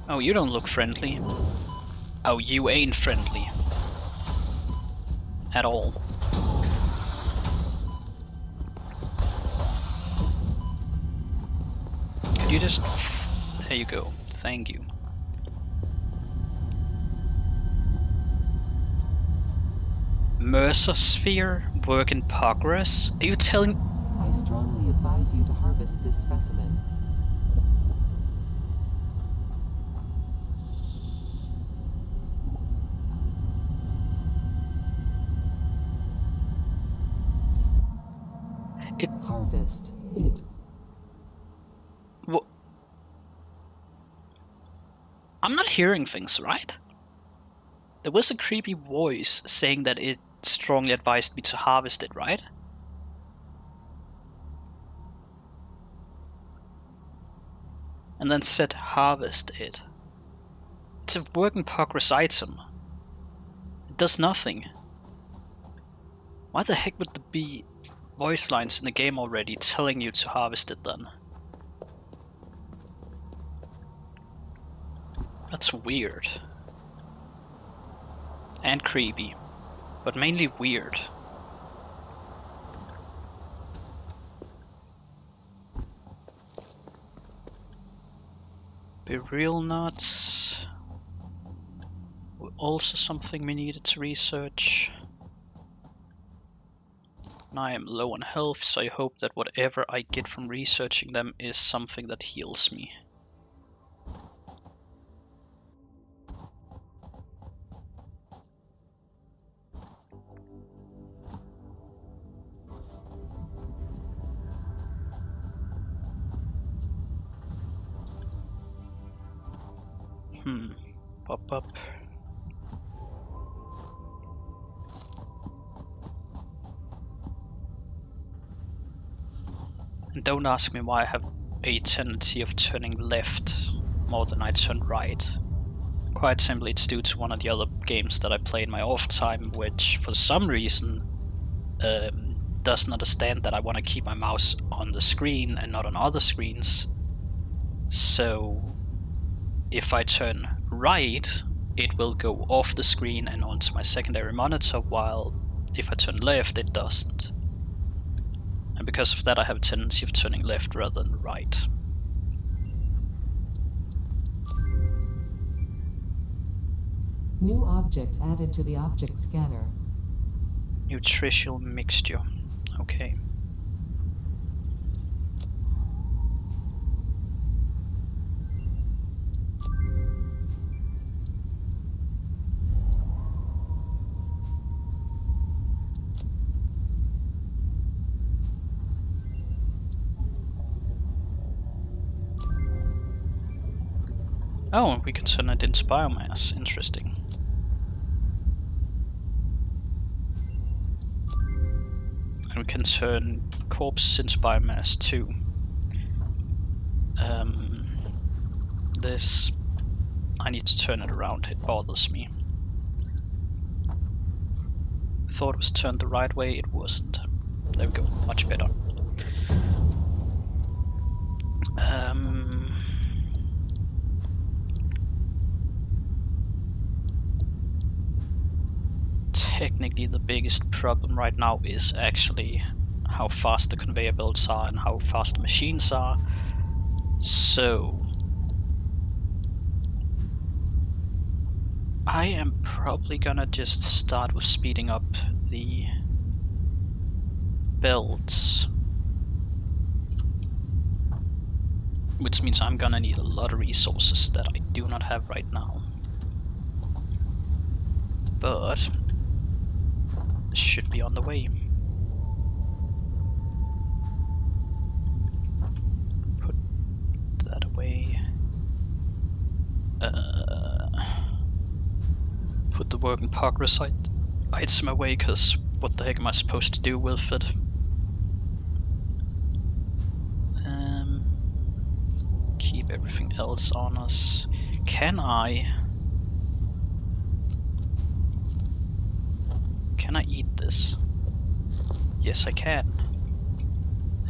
Oh, you don't look friendly. Oh, you ain't friendly. At all. Could you just... There you go. Thank you. Mercer sphere? Work in progress? Are you telling... I strongly advise you to harvest this specimen. Harvest it. What? I'm not hearing things, right? There was a creepy voice saying that it strongly advised me to harvest it, right? And then said harvest it. It's a work in progress item. It does nothing. Why the heck would there be voice lines in the game already telling you to harvest it then? That's weird. And creepy. But mainly weird. Beryl nuts. Also something we needed to research. Now I am low on health, so I hope that whatever I get from researching them is something that heals me. Pop up. And don't ask me why I have a tendency of turning left more than I turn right. Quite simply, it's due to one of the other games that I play in my off time, which for some reason doesn't understand that I want to keep my mouse on the screen and not on other screens. So if I turn right, it will go off the screen and onto my secondary monitor, while if I turn left, it doesn't. And because of that, I have a tendency of turning left rather than right. New object added to the object scanner. Nutritional mixture. Okay. Oh, we can turn it into biomass. Interesting. And we can turn corpses into biomass too. This... I need to turn it around, it bothers me. Thought it was turned the right way, it wasn't. There we go, much better. Technically the biggest problem right now is actually how fast the conveyor belts are and how fast the machines are. So I am probably gonna just start with speeding up the belts, which means I'm gonna need a lot of resources that I do not have right now. But should be on the way. Put that away. Put the work in progress item away, because what the heck am I supposed to do with it? Keep everything else on us. Can I eat this? Yes, I can.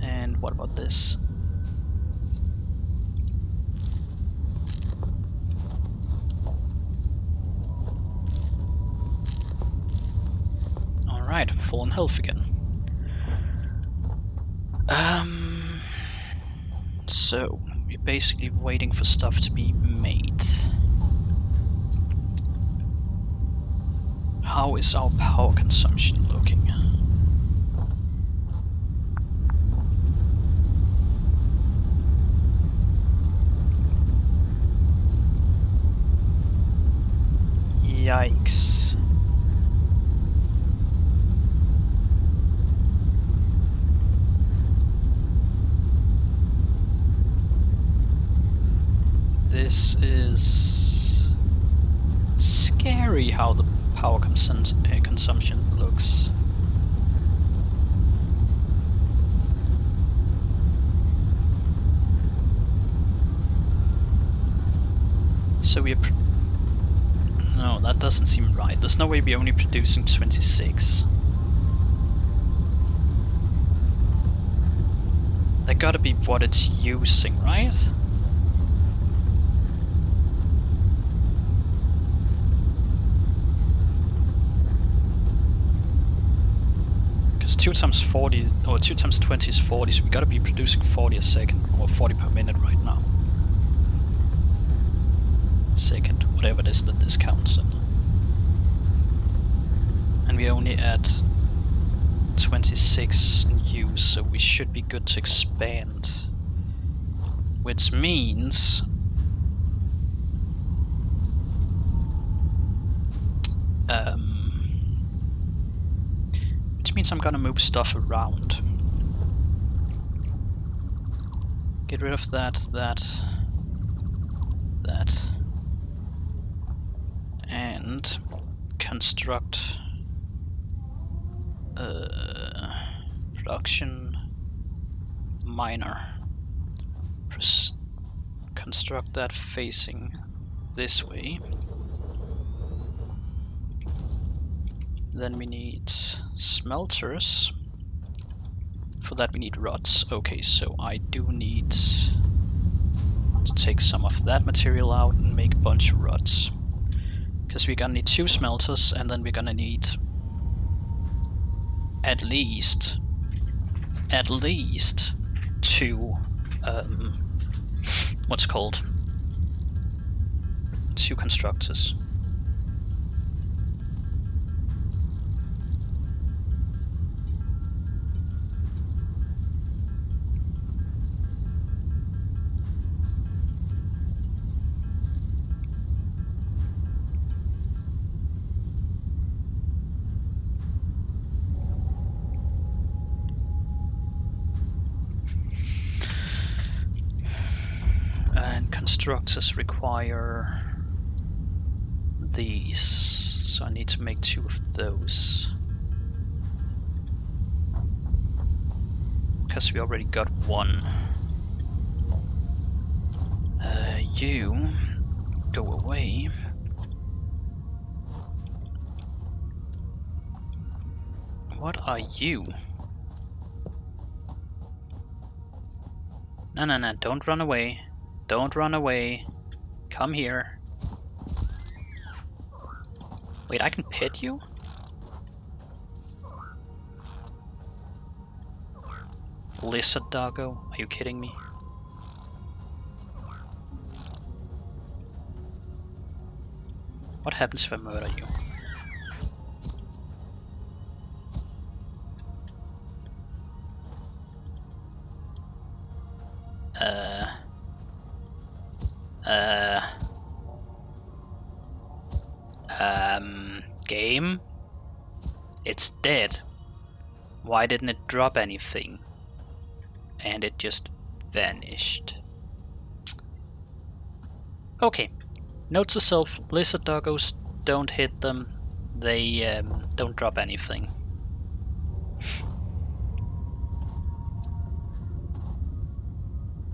And what about this? Alright, I'm full on health again. So, we're basically waiting for stuff to be made. How is our power consumption looking? Yikes. This is scary how the power consumption looks. So we're no, that doesn't seem right. There's no way we're only producing 26. That gotta be what it's using, right? Because 2 times 40, or 2 times 20 is 40, so we gotta be producing 40 a second, or 40 per minute right now. Second, whatever it is that this counts in. And we only at 26 in use, so we should be good to expand. Which means I'm gonna move stuff around. Get rid of that, and construct production miner. Construct that facing this way. Then we need smelters. For that we need rods. Okay, so I do need to take some of that material out and make a bunch of rods. Because we're gonna need 2 smelters, and then we're gonna need at least 2 what's called 2 constructors. constructors require these, so I need to make 2 of those. Because we already got 1. You go away. What are you? No, no, no, don't run away. Don't run away. Come here. Wait, I can pet you? Lizard doggo? Are you kidding me? What happens if I murder you? Game? It's dead. Why didn't it drop anything? And it just vanished. Okay. Note to self, lizard doggos, don't hit them. They don't drop anything.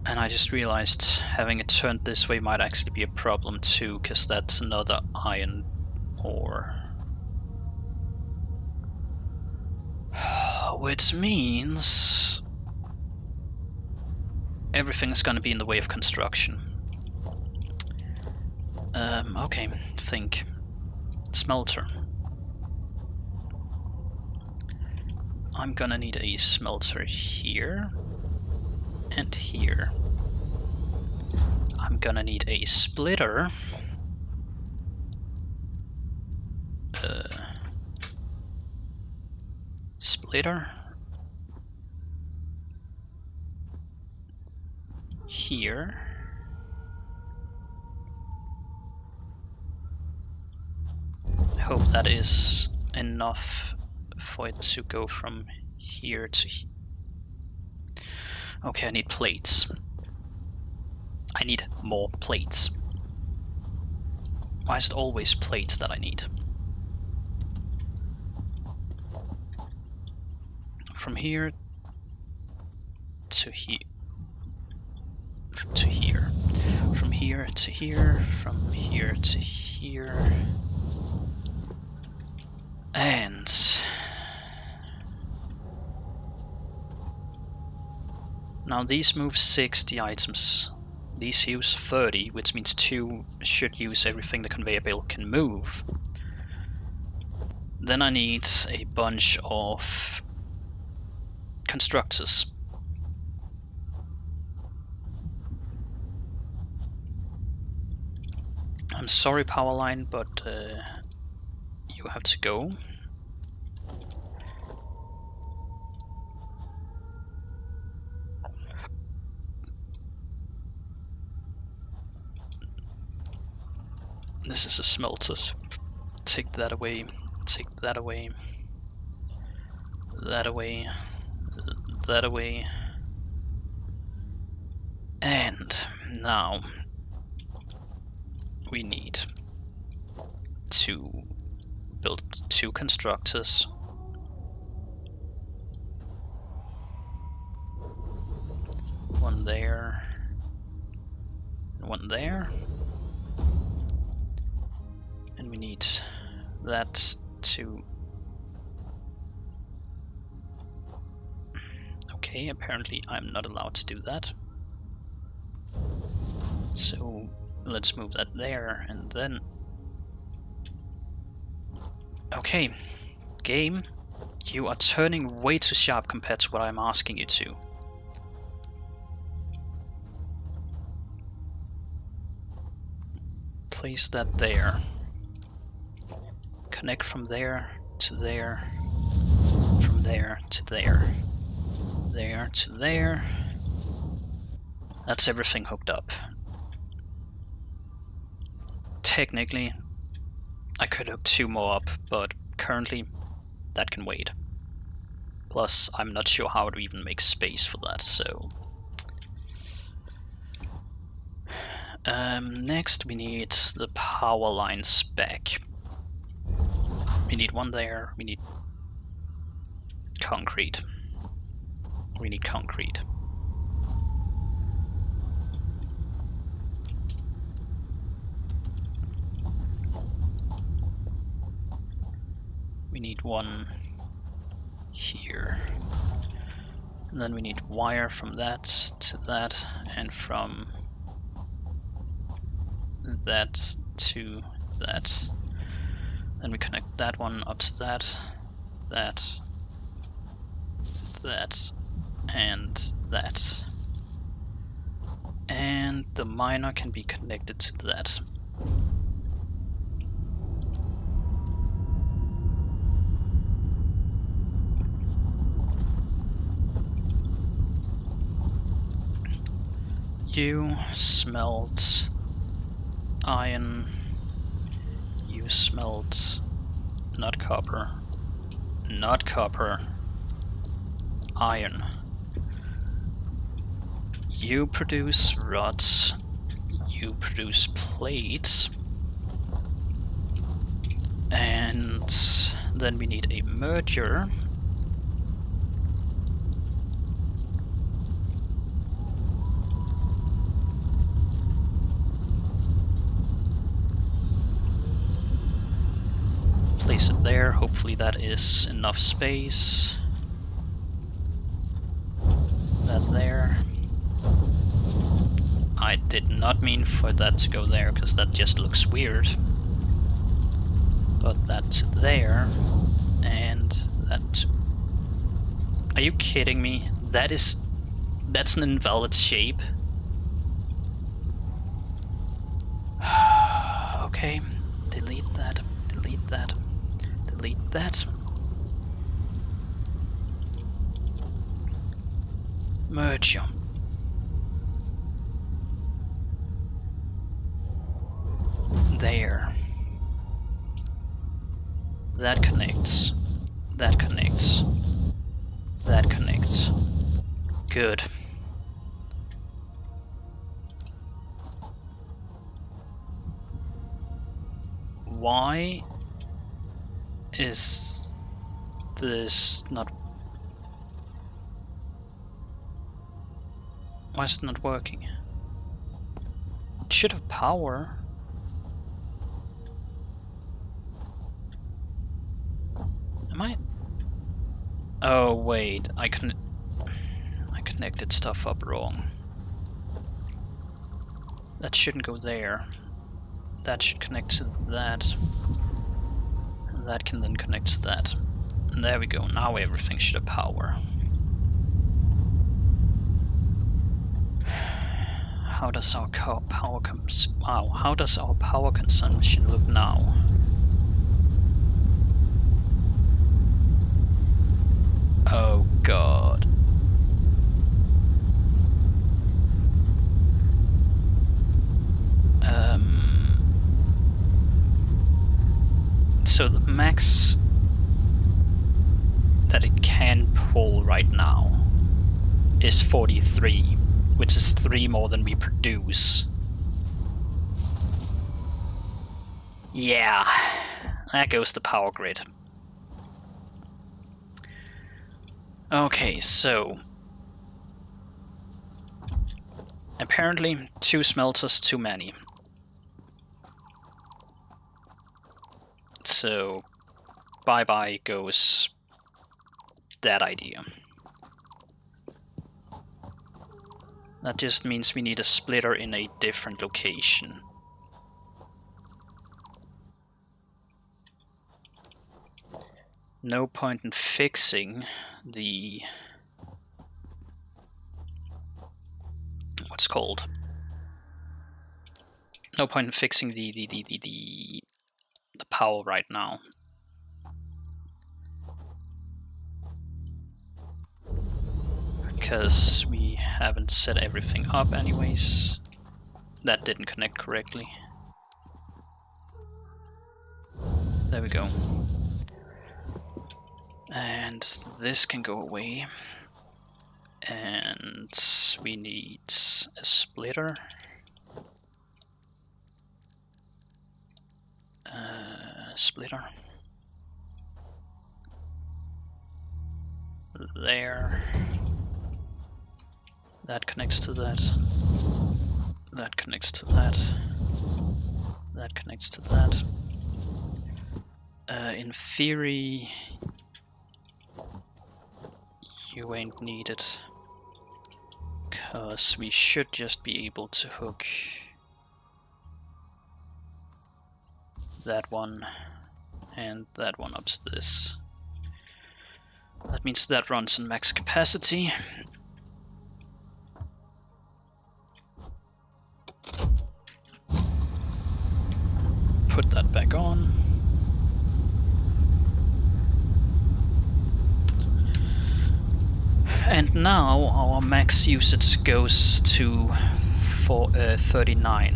And I just realized having it turned this way might actually be a problem too, because that's another iron ore. Which means everything is gonna be in the way of construction. Okay, think. Smelter. I'm gonna need a smelter here and here. I'm gonna need a splitter. Splitter. Here. Hope that is enough for it to go from here to here. Okay, I need plates. I need more plates. Why is it always plates that I need? From here to here. To here. From here to here. From here to here. And now these move 60 items. These use 30, which means 2 should use everything the conveyor belt can move. Then I need a bunch of constructors. I'm sorry, power line, but you have to go. This is a smelter. Take that away. Take that away. That away. That away. And now we need to build 2 constructors. One there. One there. And we need that to... Okay, apparently I'm not allowed to do that. So let's move that there, and then... Okay, game, you are turning way too sharp compared to what I'm asking you to. Place that there. Connect from there to there, from there to there, there to there. That's everything hooked up. Technically, I could hook 2 more up, but currently that can wait. Plus, I'm not sure how to even make space for that, so... Next we need the power lines back. We need one there, we need concrete. We need concrete. We need one here. And then we need wire from that to that, and from that to that. Then we connect that one up to that, that, and that. And the miner can be connected to that. You smelt iron, you smelt not copper, iron. You produce rods, you produce plates, and then we need a merger. Place it there, hopefully that is enough space. That there. I did not mean for that to go there, because that just looks weird. But that's there, and that... Are you kidding me? That's an invalid shape. Okay, delete that, delete that, delete that. Merge. There. That connects. That connects. That connects. Good. Why is this not... Why is it not working? It should have power. Am I? Oh wait, I connected stuff up wrong. That shouldn't go there. That should connect to that. And that can then connect to that. And there we go. Now everything should have power. How does our power consumption look now? Oh god. So the max that it can pull right now is 43, which is 3 more than we produce. Yeah, that goes the power grid. Okay, so apparently 2 smelters too many. So bye-bye goes that idea. That just means we need a splitter in a different location. No point in fixing the... what's called? No point in fixing the power right now. Because we haven't set everything up anyways. That didn't connect correctly. There we go. And this can go away. And we need a splitter. splitter. There. That connects to that. That connects to that. That connects to that. In theory, you ain't needed, cause we should just be able to hook that one and that one up to this. That means that runs on max capacity. Put that back on. And now our max usage goes to 39,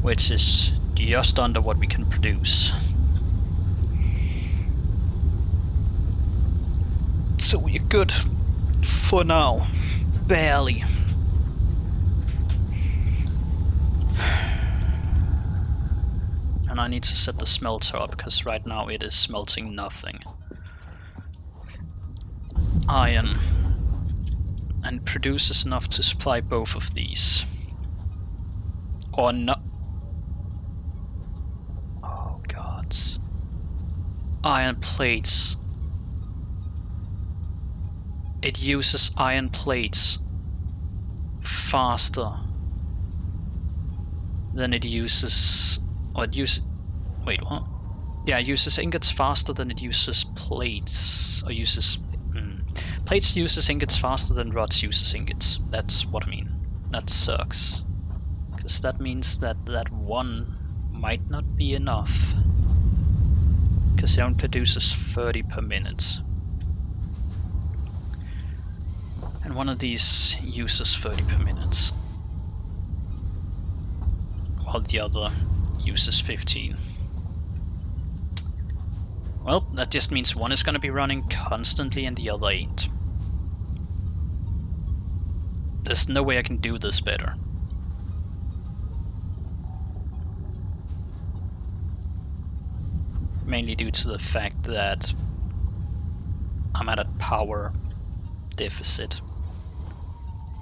which is just under what we can produce. So we're good for now, barely. And I need to set the smelter up, because right now it is smelting nothing. Iron, and produces enough to supply both of these. Or not. Oh god. Iron plates. It uses iron plates faster than it uses. Or it uses. Wait, what? Yeah, it uses ingots faster than it uses plates. Or uses. Plates uses ingots faster than rods uses ingots. That's what I mean. That sucks. Because that means that that one might not be enough. Because it only produces 30 per minute. And one of these uses 30 per minute. While the other uses 15. Well, that just means one is going to be running constantly and the other ain't. There's no way I can do this better. Mainly due to the fact that I'm at a power deficit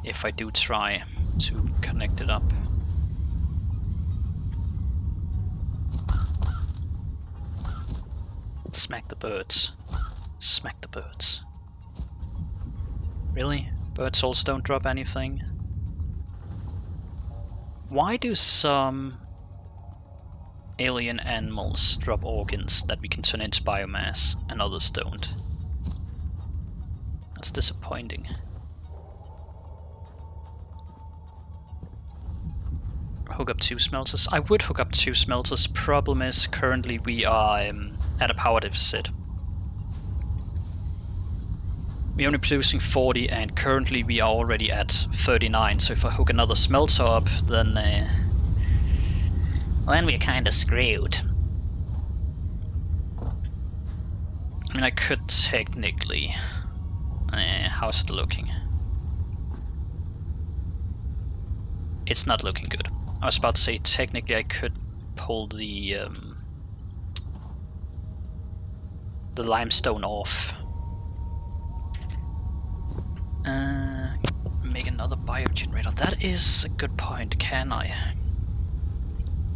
if I do try to connect it up. Smack the birds. Smack the birds. Really? Birds also don't drop anything? Why do some alien animals drop organs that we can turn into biomass and others don't? That's disappointing. Hook up 2 smelters? I would hook up 2 smelters. Problem is, currently we are at a power deficit. We're only producing 40 and currently we are already at 39, so if I hook another smelter up, then we're kinda screwed. I mean, I could technically... how's it looking? It's not looking good. I was about to say, technically I could pull the limestone off. Make another biogenerator. That is a good point. Can I?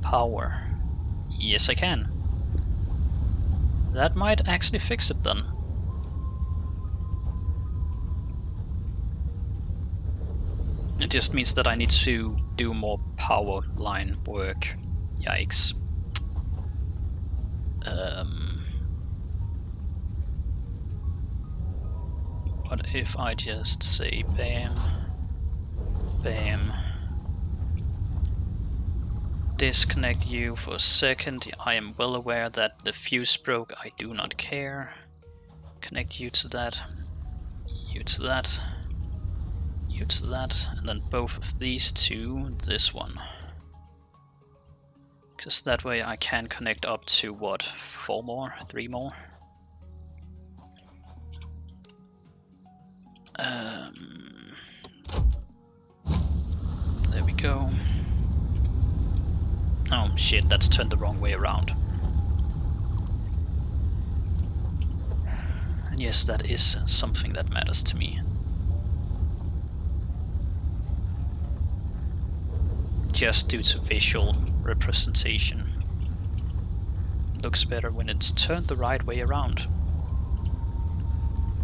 Power. Yes, I can. That might actually fix it then. It just means that I need to do more power line work. Yikes. What if I just say bam, bam, disconnect you for a second. I am well aware that the fuse broke, I do not care. Connect you to that, you to that, you to that, and then both of these to this one. Because that way I can connect up to, what, 4 more? 3 more? There we go. Oh shit, that's turned the wrong way around. Yes, that is something that matters to me. Just due to visual representation. Looks better when it's turned the right way around.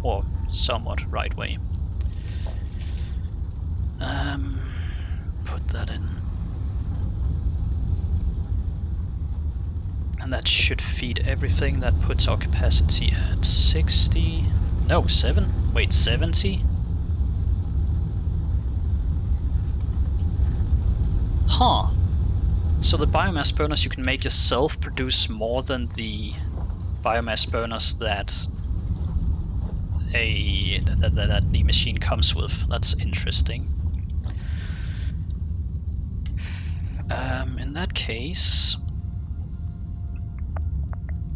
Or somewhat right way. Put that in. And that should feed everything. That puts our capacity at 60. No, 7? Wait, 70? Huh. So the biomass burners you can make yourself produce more than the biomass burners that the machine comes with. That's interesting. In that case,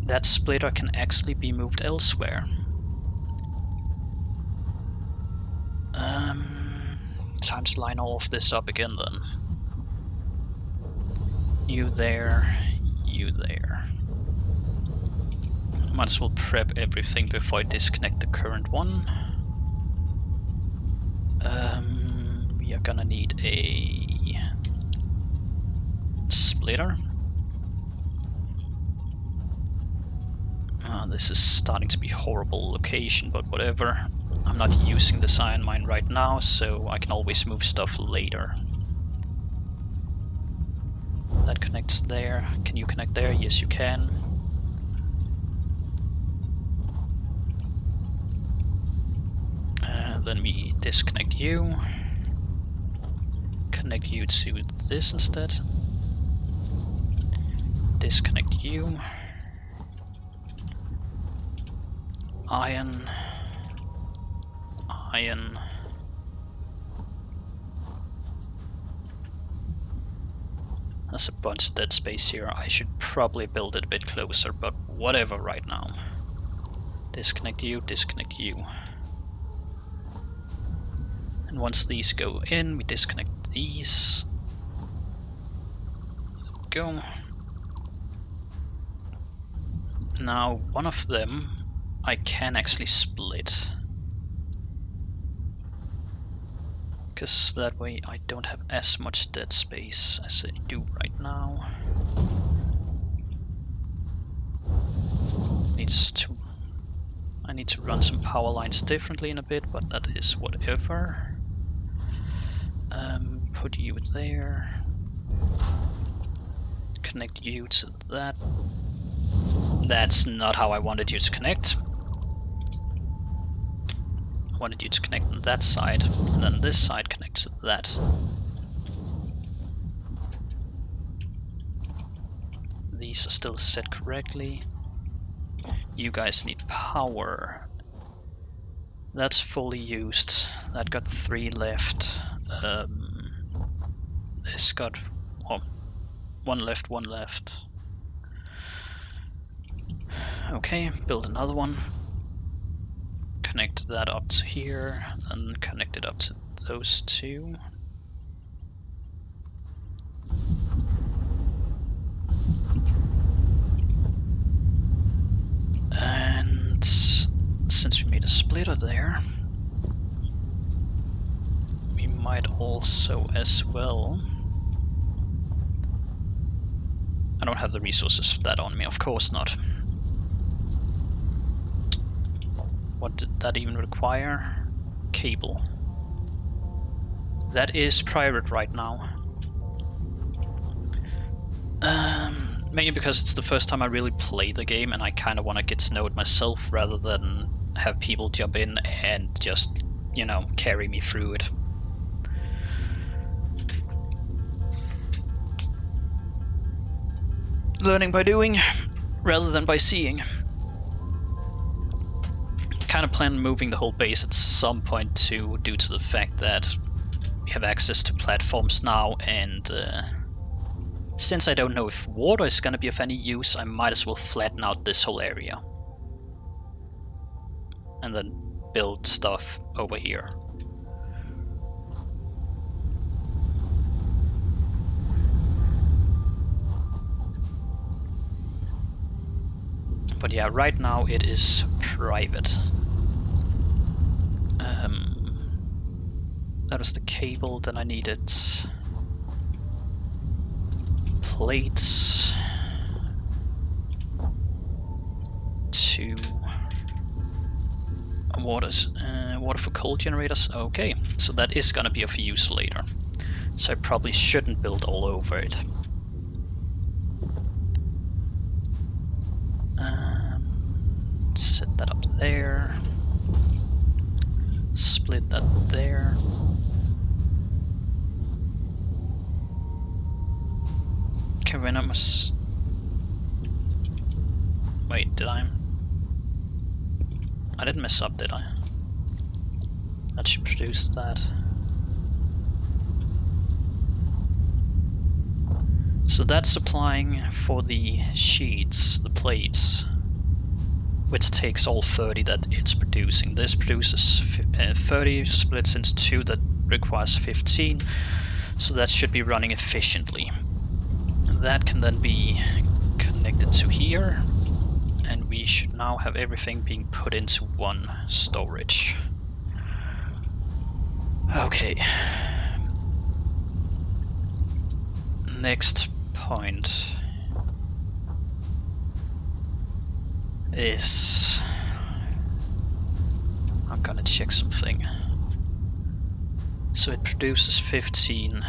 that splitter can actually be moved elsewhere. Time to line all of this up again then. You there, you there. Might as well prep everything before I disconnect the current one. We are gonna need a splitter. This is starting to be a horrible location, but whatever. I'm not using this iron mine right now, so I can always move stuff later. That connects there. Can you connect there? Yes, you can. Then we disconnect you. Connect you to this instead. Disconnect you. Iron. Iron. There's a bunch of dead space here. I should probably build it a bit closer, but whatever right now. Disconnect you, disconnect you. And once these go in, we disconnect these. Go. Now, one of them I can actually split. Because that way I don't have as much dead space as I do right now. I need to run some power lines differently in a bit, but that is whatever. Put you there. Connect you to that. That's not how I wanted you to connect. I wanted you to connect on that side, and then this side connects to that. These are still set correctly. You guys need power. That's fully used. That got 3 left. This got 1 left, 1 left. Okay, build another one. Connect that up to here, and connect it up to those 2. And since we made a splitter there, we might also as well... I don't have the resources for that on me, of course not. What did that even require? Cable. That is private right now. Mainly because it's the first time I really play the game and I kind of want to get to know it myself rather than have people jump in and just, you know, carry me through it. Learning by doing rather than by seeing. Kind of plan moving the whole base at some point too, due to the fact that we have access to platforms now, and since I don't know if water is going to be of any use, I might as well flatten out this whole area and then build stuff over here. But yeah, right now it is private. was the cable. Then I needed plates, 2 water for coal generators. Okay, so that is gonna be of use later. So I probably shouldn't build all over it. Set that up there. Split that there. Okay, when I must... Wait, did I didn't mess up, did I? That should produce that. So that's supplying for the sheets, the plates, which takes all 30 that it's producing. This produces 30, splits into 2, that requires 15, so that should be running efficiently. That can then be connected to here, and we should now have everything being put into one storage. Okay. Next point is... I'm gonna check something. So it produces 15.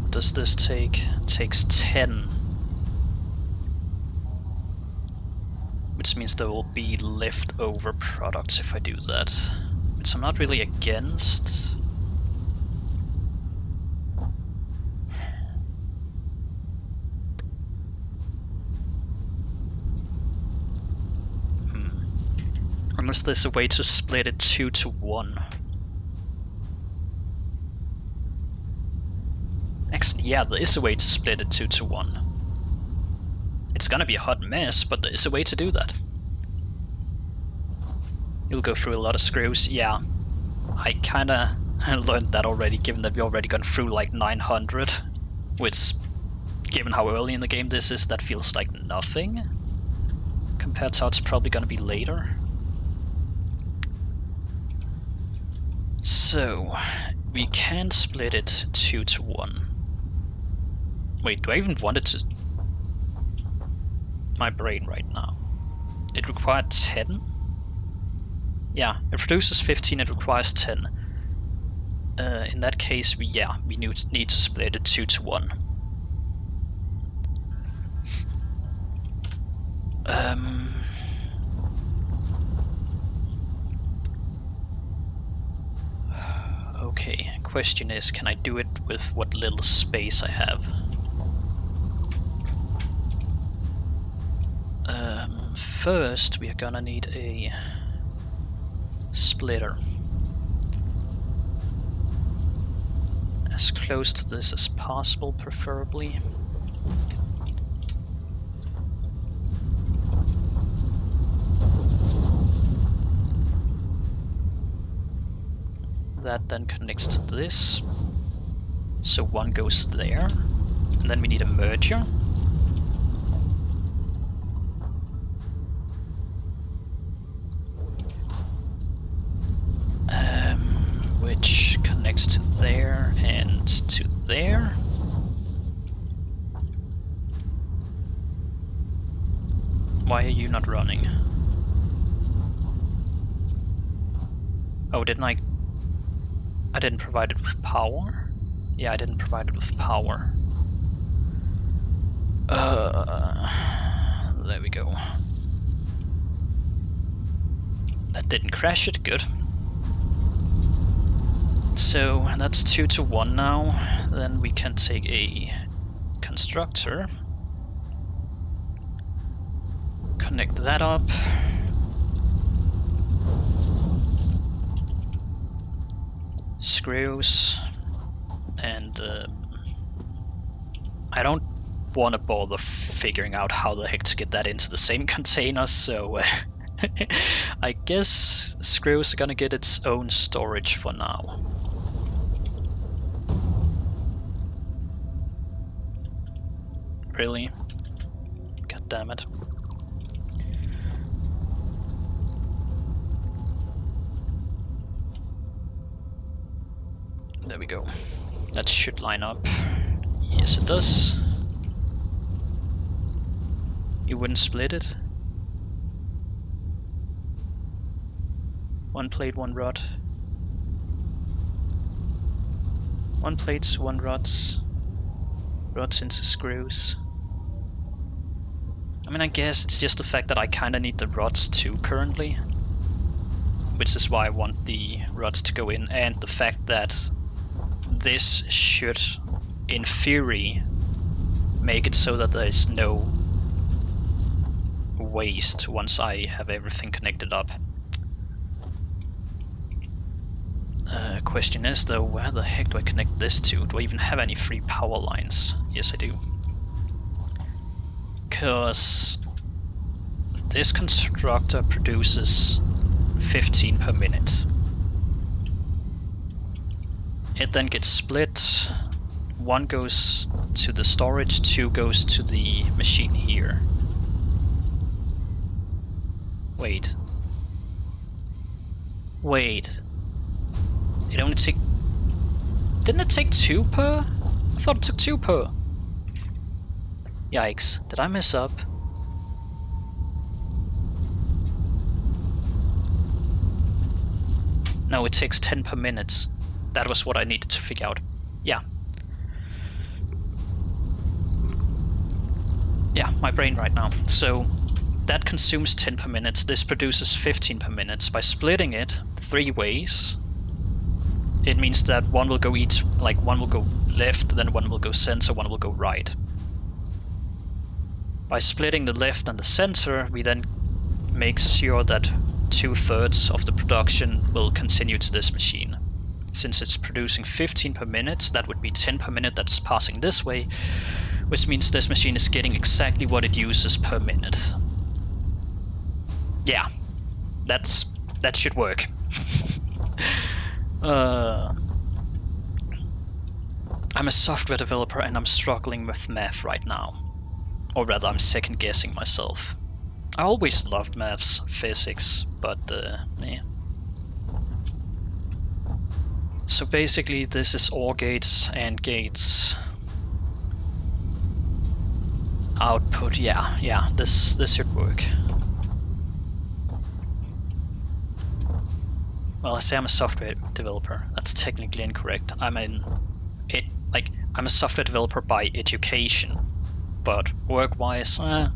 What does this take? It takes 10. Which means there will be leftover products if I do that. Which I'm not really against. Unless there's a way to split it 2 to 1. Actually, yeah, there is a way to split it 2 to 1. It's gonna be a hot mess, but there is a way to do that. You'll go through a lot of screws. Yeah, I kinda learned that already, given that we already gone through like 900. Which, given how early in the game this is, that feels like nothing. Compared to how it's probably gonna be later. So, we can split it 2 to 1. Wait, do I even want it to... My brain right now. It required 10? Yeah, it produces 15, it requires 10. In that case, we need to split it 2 to 1. Okay, question is, can I do it with what little space I have? First, we are gonna need a splitter. As close to this as possible, preferably. That then connects to this, so one goes there, and then we need a merger. Which connects to there and to there. Why are you not running? Oh, didn't I didn't provide it with power? Yeah, I didn't provide it with power. There we go. That didn't crash it, good. So that's 2 to 1 now. Then we can take a constructor, connect that up. Screws, and I don't want to bother figuring out how the heck to get that into the same container, so I guess screws are gonna get its own storage for now. Really? God damn it. There we go. That should line up. Yes, it does. You wouldn't split it? One plate, one rod. One plates, one rods. Rods into screws. I mean, I guess it's just the fact that I kinda need the rods too currently. Which is why I want the rods to go in, and the fact that this should, in theory, make it so that there is no waste once I have everything connected up. Question is though, where the heck do I connect this to? Do I even have any free power lines? Yes, I do. Because this constructor produces 15 per minute. It then gets split. One goes to the storage, two goes to the machine here. Wait. It only took... Didn't it take 2 per? I thought it took 2 per. Yikes, did I mess up? No, it takes 10 per minute. That was what I needed to figure out. Yeah. Yeah, my brain right now. So, that consumes 10 per minute. This produces 15 per minute. By splitting it 3 ways, it means that one will go each, like one will go left, then one will go center, one will go right. By splitting the left and the center, we then make sure that 2/3 of the production will continue to this machine. Since it's producing 15 per minute, that would be 10 per minute that's passing this way, which means this machine is getting exactly what it uses per minute. Yeah, that should work. I'm a software developer and I'm struggling with math right now. Or rather, I'm second guessing myself. I always loved maths, physics, but yeah. So basically this is OR gates and gates. Output, yeah, this should work. Well, I say I'm a software developer. That's technically incorrect. I'm a software developer by education, but work-wise, I'm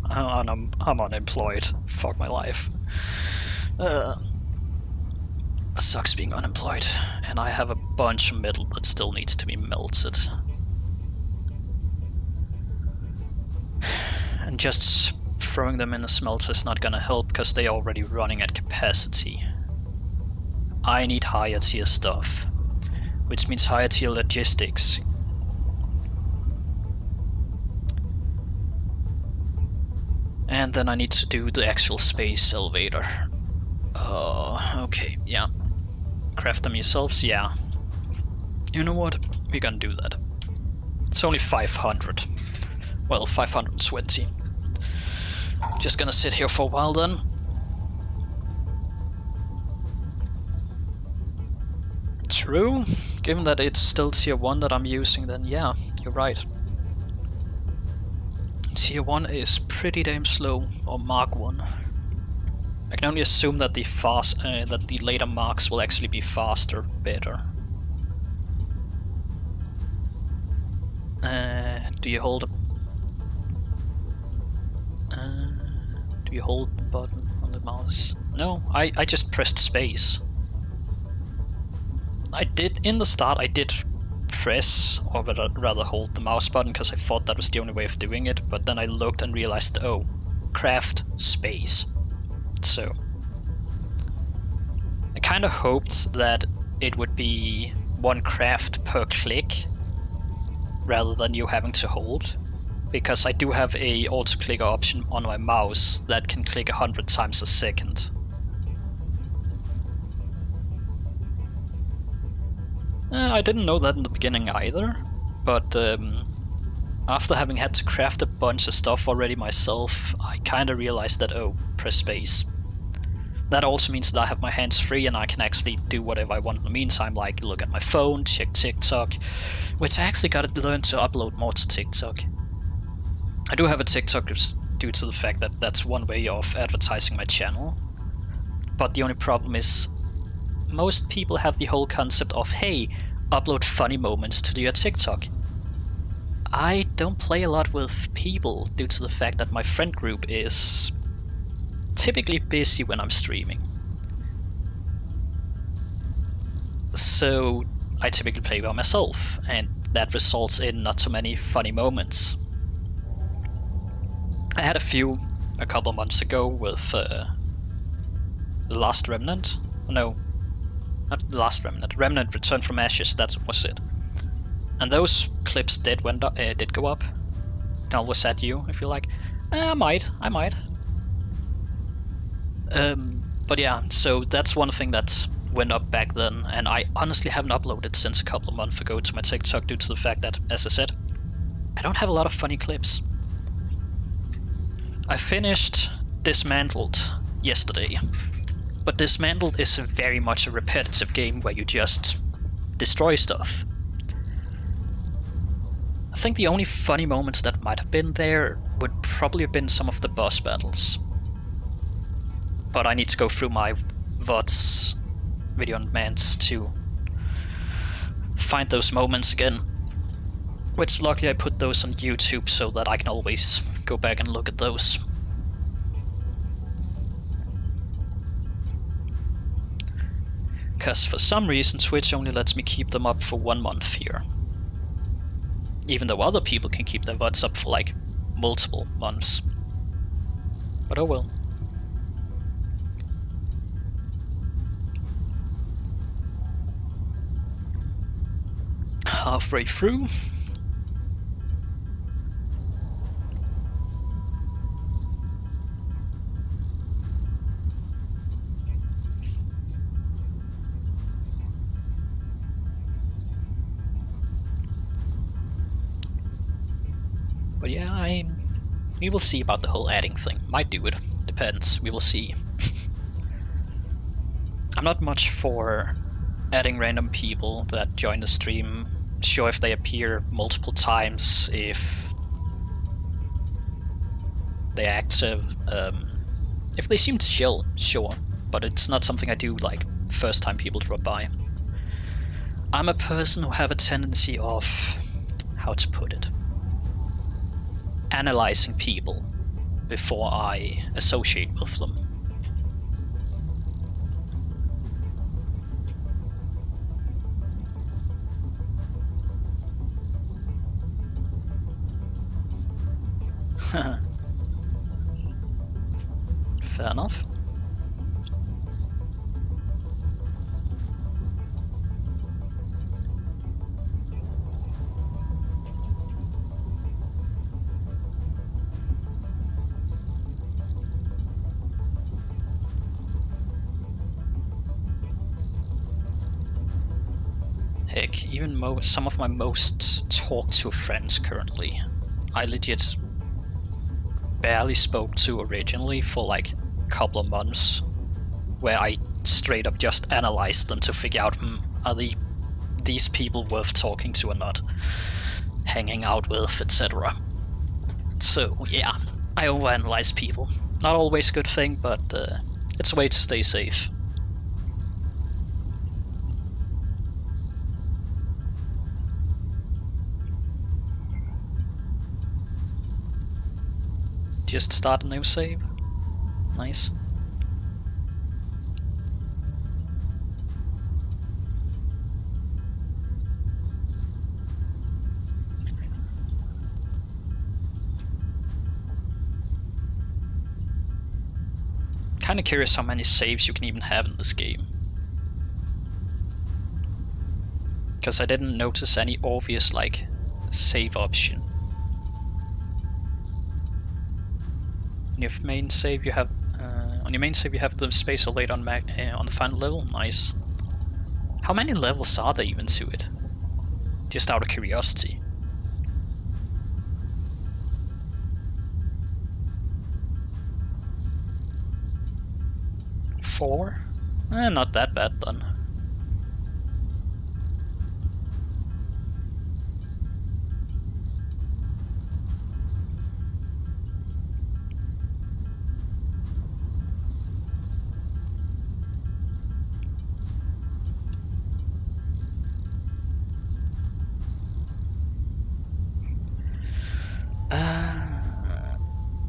unemployed. Fuck my life. Sucks being unemployed, and I have a bunch of metal that still needs to be melted. And just throwing them in a smelter is not gonna help because they're already running at capacity. I need higher tier stuff, which means higher tier logistics. And then I need to do the actual space elevator. Okay, yeah. Craft them yourselves, yeah. You know what? We're gonna do that. It's only 500. Well, 520. Just gonna sit here for a while then. True. Given that it's still tier 1 that I'm using, then yeah, you're right. Tier 1 is pretty damn slow, or Mark 1. I can only assume that the later marks will actually be faster, better. Do you hold the button on the mouse? No, I just pressed space. In the start I did press, or rather hold the mouse button because I thought that was the only way of doing it, but then I looked and realized, oh, craft space. So I kind of hoped that it would be 1 craft per click rather than you having to hold, because I do have a auto clicker option on my mouse that can click 100 times a second. I didn't know that in the beginning either, but after having had to craft a bunch of stuff already myself, I kinda realized that, oh, press space. That also means that I have my hands free and I can actually do whatever I want in the meantime, like look at my phone, check TikTok, which I actually gotta learn to upload more to TikTok. I do have a TikTok due to the fact that that's one way of advertising my channel. But the only problem is most people have the whole concept of, hey, upload funny moments to your TikTok. I don't play a lot with people due to the fact that my friend group is typically busy when I'm streaming. So I typically play by myself, and that results in not so many funny moments. I had a couple of months ago with The Last Remnant. No, not The Last Remnant. Remnant Return from Ashes, that was it. And those clips did go up. Can always add you if you like. I might. But yeah, so that's one thing that went up back then, and I honestly haven't uploaded since a couple of months ago to my TikTok due to the fact that, as I said, I don't have a lot of funny clips. I finished Dismantled yesterday, but Dismantled is very much a repetitive game where you just destroy stuff. I think the only funny moments that might have been there would probably have been some of the boss battles. But I need to go through my VODs, video on demands, to find those moments again. Which luckily I put those on YouTube so that I can always go back and look at those. Because for some reason Twitch only lets me keep them up for 1 month here. Even though other people can keep their VODs up for like multiple months. But oh well. Halfway through. But yeah, we will see about the whole adding thing. Might do it. Depends. We will see. I'm not much for adding random people that join the stream. Sure, if they appear multiple times, if they're active, if they seem chill, sure. But it's not something I do like first time people drop by. I'm a person who have a tendency of, how to put it, analyzing people before I associate with them. Fair enough. Heck, even some of my most talked to friends currently, I legit barely spoke to originally for like a couple of months, where I straight up just analyzed them to figure out, are these people worth talking to or not, hanging out with, etc. So yeah, I overanalyze people. Not always a good thing, but it's a way to stay safe. Just start a new save. Nice. Kinda curious how many saves you can even have in this game. Because I didn't notice any obvious like save option. On your main save you have the space laid on the final level. Nice. How many levels are there even to it? Just out of curiosity. 4. Not that bad then.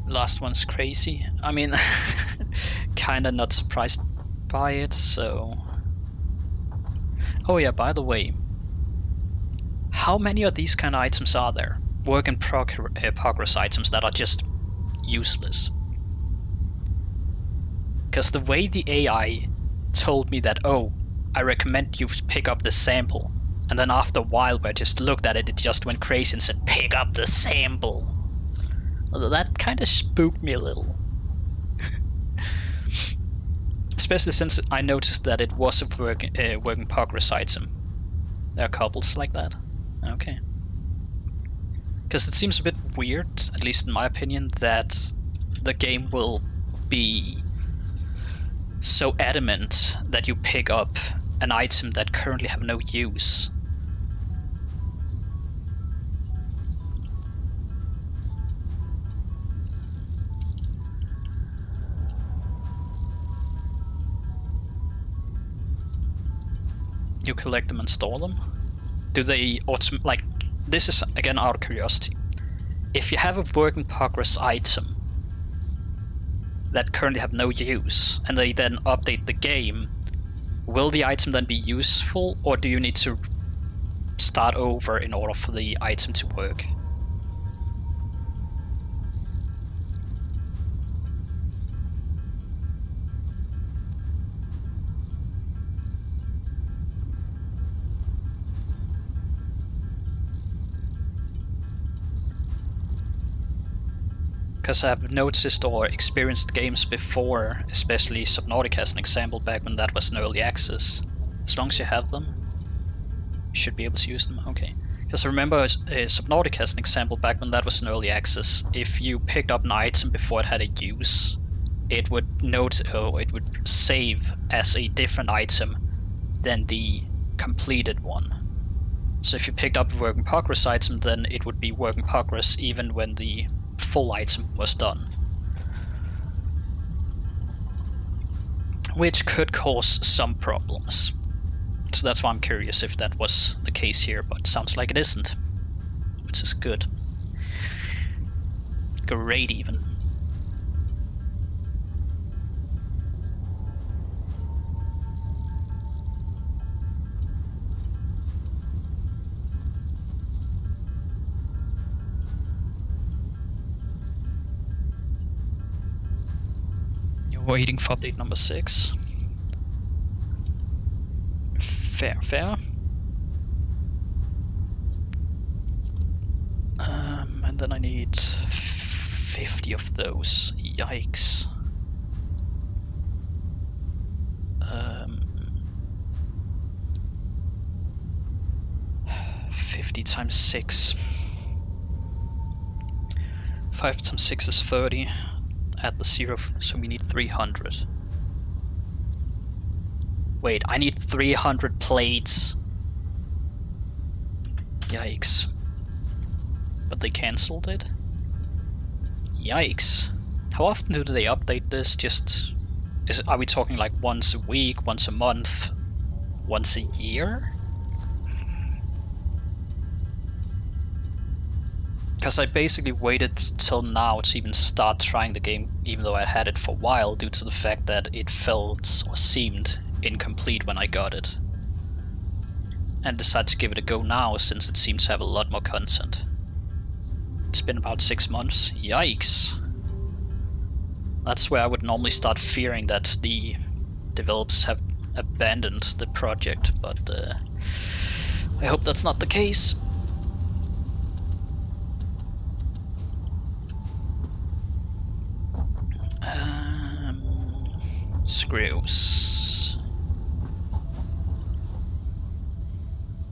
Last one's crazy. I mean, kinda not surprised by it, so... Oh yeah, by the way, how many of these kind of items are there? Work in progress items that are just useless. Because the way the AI told me that, oh, I recommend you pick up the sample, and then after a while where I just looked at it, it just went crazy and said, pick up the sample. That kind of spooked me a little. Especially since I noticed that it was a work in progress item. There are couples like that. Okay. Because it seems a bit weird, at least in my opinion, that the game will be so adamant that you pick up an item that currently have no use. You collect them and store them? Do they like, this is again out of curiosity. If you have a work in progress item that currently have no use, and they then update the game, will the item then be useful, or do you need to start over in order for the item to work? Because I've noticed or experienced games before, especially Subnautica as an example, back when that was in early access. As long as you have them, you should be able to use them. Okay. Because I remember Subnautica as an example, back when that was in early access, if you picked up an item before it had a use, it would it would save as a different item than the completed one. So if you picked up a work in progress item, then it would be work in progress even when the full item was done. Which could cause some problems. So that's why I'm curious if that was the case here, but it sounds like it isn't. Which is good. Great even. Waiting for update number 6. Fair. And then I need 50 of those. Yikes. 50 times 6. 5 times 6 is 30. Add the 0, so we need 300. Wait, I need 300 plates. Yikes. But they cancelled it? Yikes. How often do they update this? Are we talking like once a week, once a month, once a year? Because I basically waited till now to even start trying the game, even though I had it for a while, due to the fact that it felt or seemed incomplete when I got it. And decided to give it a go now, since it seems to have a lot more content. It's been about 6 months. Yikes! That's where I would normally start fearing that the developers have abandoned the project, but I hope that's not the case. Screws.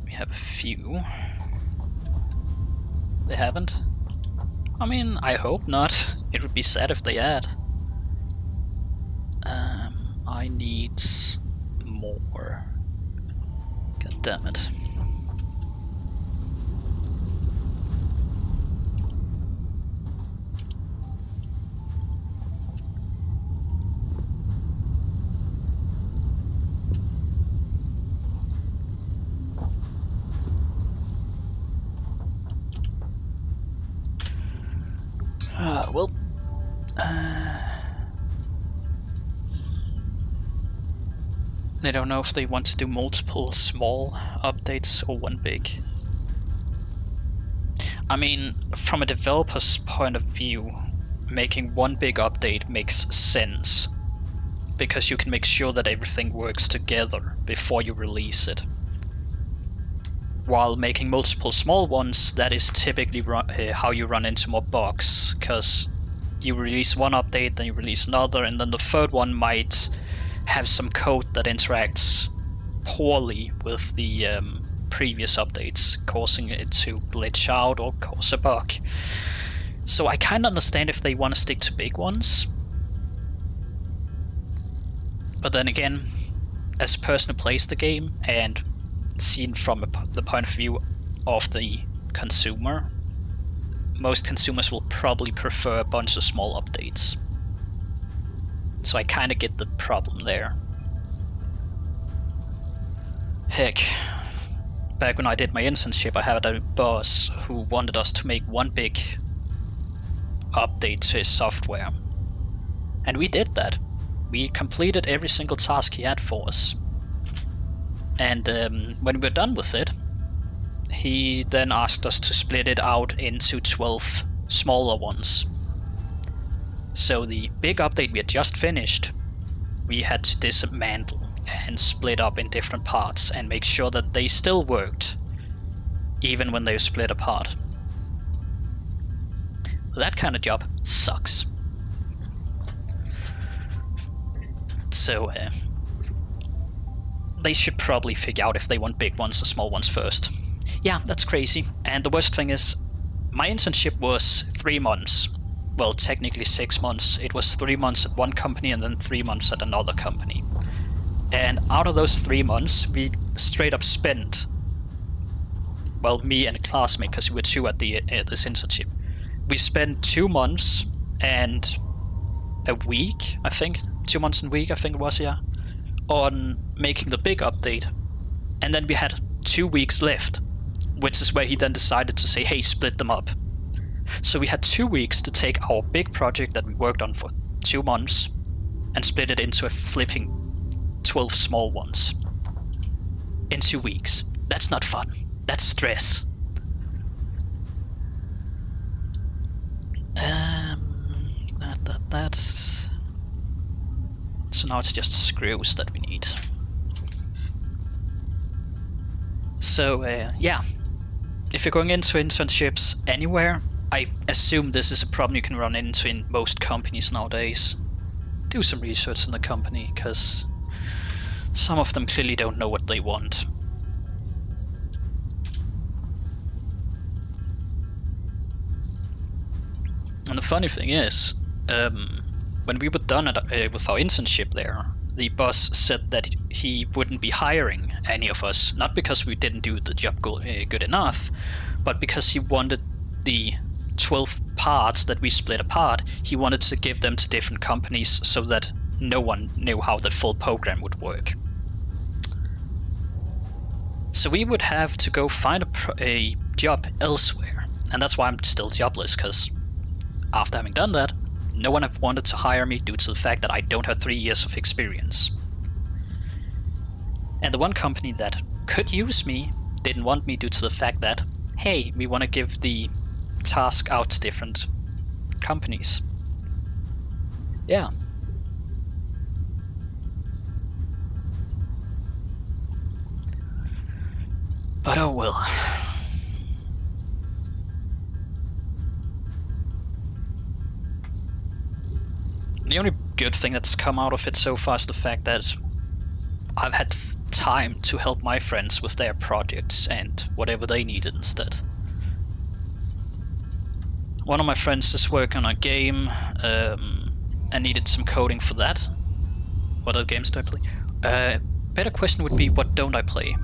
We have a few. They haven't? I mean, I hope not. It would be sad if they had. I need more. God damn it. Well, I don't know if they want to do multiple small updates or one big. I mean, from a developer's point of view, making one big update makes sense, because you can make sure that everything works together before you release it. While making multiple small ones, that is typically how you run into more bugs, because you release one update, then you release another, and then the third one might have some code that interacts poorly with the previous updates, causing it to glitch out or cause a bug. So I kind of understand if they want to stick to big ones. But then again, as a person who plays the game, and seen from the point of view of the consumer, most consumers will probably prefer a bunch of small updates. So I kind of get the problem there. Heck, back when I did my internship, I had a boss who wanted us to make one big update to his software. And we did that. We completed every single task he had for us. And when we were done with it, he then asked us to split it out into 12 smaller ones. So the big update we had just finished, we had to dismantle and split up in different parts and make sure that they still worked, even when they were split apart. That kind of job sucks. So they should probably figure out if they want big ones or small ones first. Yeah, that's crazy. And the worst thing is, my internship was 3 months. Well, technically 6 months. It was 3 months at one company and then 3 months at another company. And out of those 3 months, we straight up spent, well, me and a classmate, because we were two at this internship, we spent 2 months and a week, I think, 2 months and a week, I think it was, yeah, on making the big update. And then we had 2 weeks left, which is where he then decided to say, hey, split them up. So we had 2 weeks to take our big project that we worked on for 2 months and split it into a flipping 12 small ones in 2 weeks. That's not fun. That's stress. That's... So now it's just screws that we need. So, yeah. If you're going into internships anywhere, I assume this is a problem you can run into in most companies nowadays. Do some research in the company, because some of them clearly don't know what they want. And the funny thing is, when we were done with our internship there, the boss said that he wouldn't be hiring any of us, not because we didn't do the job good enough, but because he wanted the 12 parts that we split apart, he wanted to give them to different companies so that no one knew how the full program would work. So we would have to go find a job elsewhere, and that's why I'm still jobless, because after having done that, no one have wanted to hire me due to the fact that I don't have 3 years of experience. And the one company that could use me didn't want me due to the fact that, hey, we want to give the task out to different companies. Yeah. But oh well. The only good thing that's come out of it so far is the fact that I've had time to help my friends with their projects and whatever they needed instead. One of my friends is working on a game and needed some coding for that. What other games do I play? Better question would be, what don't I play?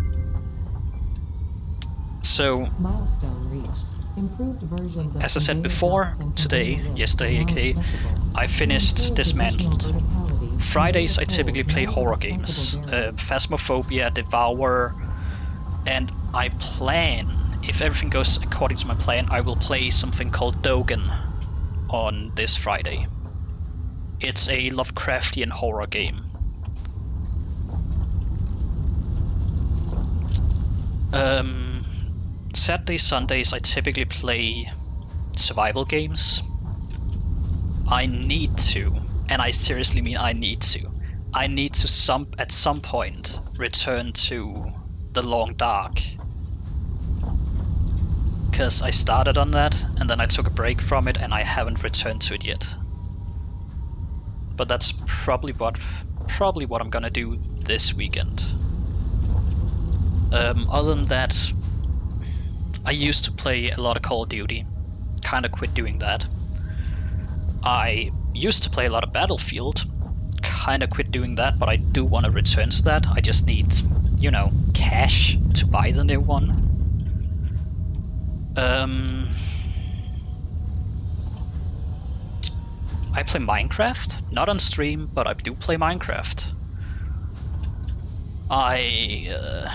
So, Milestone reached. Improved versions of as I said conveyor before, belts and today, conveyor lifts yesterday, are now aka, accessible. I finished To encourage Dismantled. additional verticality, Fridays I conveyor typically poles play now horror have games, stackable barriers. Phasmophobia, Devour, and I plan, if everything goes according to my plan, I will play something called Dogen on this Friday. It's a Lovecraftian horror game. Saturdays, Sundays I typically play survival games. I need to, and I seriously mean I need to. I need to at some point return to The Long Dark. Because I started on that, and then I took a break from it, and I haven't returned to it yet. But that's probably what I'm gonna do this weekend. Other than that, I used to play a lot of Call of Duty. Kinda quit doing that. I used to play a lot of Battlefield. Kinda quit doing that, but I do want to return to that. I just need, you know, cash to buy the new one. I play Minecraft. Not on stream, but I do play Minecraft. I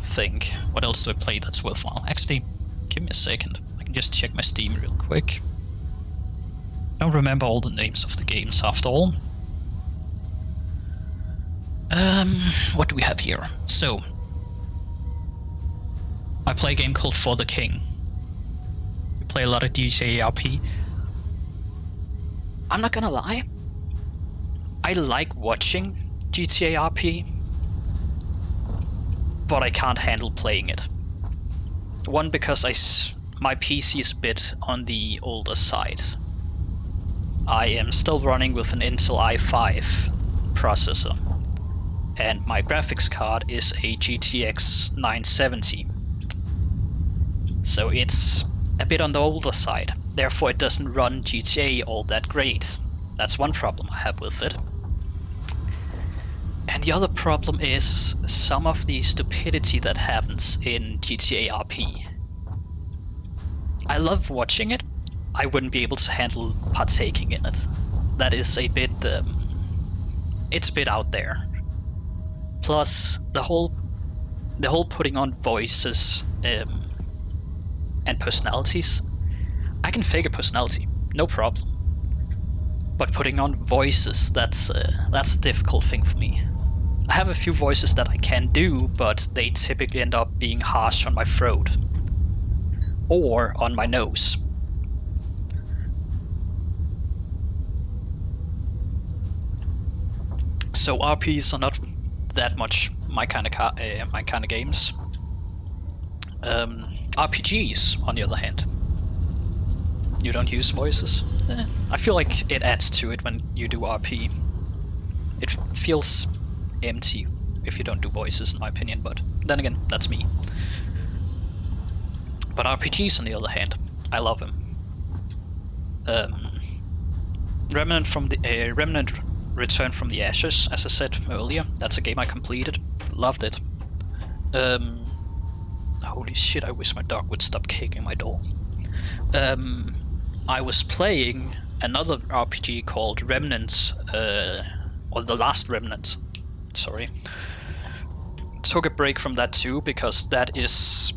think... What else do I play that's worthwhile? Actually, give me a second. I can just check my Steam real quick. I don't remember all the names of the games after all. What do we have here? So, I play a game called For the King. We play a lot of GTA RP. I'm not gonna lie, I like watching GTA RP, but I can't handle playing it. One, because my PC is a bit on the older side. I am still running with an Intel i5 processor, and my graphics card is a GTX 970. So it's a bit on the older side, therefore it doesn't run GTA all that great. That's one problem I have with it. And the other problem is some of the stupidity that happens in GTA RP. I love watching it, I wouldn't be able to handle partaking in it. That is a bit... it's a bit out there. Plus, the whole putting on voices and personalities. I can fake a personality, no problem. But putting on voices, that's a difficult thing for me. I have a few voices that I can do, but they typically end up being harsh on my throat. Or on my nose. So RPs are not that much my kind of games. RPGs, on the other hand, you don't use voices. I feel like it adds to it when you do RP. It feels empty if you don't do voices, in my opinion. But then again, that's me. But RPGs, on the other hand, I love them. Remnant Return from the Ashes, as I said earlier, that's a game I completed. Loved it. Holy shit, I wish my dog would stop kicking my door. I was playing another RPG called Remnant, or The Last Remnant, sorry. Took a break from that too, because that's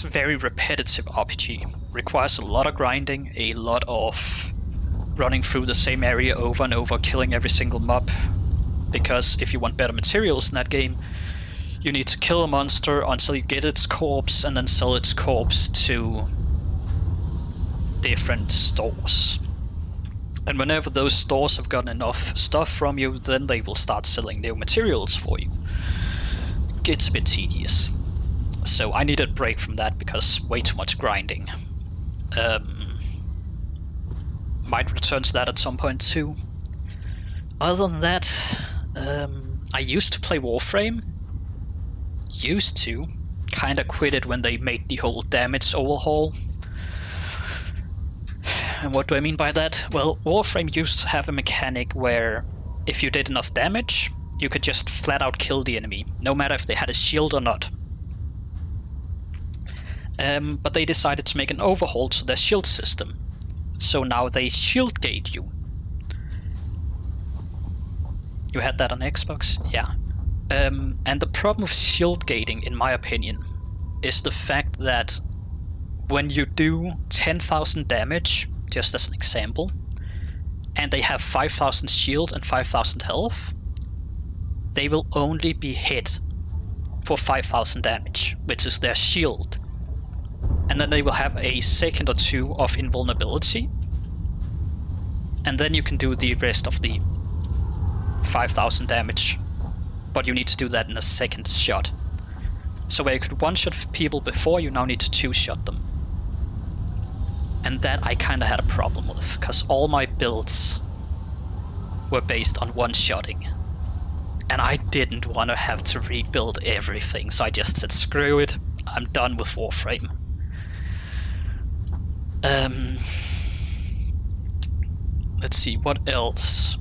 a very repetitive RPG. Requires a lot of grinding, a lot of running through the same area over and over, killing every single mob. Because if you want better materials in that game, you need to kill a monster until you get its corpse and then sell its corpse to different stores. And whenever those stores have gotten enough stuff from you, then they will start selling new materials for you. It's a bit tedious. So I needed a break from that because way too much grinding. Might return to that at some point too. Other than that, I used to play Warframe. Used to. Kinda quit it when they made the whole damage overhaul. And what do I mean by that? Well, Warframe used to have a mechanic where if you did enough damage, you could just flat out kill the enemy, no matter if they had a shield or not. But they decided to make an overhaul to their shield system. So now they shield gate you. You had that on Xbox? Yeah. And the problem with shield gating, in my opinion, is the fact that when you do 10,000 damage, just as an example, and they have 5,000 shield and 5,000 health, they will only be hit for 5,000 damage, which is their shield. And then they will have a second or two of invulnerability, and then you can do the rest of the 5,000 damage, but you need to do that in a second shot. So where you could one-shot people before, you now need to two-shot them. And that I kinda had a problem with, because all my builds were based on one-shotting. And I didn't want to have to rebuild everything, so I just said screw it, I'm done with Warframe. Let's see, what else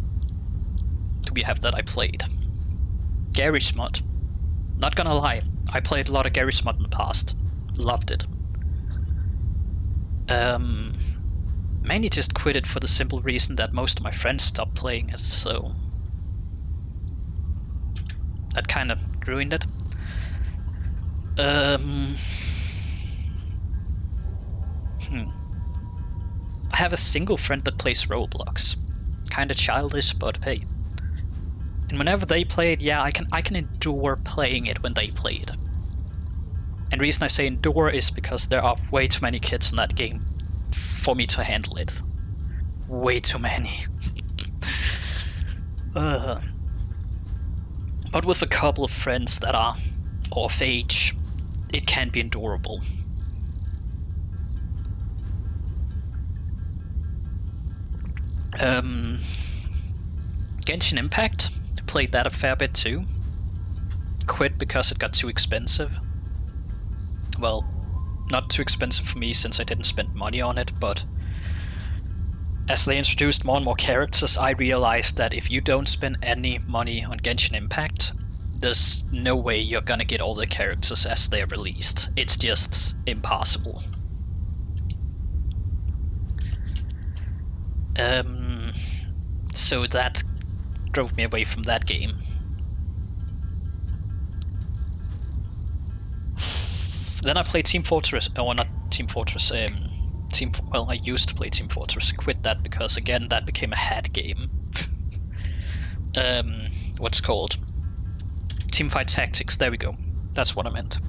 do we have that I played? Garry's Mod. Not gonna lie, I played a lot of Garry's Mod in the past. Loved it. Mainly just quit it for the simple reason that most of my friends stopped playing it, so that kind of ruined it. I have a single friend that plays Roblox. Kinda childish, but hey. And whenever they play it, yeah, I can endure playing it when they play it. And the reason I say endure is because there are way too many kids in that game for me to handle it. Way too many. But with a couple of friends that are of age, it can be endurable. Genshin Impact, played that a fair bit too. Quit because it got too expensive. Well, not too expensive for me since I didn't spend money on it, but as they introduced more and more characters, I realized that if you don't spend any money on Genshin Impact, there's no way you're gonna get all the characters as they're released. It's just impossible. So that drove me away from that game. Then I played Team Fortress, or not Team Fortress, well, I used to play Team Fortress, quit that because again that became a hat game. What's it called? Teamfight Tactics, there we go. That's what I meant.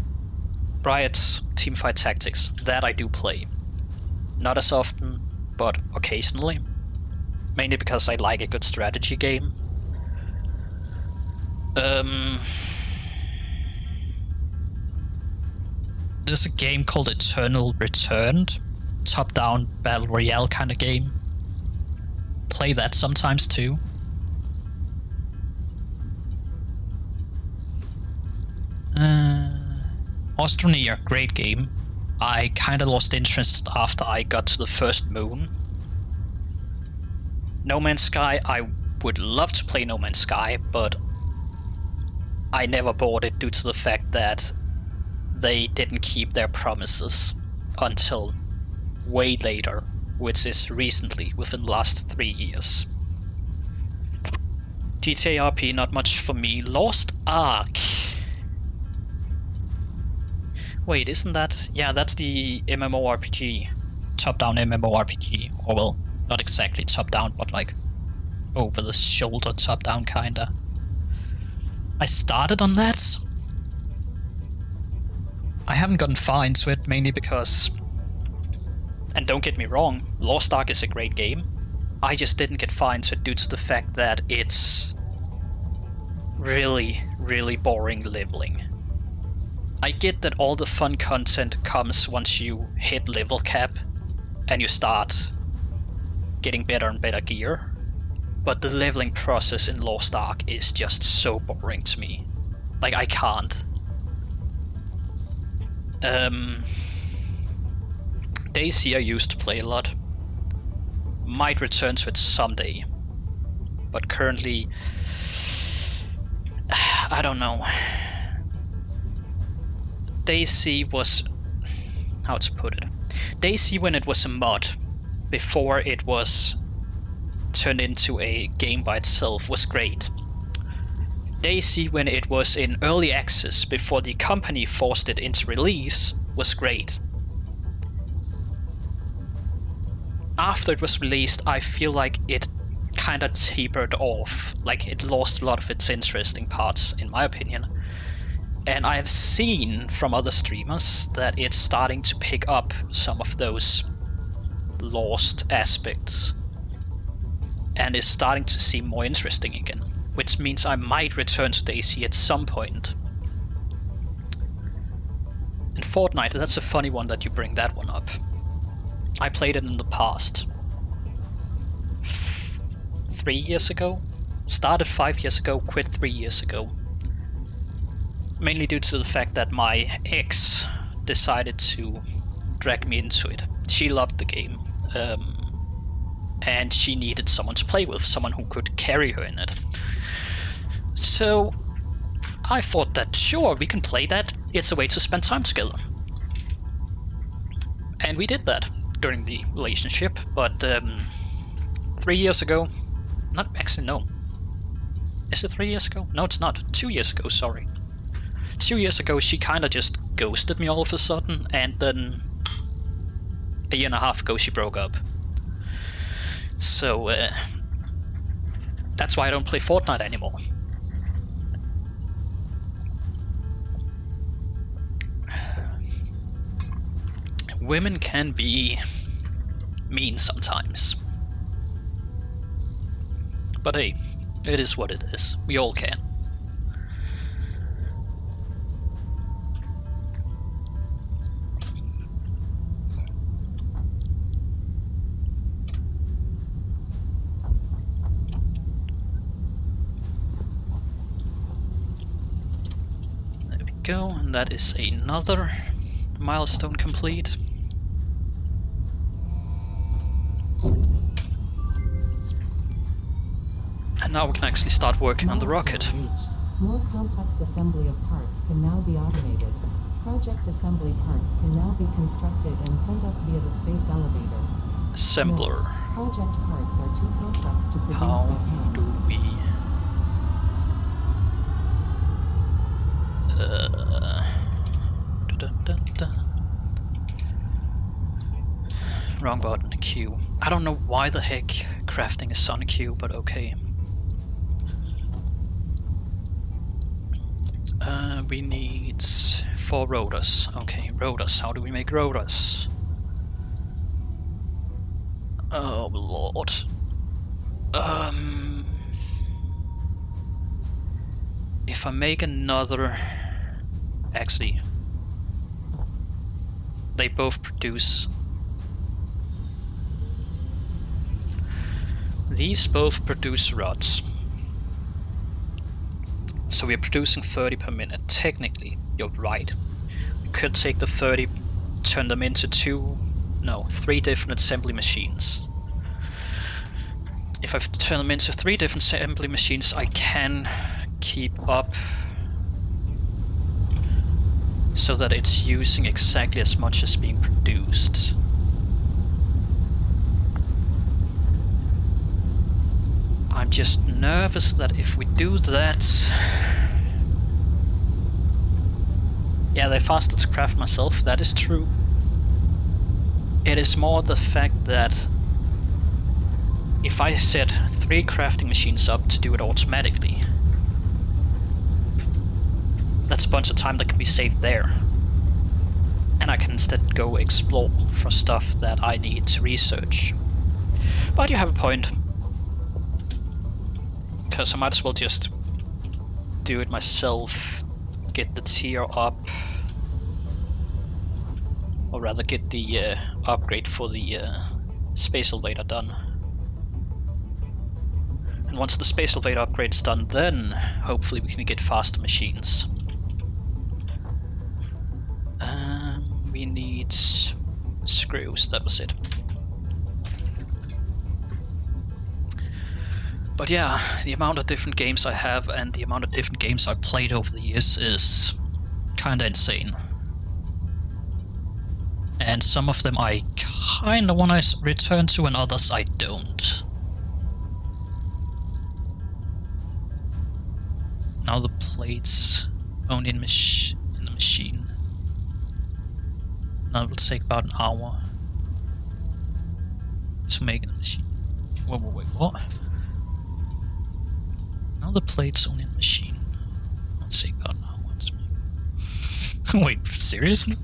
Riot's Teamfight Tactics, that I do play. Not as often, but occasionally. Mainly because I like a good strategy game. There's a game called Eternal Returned. Top-down battle royale kind of game. Play that sometimes too. Astroneer, great game. I kinda lost interest after I got to the first moon. No Man's Sky, I would love to play No Man's Sky, but I never bought it due to the fact that they didn't keep their promises until way later, which is recently, within the last 3 years. GTA RP, not much for me. Lost Ark. Wait, isn't that... Yeah, that's the MMORPG. Top-down MMORPG. Or well, not exactly top-down, but like over-the-shoulder top-down kinda. I started on that. I haven't gotten far into it, mainly because... And don't get me wrong, Lost Ark is a great game. I just didn't get far into it due to the fact that it's really, really boring leveling. I get that all the fun content comes once you hit level cap and you start getting better and better gear, but the leveling process in Lost Ark is just so boring to me. Like, I can't. DayZ I used to play a lot. Might return to it someday. But currently, I don't know. Daisy was... how to put it? Daisy, when it was a mod, before it was turned into a game by itself, was great. Daisy, when it was in early access, before the company forced it into release, was great. After it was released, I feel like it kinda tapered off, like it lost a lot of its interesting parts, in my opinion. And I have seen from other streamers that it's starting to pick up some of those lost aspects and is starting to seem more interesting again, which means I might return to Daisy at some point. And Fortnite, that's a funny one that you bring that one up. I played it in the past. 3 years ago? Started 5 years ago, quit 3 years ago. Mainly due to the fact that my ex decided to drag me into it. She loved the game. And she needed someone to play with, someone who could carry her in it. So I thought that sure, we can play that, it's a way to spend time together. And we did that during the relationship, but 3 years ago, not actually no. Is it 3 years ago? No, it's not. 2 years ago, sorry. 2 years ago she kinda just ghosted me all of a sudden, and then a year and a half ago she broke up. So that's why I don't play Fortnite anymore. Women can be mean sometimes. But hey, it is what it is. We all can. There we go, and that is another milestone complete. And now we can actually start working on the rocket. More complex assembly of parts can now be automated. Project assembly parts can now be constructed and sent up via the space elevator. Assembler. Note, project parts are too complex to produce How by hand. do we... Wrong button, Q. I don't know why the heck crafting is on Q, but okay. We need 4 rotors. Okay, rotors. How do we make rotors? Oh lord. If I make another... Actually, they both produce... These both produce rods. So we're producing 30 per minute. Technically, you're right. We could take the 30, turn them into 3 different assembly machines. If I turn them into 3 different assembly machines, I can keep up so that it's using exactly as much as being produced. I'm just nervous that if we do that... Yeah, they're faster to craft myself, that is true. It is more the fact that if I set 3 crafting machines up to do it automatically, that's a bunch of time that can be saved there. And I can instead go explore for stuff that I need to research. But you have a point. Because I might as well just do it myself, get the tier up, or rather get the upgrade for the space elevator done. And once the space elevator upgrade's done, then hopefully we can get faster machines. We need screws, that was it. But yeah, the amount of different games I have and the amount of different games I've played over the years is kinda insane. And some of them I kinda wanna return to and others I don't. Now the plates only in the machine. Now it will take about an hour to make in the machine. Wait, what? Now the plates only in the machine. It'll take about an hour to make. Wait, seriously?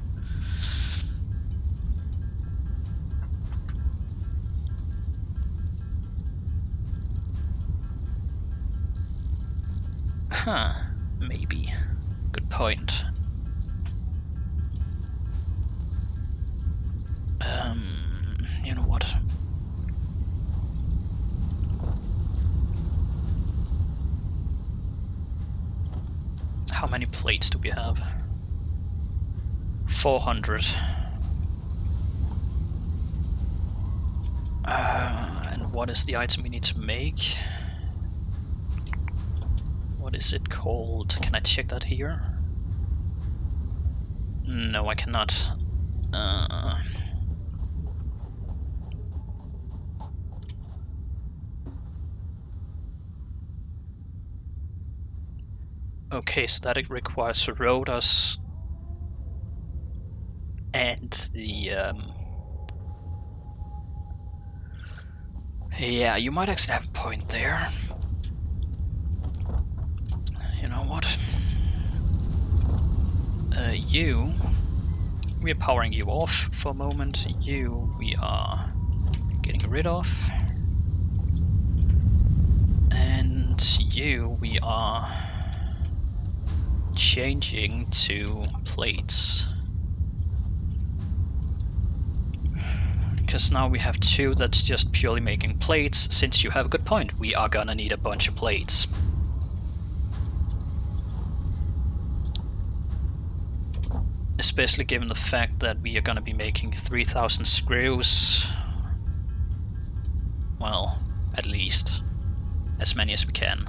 Huh, maybe. Good point. You know what? How many plates do we have? 400. And what is the item we need to make? What is it called? Can I check that here? No, I cannot. Okay, so that it requires rotors and the yeah, you might actually have a point there. You know what? We are powering you off for a moment. We are getting rid of. And we are changing to plates. Because now we have two that's just purely making plates. Since you have a good point, we are gonna need a bunch of plates. Especially given the fact that we are gonna be making 3,000 screws. Well, at least as many as we can.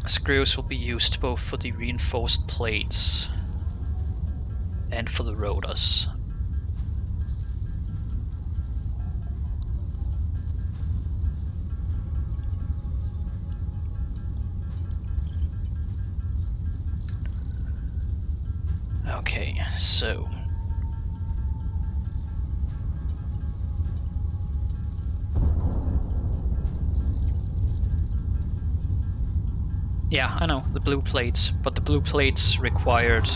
Screws will be used both for the reinforced plates and for the rotors. Okay, so yeah, I know, the blue plates, but the blue plates required...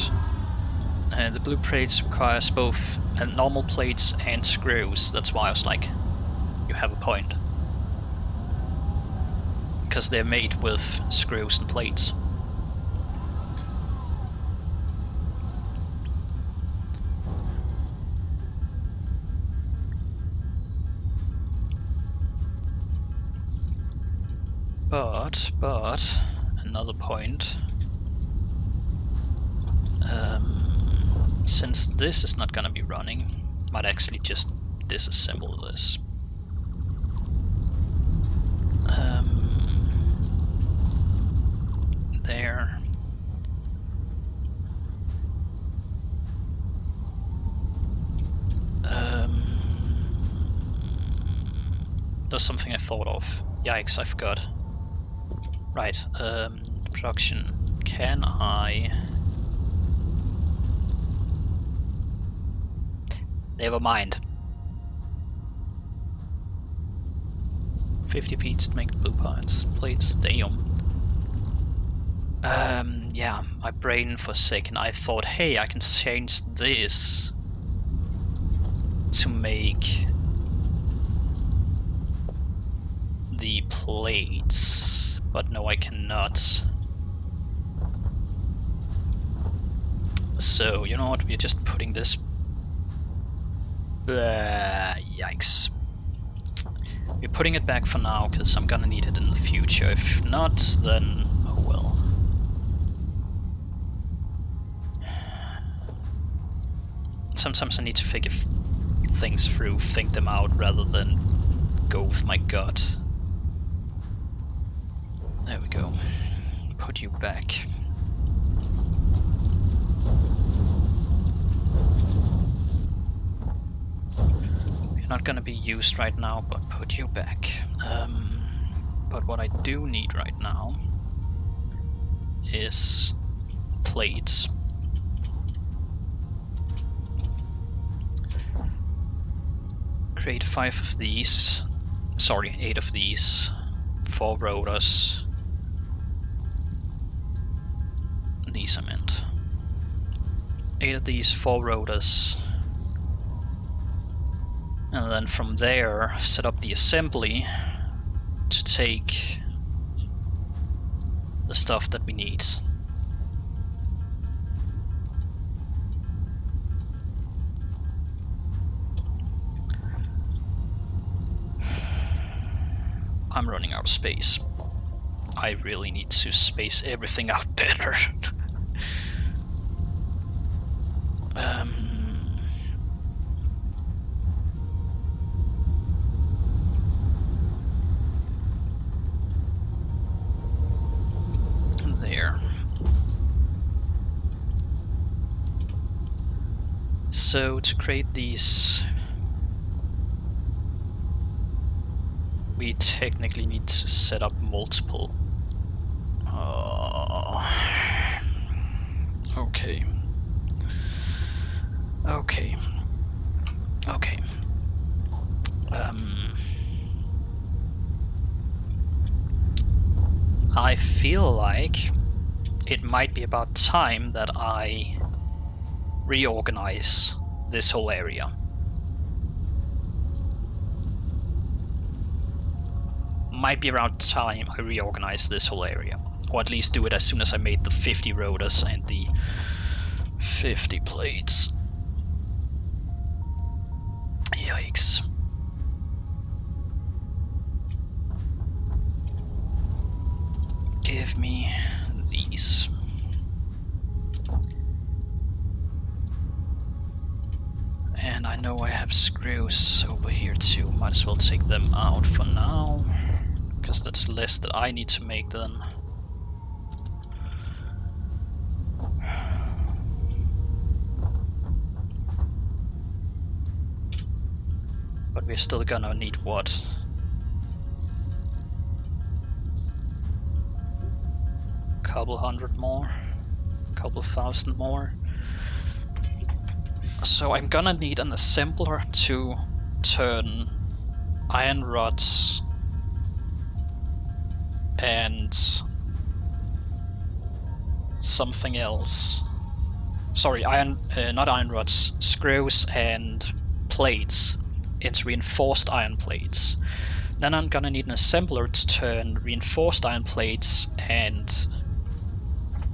the blue plates requires both normal plates and screws. That's why I was like, you have a point. Because they're made with screws and plates. But... another point. Since this is not gonna be running, might actually just disassemble this. There. There's something I thought of. Yikes, I forgot. Right, production. Can I... Never mind. 50 beats to make the blue plates. Damn. Yeah, my brain for a second I thought, hey, I can change this to make the plates. But no, I cannot. So, you know what, we're just putting this... yikes. We're putting it back for now, because I'm gonna need it in the future. If not, then... oh well. Sometimes I need to things through, think them out, rather than go with my gut. There we go. Put you back. You're not gonna be used right now, but put you back. But what I do need right now is plates. Create 5 of these. Sorry, 8 of these. 4 rotors. These I meant. 8 of these, 4 rotors. And then from there, set up the assembly to take the stuff that we need. I'm running out of space. I really need to space everything out better. There. So to create these, we technically need to set up multiple. Okay. Okay. Okay. I feel like it might be about time that I reorganize this whole area. Might be around time I reorganize this whole area. Or at least do it as soon as I made the 50 rotors and the 50 plates. Yikes. Give me these. And I know I have screws over here too. Might as well take them out for now, because that's less that I need to make then. But we're still gonna need what? Couple hundred more, couple thousand more. So I'm gonna need an assembler to turn iron rods and something else. Sorry, not iron rods, screws and plates into reinforced iron plates. Then I'm gonna need an assembler to turn reinforced iron plates and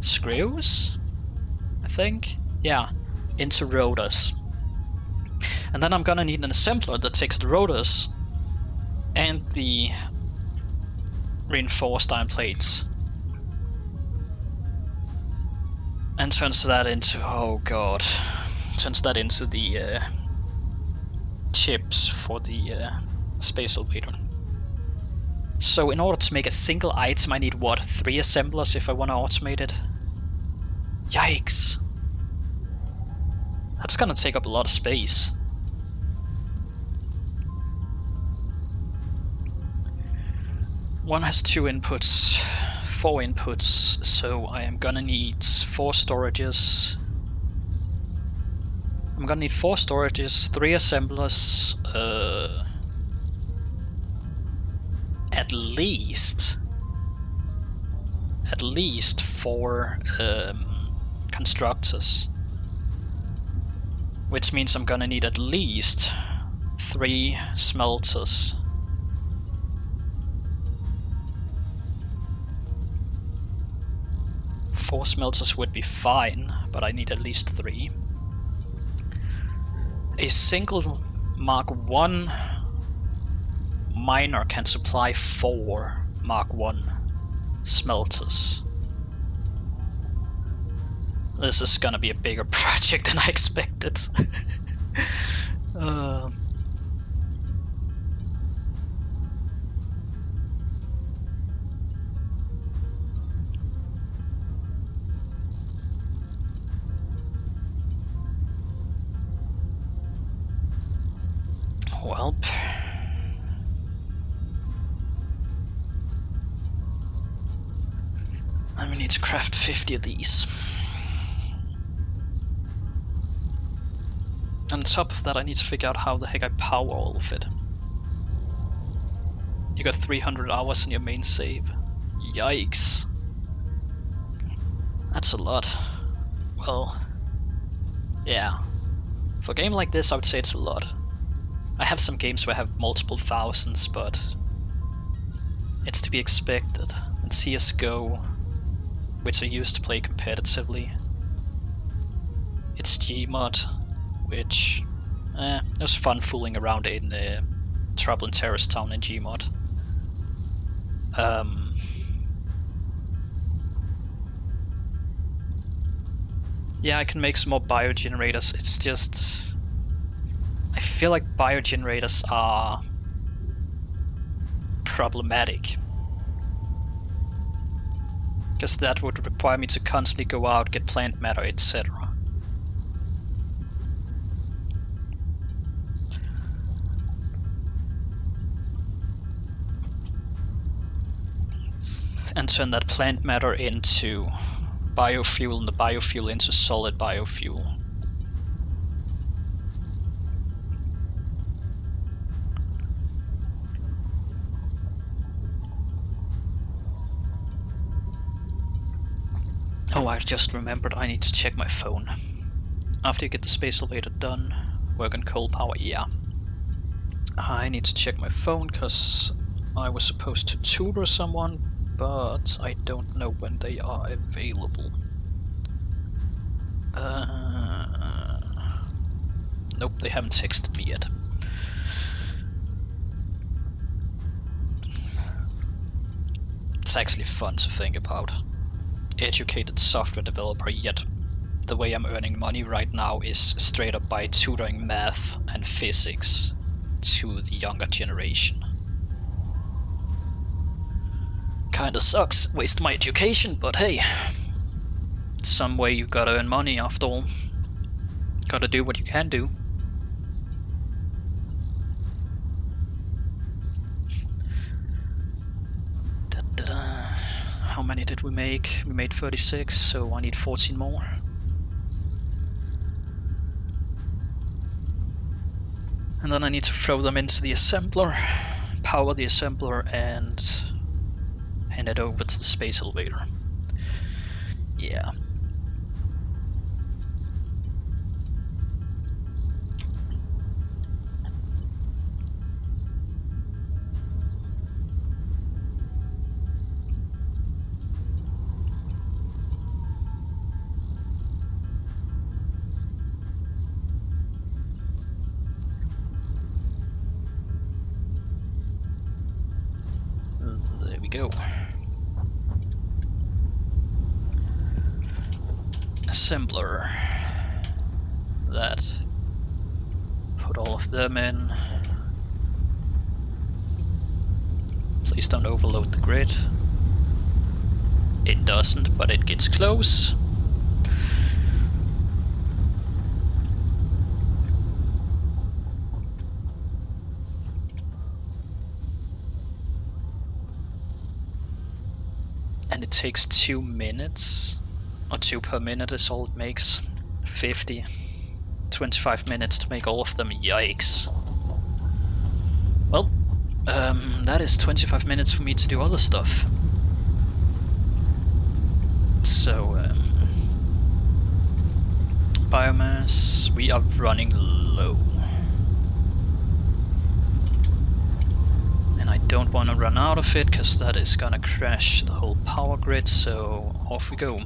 screws, I think? Yeah, into rotors. And then I'm gonna need an assembler that takes the rotors and the reinforced iron plates and turns that into, oh god, turns that into the chips for the space elevator. So in order to make a single item I need what, 3 assemblers if I want to automate it? Yikes! That's gonna take up a lot of space. One has 2 inputs, 4 inputs, so I am gonna need 4 storages. I'm gonna need 4 storages, 3 assemblers, at least 4 constructors. Which means I'm gonna need at least 3 smelters. Four smelters would be fine, but I need at least 3. A single Mark 1 miner can supply 4 Mark 1 smelters. This is gonna be a bigger project than I expected. Well, and we need to craft 50 of these. On top of that, I need to figure out how the heck I power all of it. You got 300 hours in your main save. Yikes. That's a lot. Well, yeah. For a game like this, I would say it's a lot. I have some games where I have multiple thousands, but it's to be expected. In CSGO, which I used to play competitively, it's Gmod, which it was fun fooling around in Trouble in Terrorist Town in Gmod. Yeah, I can make some more biogenerators. It's just I feel like biogenerators are problematic, because that would require me to constantly go out, get plant matter, etc. And turn that plant matter into biofuel and the biofuel into solid biofuel. Oh, I just remembered I need to check my phone. After you get the space elevator done, work on coal power, yeah. I need to check my phone because I was supposed to tutor someone, but I don't know when they are available. Nope, they haven't texted me yet. It's actually fun to think about. Educated software developer, yet the way I'm earning money right now is straight up by tutoring math and physics to the younger generation. Kinda sucks, waste my education, but hey, some way you gotta earn money after all. Gotta do what you can do. How many did we make? We made 36, so I need 14 more. And then I need to throw them into the assembler, power the assembler, and hand it over to the space elevator. Yeah. There we go. Assembler. That. Put all of them in. Please don't overload the grid. It doesn't, but it gets close. And it takes 2 minutes, or 2 per minute is all it makes. 50. 25 minutes to make all of them, yikes. Well, that is 25 minutes for me to do other stuff. So, biomass, we are running low. I don't want to run out of it, because that is gonna crash the whole power grid, so off we go.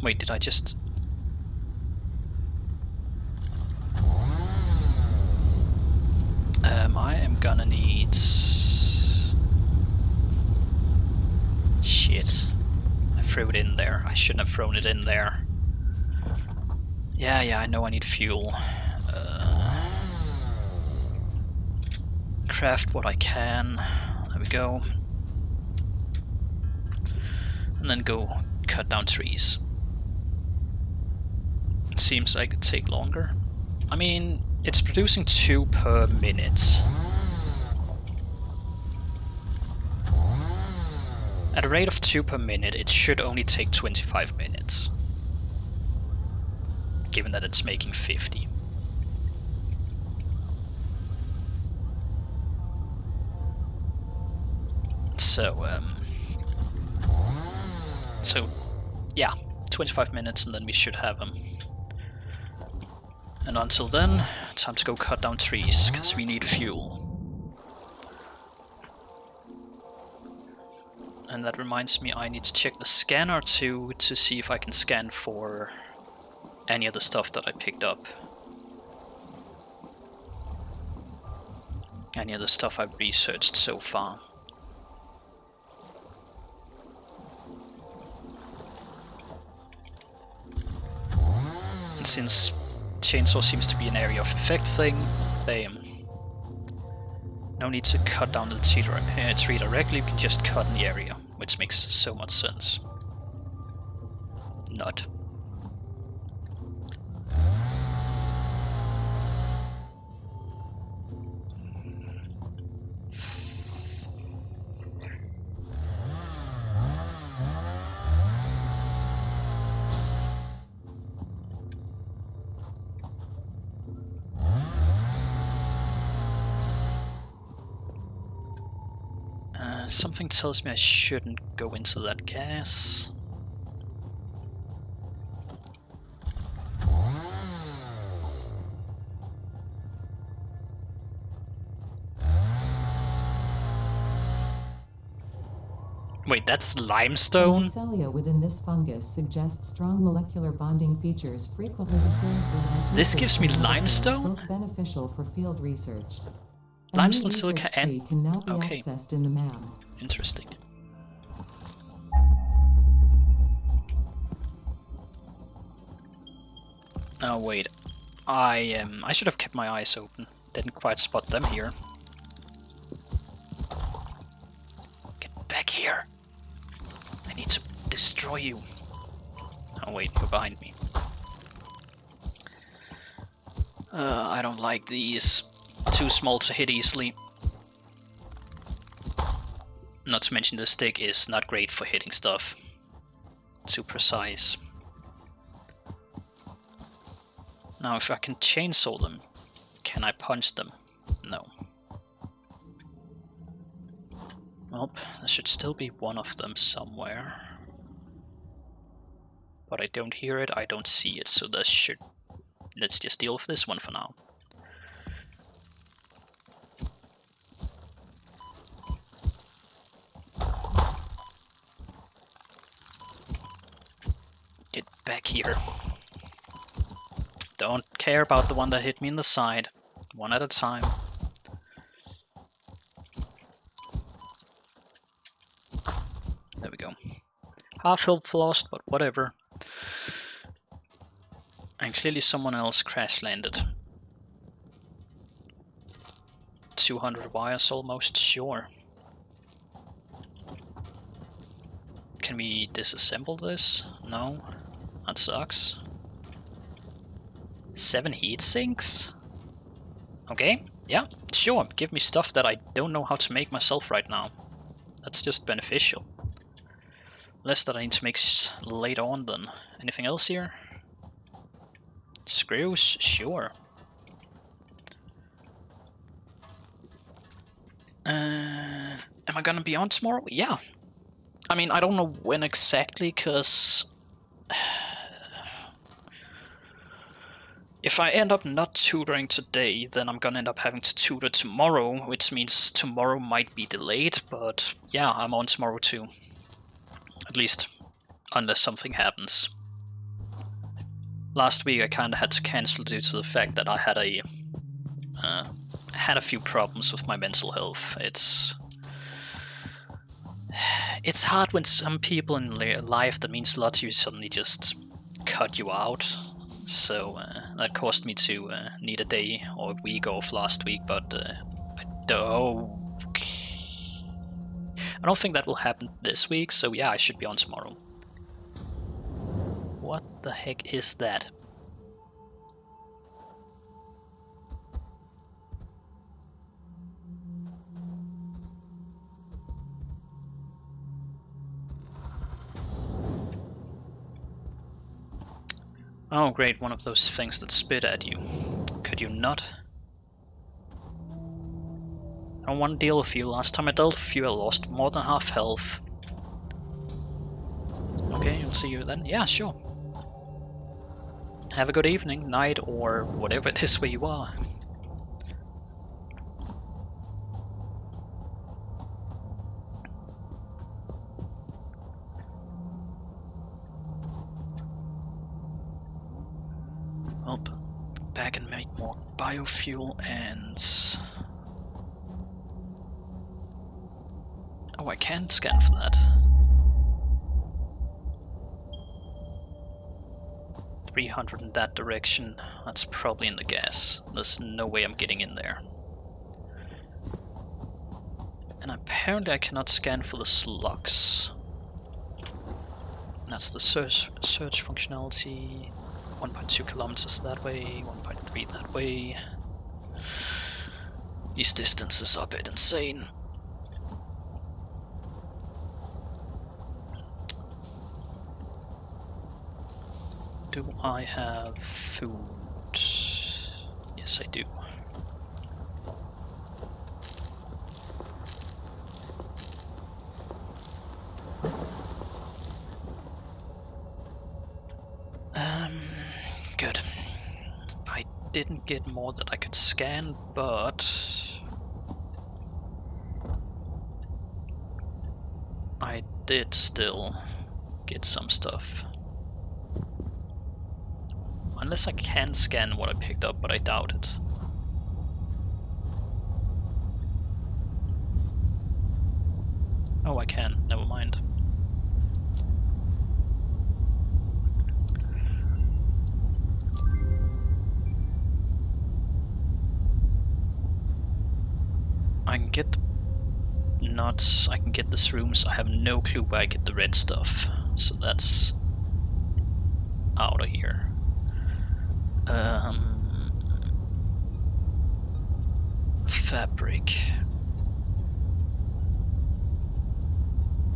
Wait, did I just... I am gonna need... Shit. I threw it in there. I shouldn't have thrown it in there. Yeah, I know I need fuel. Craft what I can. There we go. And then go cut down trees. It seems like it'd take longer. I mean, it's producing 2 per minute. At a rate of 2 per minute, it should only take 25 minutes. Given that it's making 50. So yeah, 25 minutes and then we should have them. And until then, time to go cut down trees, because we need fuel. And that reminds me, I need to check the scanner too, to see if I can scan for any of the stuff that I picked up. Any of the stuff I've researched so far. And since chainsaw seems to be an area of effect thing, no need to cut down the tree directly, we can just cut in the area, which makes so much sense. Not. Something tells me I shouldn't go into that gas. Wait, that's limestone? The mycelia within this fungus suggests strong molecular bonding features frequently observed in This gives me limestone? both beneficial for field research. Limestone, silica, and... can now be okay. accessed in the MAM. Interesting. Oh wait, I should have kept my eyes open. Didn't quite spot them here. Get back here! I need to destroy you. Oh wait, you're behind me. I don't like these. Too small to hit easily. Not to mention the stick is not great for hitting stuff. Too precise. Now if I can chainsaw them, can I punch them? No. Well, there should still be one of them somewhere. But I don't hear it, I don't see it, so this should... Let's just deal with this one for now. Get back here. Don't care about the one that hit me in the side. One at a time. There we go. Half health lost, but whatever. And clearly someone else crash landed. 200 wires almost, sure. Can we disassemble this? No. That sucks. 7 heat sinks? Okay, yeah, sure. Give me stuff that I don't know how to make myself right now. That's just beneficial. Less that I need to make later on then. Anything else here? Screws? Sure. Am I gonna be on tomorrow? Yeah. I mean, I don't know when exactly, because... if I end up not tutoring today, then I'm gonna end up having to tutor tomorrow, which means tomorrow might be delayed, but yeah, I'm on tomorrow too. At least, unless something happens. Last week I kinda had to cancel due to the fact that I had a few problems with my mental health. It's hard when some people in life that means a lot to you suddenly just cut you out. So that caused me to need a day or a week off last week, but I don't think that will happen this week, so yeah, I should be on tomorrow. What the heck is that? Oh great, one of those things that spit at you. Could you not? I don't want to deal with you. Last time I dealt with you I lost more than half health. Okay, I'll see you then. Yeah, sure. Have a good evening, night, or whatever it is where you are. Well, back and make more biofuel and... Oh, I can't scan for that. 300 in that direction. That's probably in the gas. There's no way I'm getting in there. And apparently I cannot scan for the slugs. That's the search functionality. 1.2 kilometers that way, 1.3 that way. These distances are a bit insane. Do I have food? Yes, I do. Good. I didn't get more that I could scan, but I did still get some stuff. Unless I can scan what I picked up, but I doubt it. Oh, I can. Never mind. I can get the nuts, I can get the shrooms, I have no clue where I get the red stuff. So that's out of here. Fabric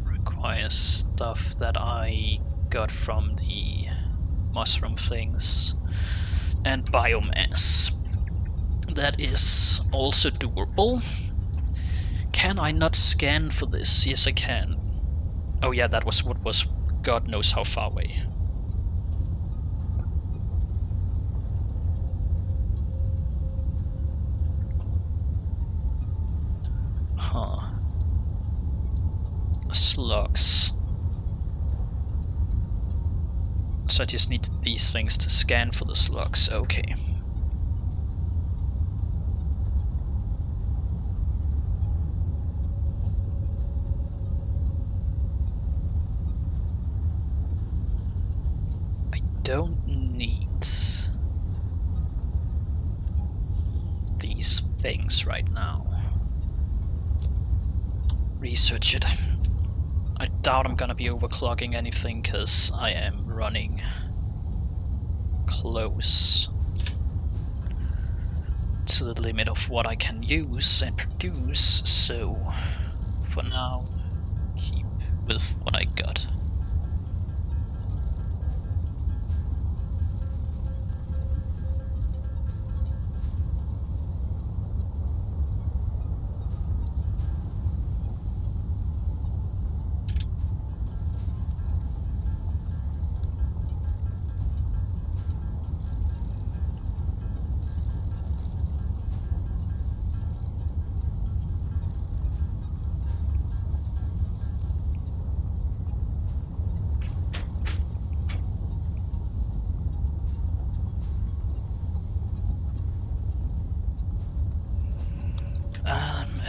requires stuff that I got from the mushroom things, and biomass. That is also doable. Can I not scan for this? Yes, I can. Oh yeah, that was what was God knows how far away. Huh. Slugs. So I just need these things to scan for the slugs. Okay. I don't need these things right now. Research it. I doubt I'm gonna be overclocking anything because I am running close to the limit of what I can use and produce, so for now keep with what I got.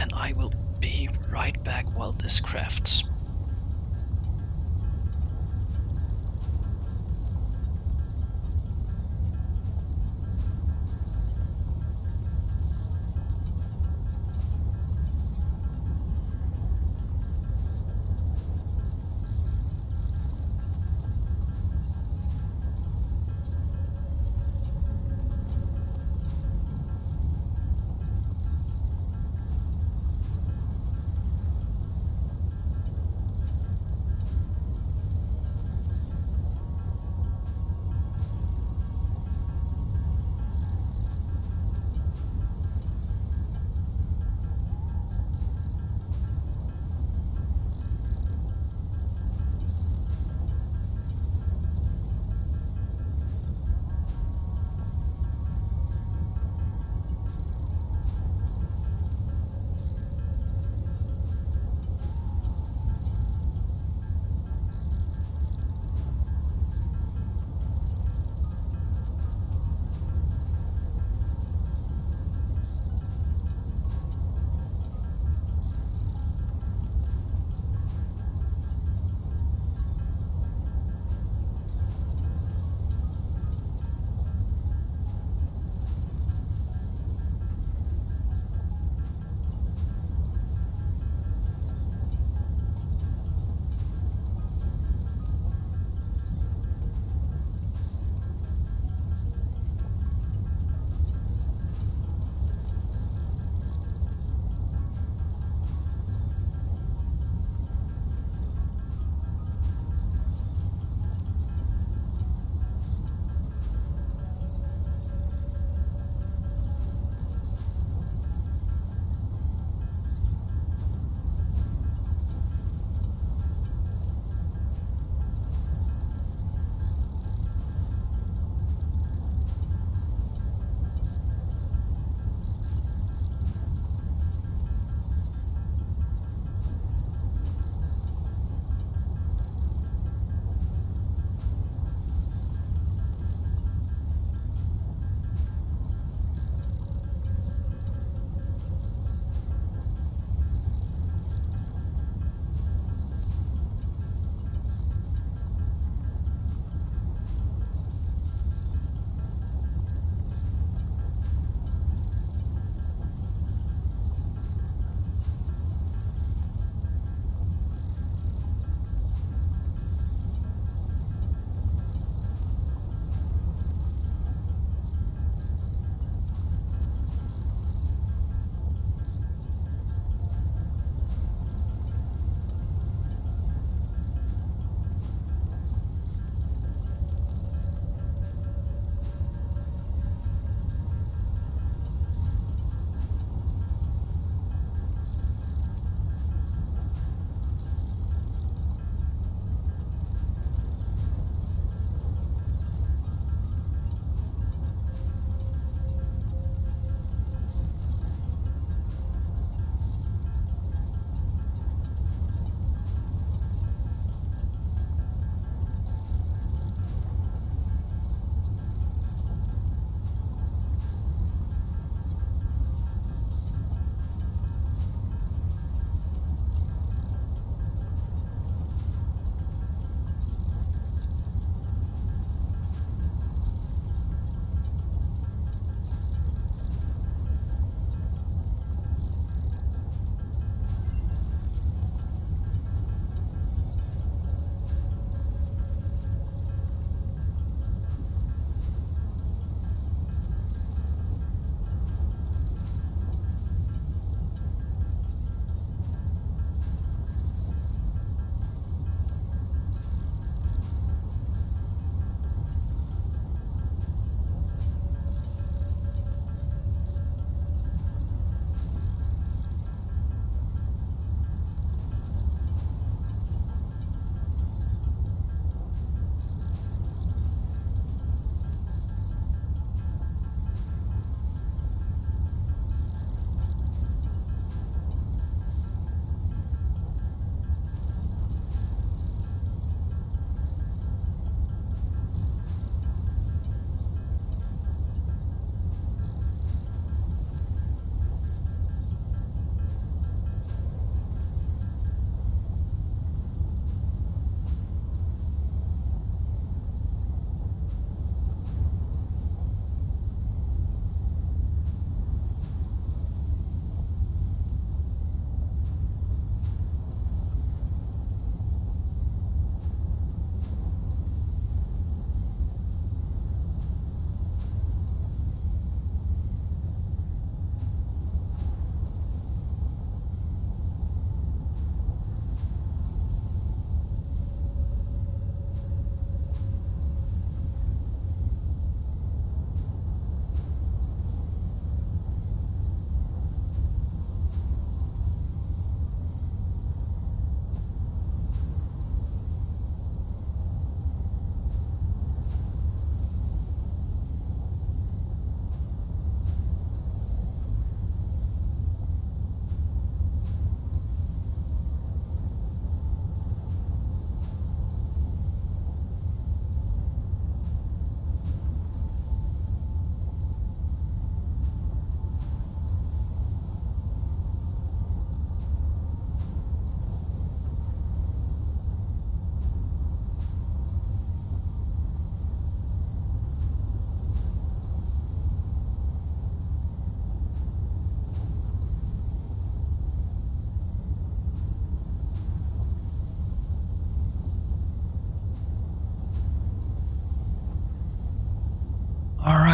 And I will be right back while this crafts.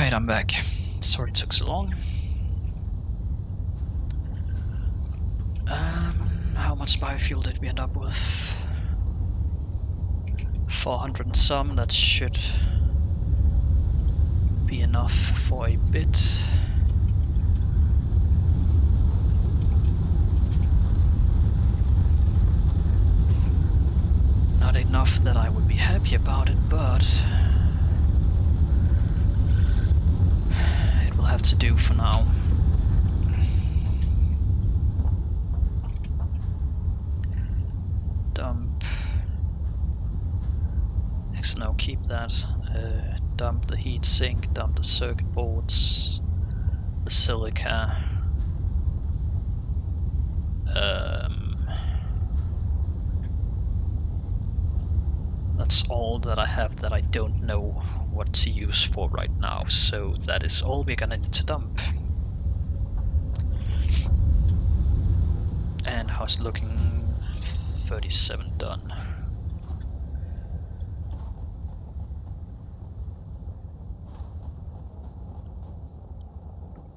Alright, I'm back. Sorry it took so long. How much biofuel did we end up with? 400 and some, that should be enough for a bit. Not enough that I would be happy about it, but it will have to do for now. Dump. No, keep that. Dump the heat sink, dump the circuit boards, the silica. That's all that I have that I don't know what to use for right now, so that is all we're gonna need to dump. And how's it looking? 37 done.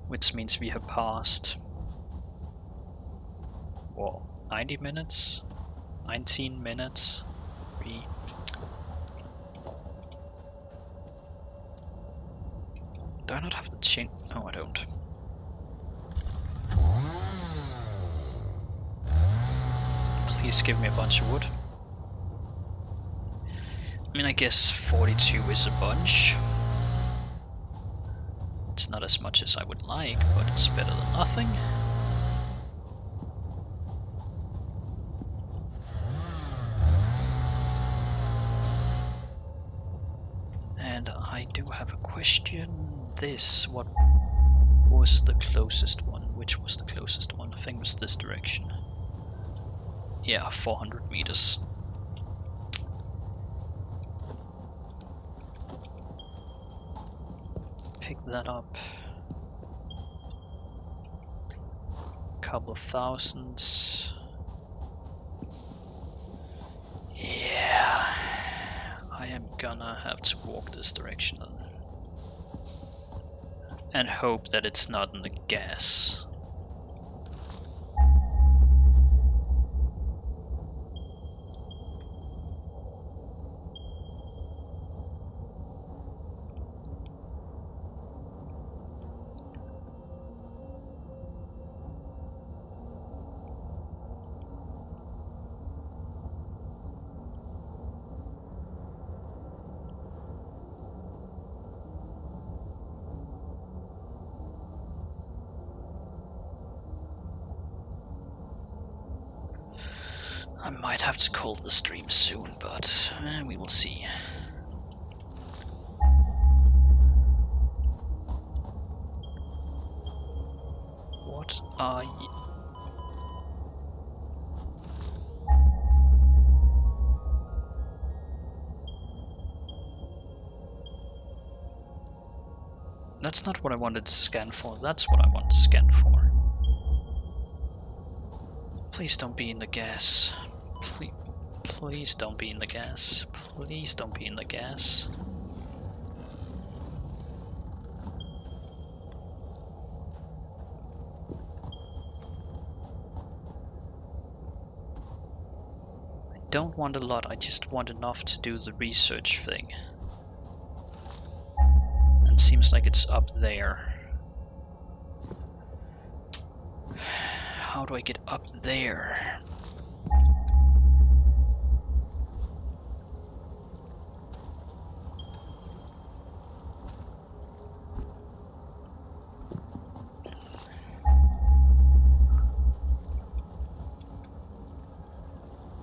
Which means we have passed, well, 90 minutes? 19 minutes? Do I not have the chain? No, I don't. Please give me a bunch of wood. I mean, I guess 42 is a bunch. It's not as much as I would like, but it's better than nothing. And I do have a question. This, what was the closest one? Which was the closest one? I think it was this direction. Yeah, 400 meters. Pick that up. Couple of thousands. Yeah, I am gonna have to walk this direction then. And hope that it's not in the gas. I might have to call the stream soon, but we will see. What are you? That's not what I wanted to scan for, that's what I want to scan for. Please don't be in the gas. Please don't be in the gas. Please don't be in the gas. I don't want a lot, I just want enough to do the research thing. And it seems like it's up there. How do I get up there?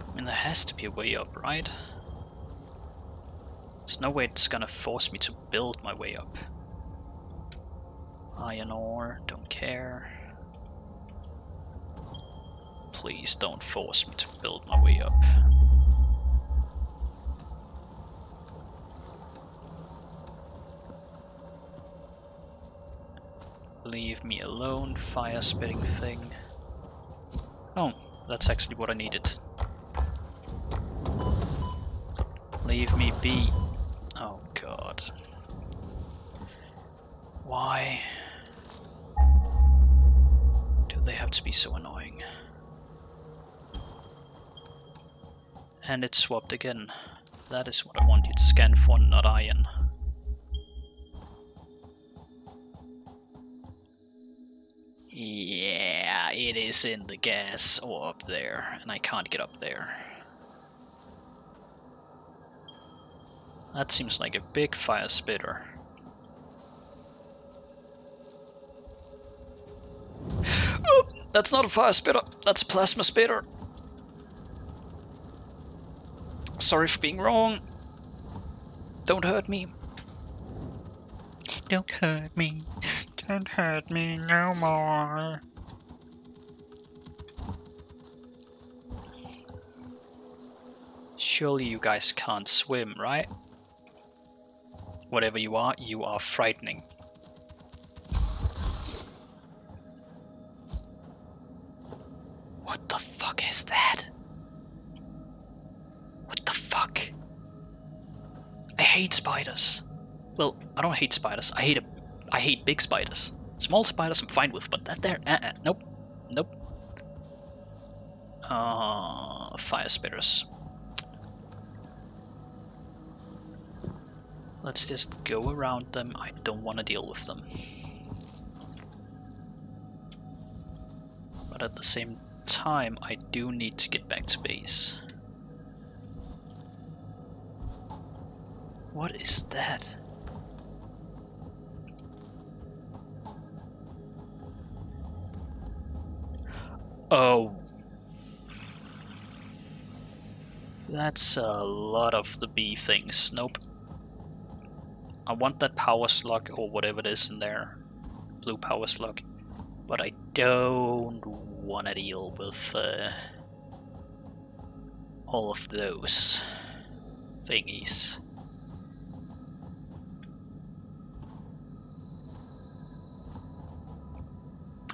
I mean, there has to be a way up, right? There's no way it's gonna force me to build my way up. Iron ore, don't care. Please don't force me to build my way up. Leave me alone, fire spitting thing. Oh, that's actually what I needed. Leave me be. Oh god. Why do they have to be so annoying? And it's swapped again. That is what I want you to scan for, not iron. Yeah, it is in the gas or up there, and I can't get up there. That seems like a big fire spitter. Oh, that's not a fire spitter, that's a plasma spitter. Sorry for being wrong. Don't hurt me. Don't hurt me. Don't hurt me no more. Surely you guys can't swim, right? Whatever you are frightening. What the fuck is that? What the fuck? I hate spiders. Well, I don't hate spiders. I hate big spiders. Small spiders I'm fine with, but that there, nope, nope. Fire spitters. Let's just go around them. I don't want to deal with them. But at the same time, I do need to get back to base. What is that? Oh. That's a lot of the bee things. Nope. I want that power slug or whatever it is in there. Blue power slug. But I don't want to deal with all of those thingies.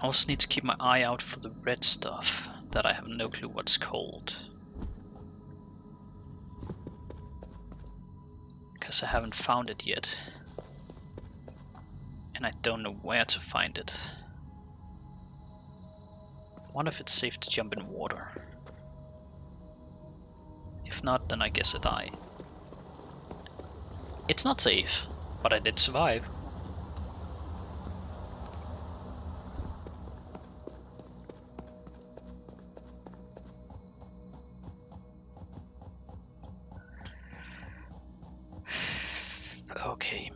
I also need to keep my eye out for the red stuff that I have no clue what's called. Because I haven't found it yet. And I don't know where to find it. I wonder if it's safe to jump in water. If not, then I guess I die. It's not safe, but I did survive. Okay.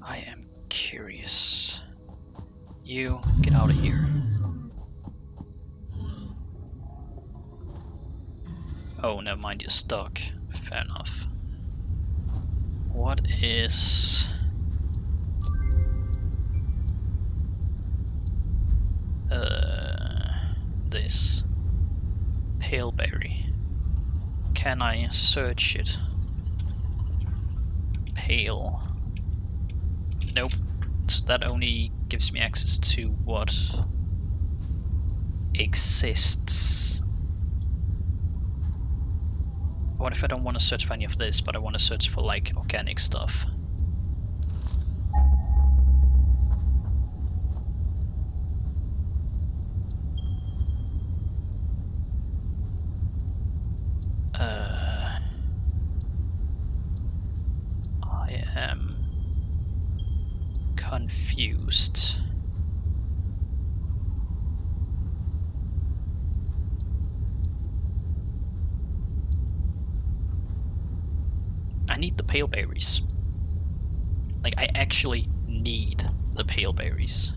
I am curious. You, get out of here. Oh, never mind, you're stuck. Fair enough. What is... this? Pale berry. Can I search it? Pale. Nope. So that only gives me access to what exists. What if I don't want to search for any of this, but I want to search for like organic stuff? I am confused. I need the pale berries. Like, I actually need the pale berries.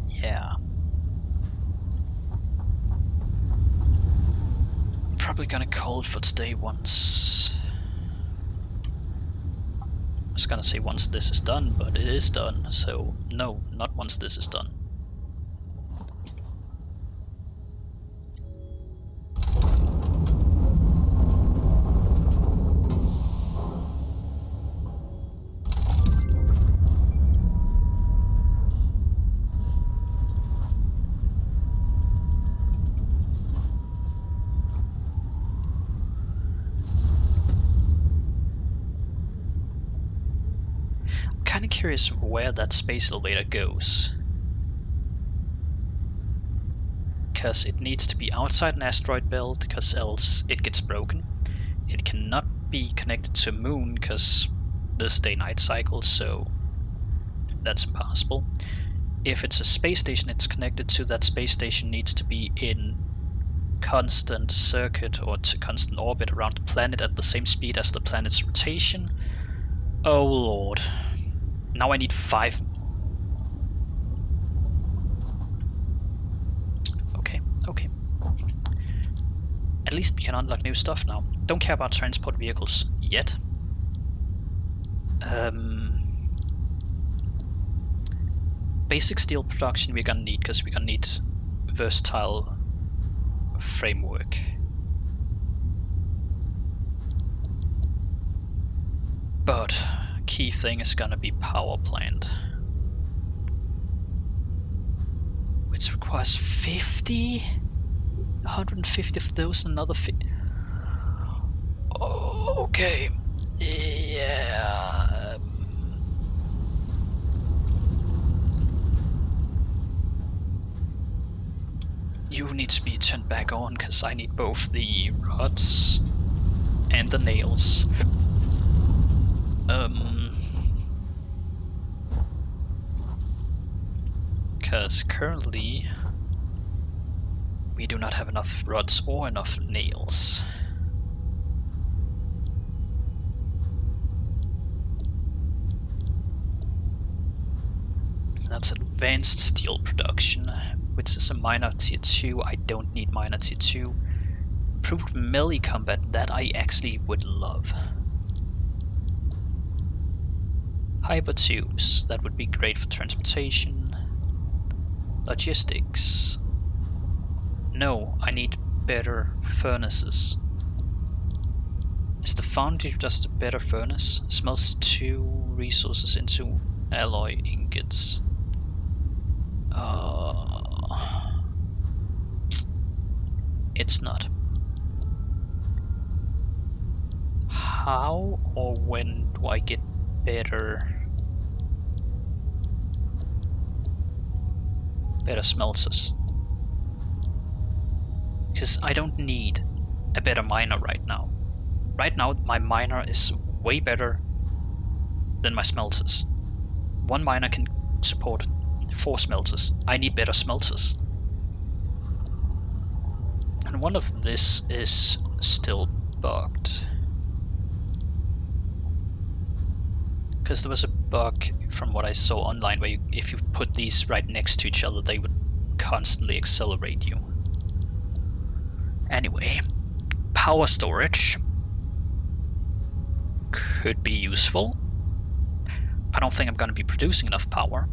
Yeah. Probably gonna call it for today once. I was gonna say once this is done, but it is done, so no, not once this is done. kind of curious where that space elevator goes. Because it needs to be outside an asteroid belt, because else it gets broken. It cannot be connected to a moon, because there's a day-night cycle, so that's impossible. If it's a space station it's connected to, that space station needs to be in constant circuit or to constant orbit around the planet at the same speed as the planet's rotation. Oh lord. Now I need 5. Okay. At least we can unlock new stuff now. Don't care about transport vehicles yet. Basic steel production we're gonna need, because we're gonna need versatile framework. But key thing is gonna be power plant, which requires 50, 150 of those, another 50. Oh, okay, yeah. You need to be turned back on, because I need both the rods and the nails. Because currently we do not have enough rods or enough nails. That's advanced steel production, which is a minor tier 2. I don't need minor tier 2. Improved melee combat, that I actually would love. Hypertubes, that would be great for transportation. Logistics. No, I need better furnaces. Is the foundry just a better furnace? Smelts 2 resources into alloy ingots. It's not. How or when do I get better smelters? Because I don't need a better miner right now. Right now my miner is way better than my smelters. One miner can support 4 smelters. I need better smelters. And one of this is still bugged. Because there was a bug from what I saw online where if you put these right next to each other they would constantly accelerate you. Anyway, power storage could be useful. I don't think I'm going to be producing enough power.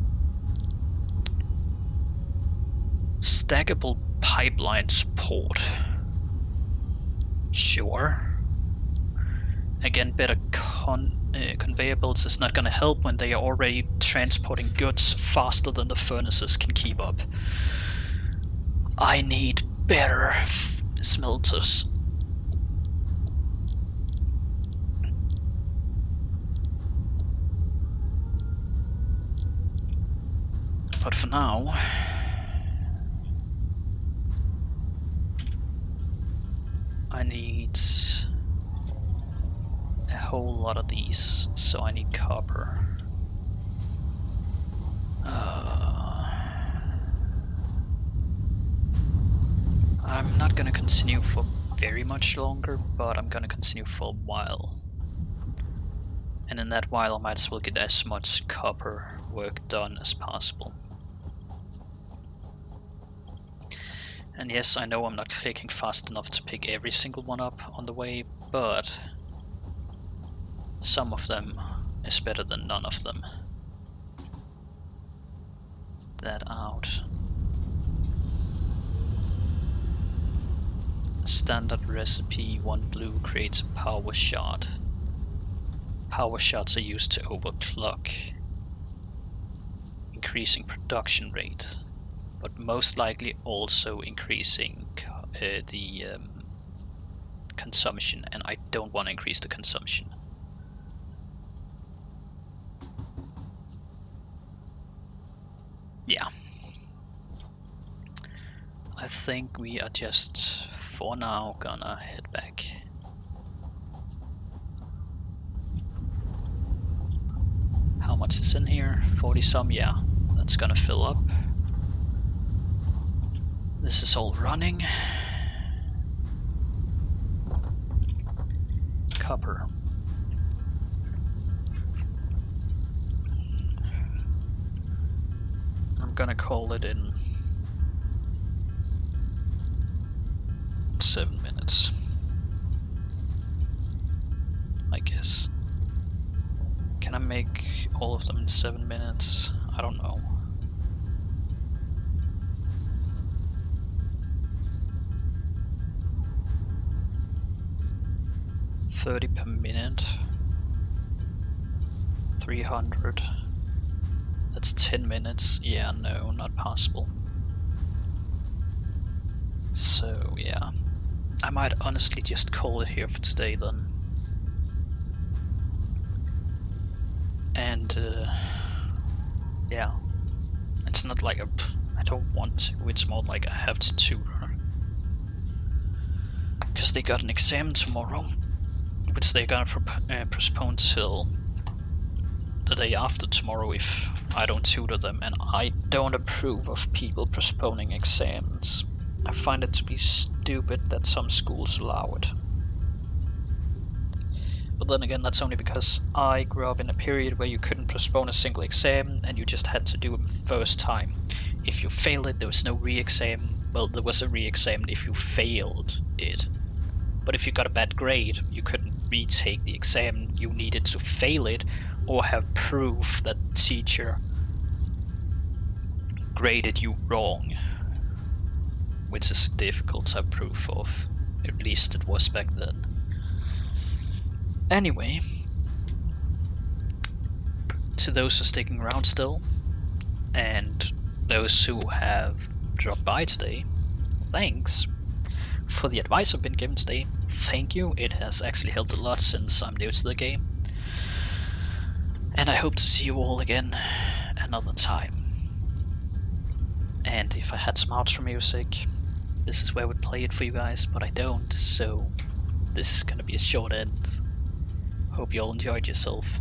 Stackable pipeline support. Sure. Again, better conveyor belts is not going to help when they are already transporting goods faster than the furnaces can keep up. I need better smelters. But for now, I need a whole lot of these, so I need copper. I'm not gonna continue for very much longer, but I'm gonna continue for a while. And in that while I might as well get as much copper work done as possible. And yes, I know I'm not clicking fast enough to pick every single one up on the way, but some of them is better than none of them. That out. Standard recipe, 1 blue creates a power shot. Power shots are used to overclock, increasing production rate, but most likely also increasing the consumption, and I don't want to increase the consumption. yeah. I think we are just, for now, gonna head back. How much is in here? 40 some, yeah. That's gonna fill up. This is all running. Copper. I'm gonna call it in 7 minutes, I guess. Can I make all of them in 7 minutes? I don't know. $30 per minute. 300. That's 10 minutes. Yeah, no, not possible. So, yeah. I might honestly just call it here for today then. And, yeah. It's not like I don't want to, it's more like I have to tutor. Because they got an exam tomorrow, which they're gonna postpone till the day after tomorrow if I don't tutor them, and I don't approve of people postponing exams. I find it to be stupid that some schools allow it. But then again, that's only because I grew up in a period where you couldn't postpone a single exam and you just had to do it first time. If you failed it, there was no re-exam. Well, there was a re-exam if you failed it. But if you got a bad grade, you couldn't retake the exam. You needed to fail it or have proof that the teacher graded you wrong. Which is difficult to have proof of. At least it was back then. Anyway, to those who are sticking around still, and those who have dropped by today, thanks for the advice I've been given today. Thank you, it has actually helped a lot since I'm new to the game. And I hope to see you all again another time. And if I had some outro music, this is where I would play it for you guys, but I don't, so this is gonna be a short end. Hope you all enjoyed yourself.